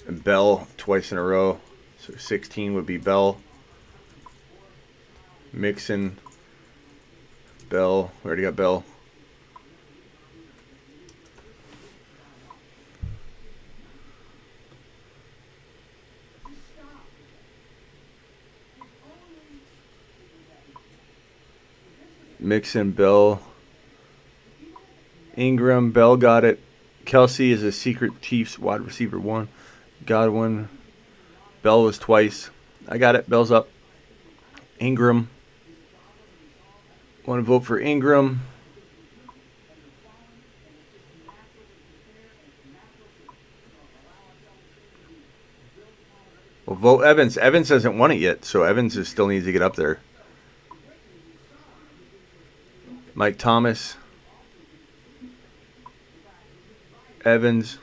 S4: And Bell twice in a row. So 16 would be Bell. Mixon. Bell. We already got Bell. Mixon, Bell, Ingram, Bell got it. Kelsey is a secret Chiefs wide receiver 1. Godwin, Bell was twice. I got it. Bell's up. Ingram. Want to vote for Ingram. Well, vote Evans. Evans hasn't won it yet, so Evans still needs to get up there. Mike Thomas, Evans,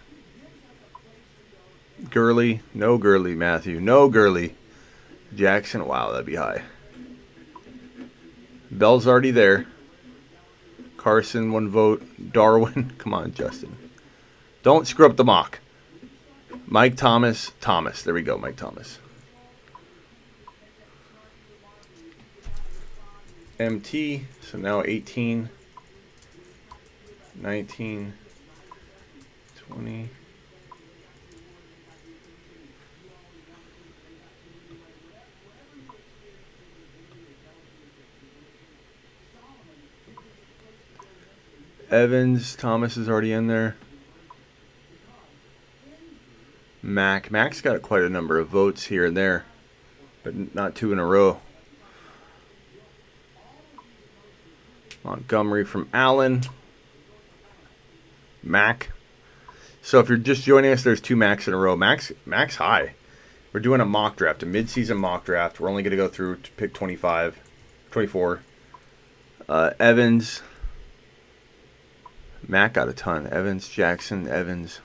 S4: Gurley, no Gurley, Matthew, no Gurley, Jackson, wow, that'd be high. Bell's already there. Carson, 1 vote. Darwin, come on, Justin. Don't screw up the mock. Mike Thomas, there we go, Mike Thomas. MT, so now 18, 19, 20. Evans, Thomas is already in there. Mac's got quite a number of votes here and there, but not 2 in a row. Montgomery from Allen. Mac. So if you're just joining us, there's 2 Macs in a row. Max high. We're doing a mock draft, a mid-season mock draft. We're only going to go through to pick 24. Evans. Mac got a ton. Evans, Jackson, Evans.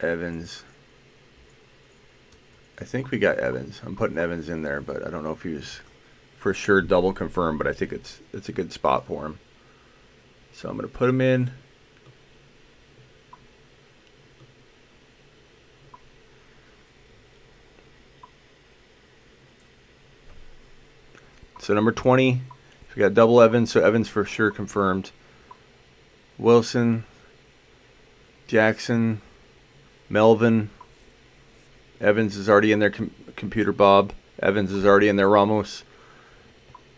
S4: I think we got Evans. I'm putting Evans in there, but I don't know if he was for sure double confirmed, but I think it's a good spot for him. So I'm going to put him in. So number 20, we got double Evans, so Evans for sure confirmed. Wilson, Jackson, Melvin. Evans is already in there. Computer Bob. Evans is already in there. Ramos.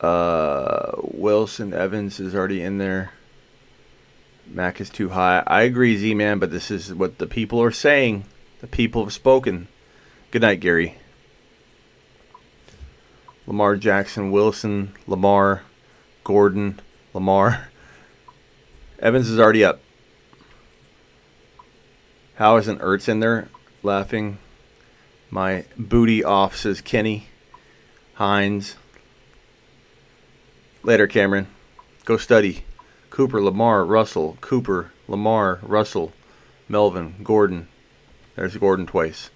S4: Wilson, Evans is already in there. Mac is too high. I agree, Z-Man, but this is what the people are saying. The people have spoken. Good night, Gary. Lamar Jackson, Wilson, Lamar, Gordon, Lamar. Evans is already up. How isn't Ertz in there? Laughing. My booty off, says Kenny. Hines. Later, Cameron. Go study. Cooper, Lamar, Russell. Cooper, Lamar, Russell. Melvin, Gordon. There's Gordon twice.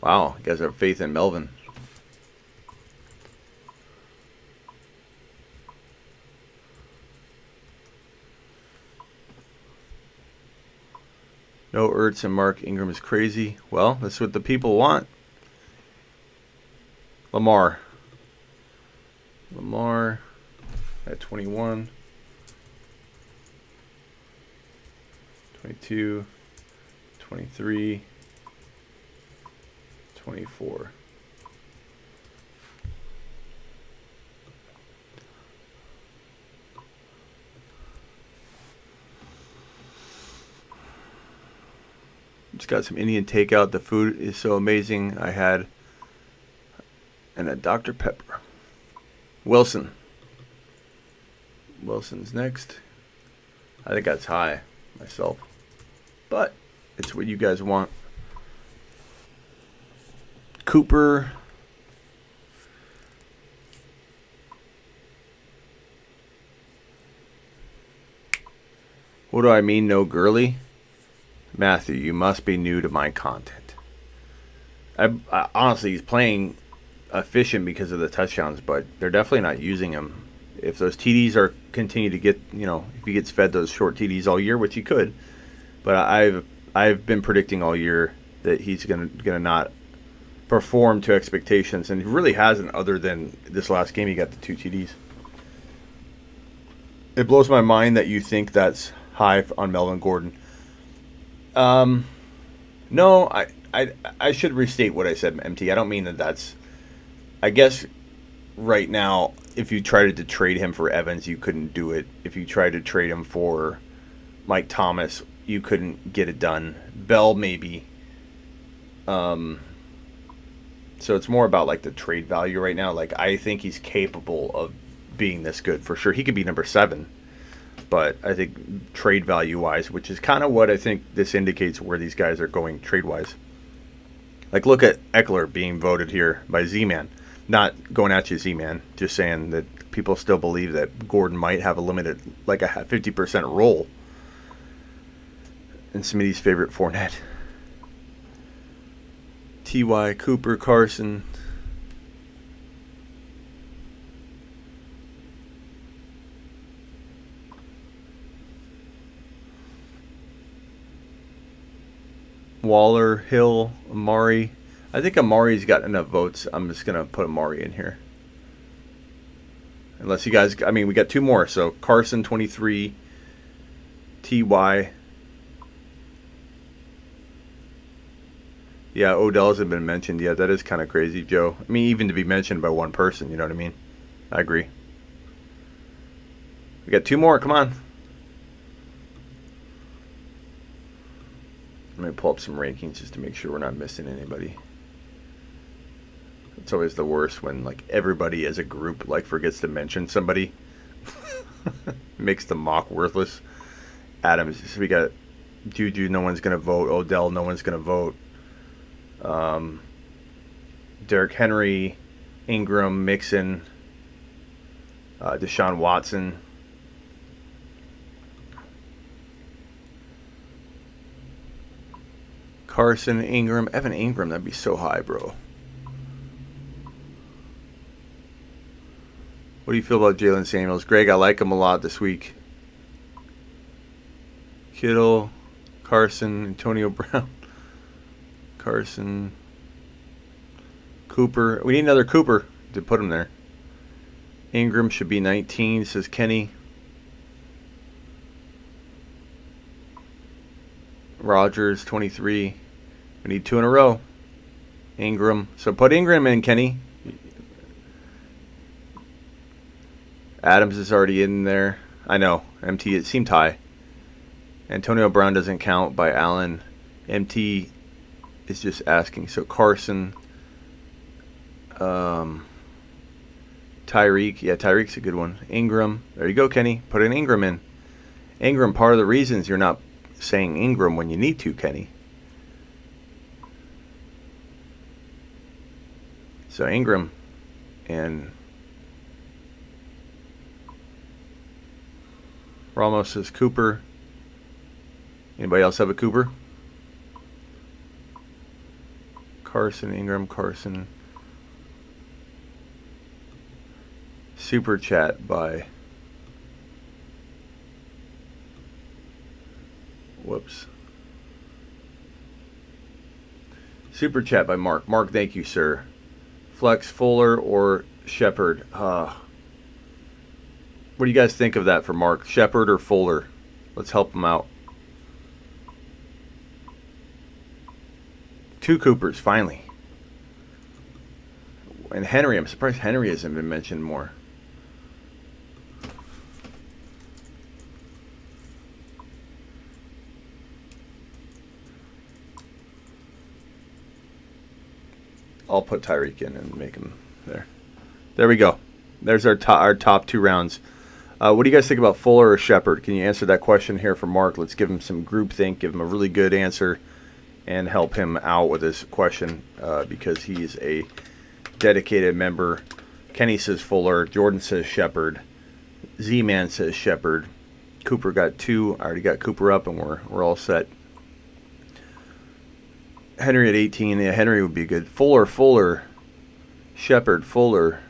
S4: Wow, you guys have faith in Melvin. No Ertz and Mark Ingram is crazy. Well, that's what the people want. Lamar at 21. 22. 23. 24. Just got some Indian takeout. The food is so amazing. I had a Dr. Pepper. Wilson's next. I think that's high myself, but it's what you guys want. Cooper. What do I mean, no girly? Matthew, you must be new to my content. I honestly, he's playing efficient because of the touchdowns, but they're definitely not using him. If those TDs are continue to get, if he gets fed those short TDs all year, which he could, but I've been predicting all year that he's gonna not perform to expectations, and he really hasn't. Other than this last game, he got the 2 TDs. It blows my mind that you think that's high on Melvin Gordon. No, I should restate what I said, MT. I don't mean that's. I guess right now, if you tried to trade him for Evans, you couldn't do it. If you tried to trade him for Mike Thomas, you couldn't get it done. Bell, maybe. So it's more about like the trade value right now. Like, I think he's capable of being this good for sure. He could be number 7. But I think trade value-wise, which is kind of what I think this indicates where these guys are going trade-wise. Like, look at Eckler being voted here by Z-Man. Not going at you, Z-Man. Just saying that people still believe that Gordon might have a limited, like a 50% role. And Smitty's favorite, Fournette. T.Y., Cooper, Carson. Waller, Hill, Amari. I think Amari's got enough votes. I'm just going to put Amari in here. Unless you guys, we got 2 more. So Carson, 23. T.Y. Yeah, Odell hasn't been mentioned yet. That is kind of crazy, Joe. Even to be mentioned by one person, you know what I mean? I agree. We got 2 more. Come on. Let me pull up some rankings just to make sure we're not missing anybody. It's always the worst when like everybody as a group like forgets to mention somebody. Makes the mock worthless. Adams, so we got Juju, no one's gonna vote. Odell, no one's gonna vote. Derrick Henry, Ingram, Mixon, Deshaun Watson. Carson, Ingram, Evan Ingram, that'd be so high, bro. What do you feel about Jalen Samuels? Greg, I like him a lot this week. Kittle, Carson, Antonio Brown, Carson, Cooper. We need another Cooper to put him there. Ingram should be 19, says Kenny. Rodgers, 23. We need 2 in a row. Ingram. So put Ingram in, Kenny. Adams is already in there. I know. MT, it seemed high. Antonio Brown doesn't count by Allen. MT is just asking. So Carson. Tyreek. Yeah, Tyreek's a good one. Ingram. There you go, Kenny. Put an Ingram in. Ingram, part of the reasons you're not saying Ingram when you need to, Kenny. So Ingram and Ramos says Cooper. Anybody else have a Cooper? Carson, Ingram, Carson. Super chat by... Whoops. Super chat by Mark. Mark, thank you, sir. Flex, Fuller, or Shepard? What do you guys think of that for Mark? Shepard or Fuller? Let's help him out. 2 Coopers, finally. And Henry, I'm surprised Henry hasn't been mentioned more. I'll put Tyreek in and make him there. There we go. There's our top 2 rounds. What do you guys think about Fuller or Shepard? Can you answer that question here for Mark? Let's give him some groupthink, give him a really good answer, and help him out with this question because he's a dedicated member. Kenny says Fuller. Jordan says Shepard. Z-Man says Shepard. Cooper got 2. I already got Cooper up, and we're all set. Henry at 18. Yeah, Henry would be good. Fuller. Shepard, Fuller.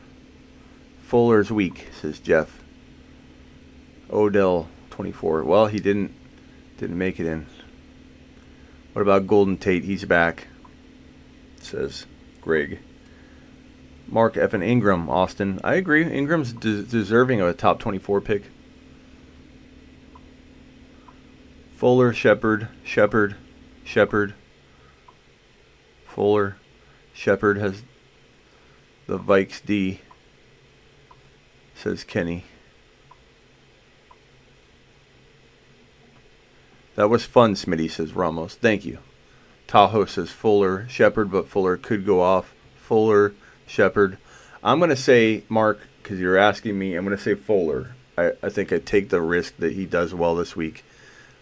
S4: Fuller's weak, says Jeff. Odell, 24. Well, he didn't make it in. What about Golden Tate? He's back, says Greg. Mark Evan Ingram, Austin. I agree. Ingram's deserving of a top 24 pick. Fuller, Shepard. Fuller. Shepard has the Vikes D, says Kenny. That was fun, Smitty, says Ramos. Thank you. Tahoe says Fuller, Shepard, but Fuller could go off. Fuller, Shepard. I'm going to say, Mark, because you're asking me, I'm going to say Fuller. I think I take the risk that he does well this week.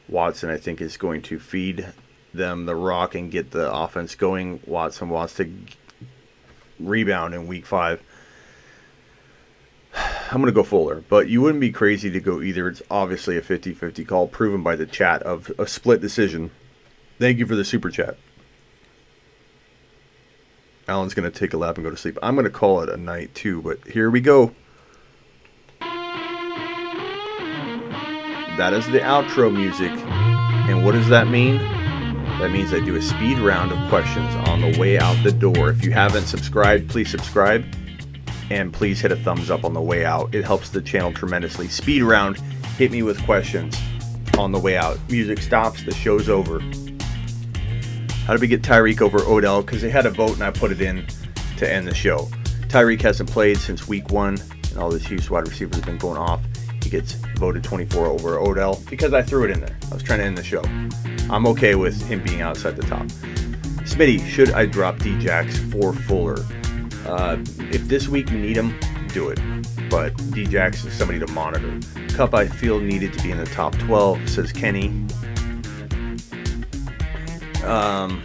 S4: Watson, I think, is going to feed them the rock and get the offense going. Watson wants to rebound in week 5. I'm going to go Fuller, but you wouldn't be crazy to go either. It's obviously a 50-50 call, proven by the chat of a split decision. Thank you for the super chat. Alan's going to take a lap and go to sleep. I'm going to call it a night too, but here we go. That is the outro music. And what does that mean? That means I do a speed round of questions on the way out the door. If you haven't subscribed, please subscribe. And please hit a thumbs up on the way out. It helps the channel tremendously. Speed round, hit me with questions on the way out. Music stops, the show's over. How did we get Tyreek over Odell? Because they had a vote and I put it in to end the show. Tyreek hasn't played since week 1, and all this Chiefs wide receivers have been going off. He gets voted 24 over Odell because I threw it in there. I was trying to end the show. I'm okay with him being outside the top. Smitty, should I drop D-Jax for Fuller? If this week you need him, do it. But D-Jax is somebody to monitor. Cup, I feel, needed to be in the top 12, says Kenny. I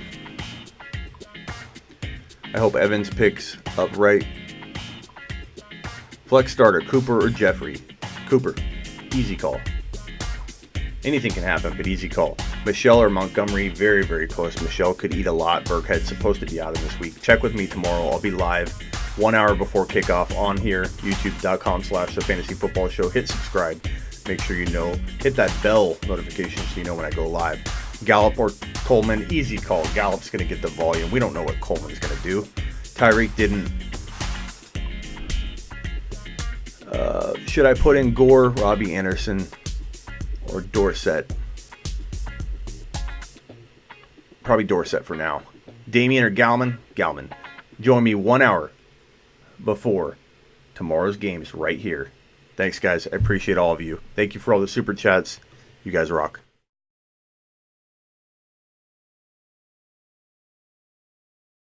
S4: hope Evans picks up right. Flex starter, Cooper or Jeffrey? Cooper. Easy call. Anything can happen, but easy call. Michelle or Montgomery, very, very close. Michelle could eat a lot. Burkhead's supposed to be out in this week. Check with me tomorrow. I'll be live 1 hour before kickoff on here, youtube.com/thefantasyfootballshow. Hit subscribe. Make sure you know. Hit that bell notification so you know when I go live. Gallup or Coleman, easy call. Gallup's going to get the volume. We don't know what Coleman's going to do. Tyreek didn't. Should I put in Gore, Robbie Anderson, or Dorsett? Probably Dorsett for now. Damian or Gallman? Gallman. Join me 1 hour before tomorrow's games right here. Thanks, guys. I appreciate all of you. Thank you for all the super chats. You guys rock.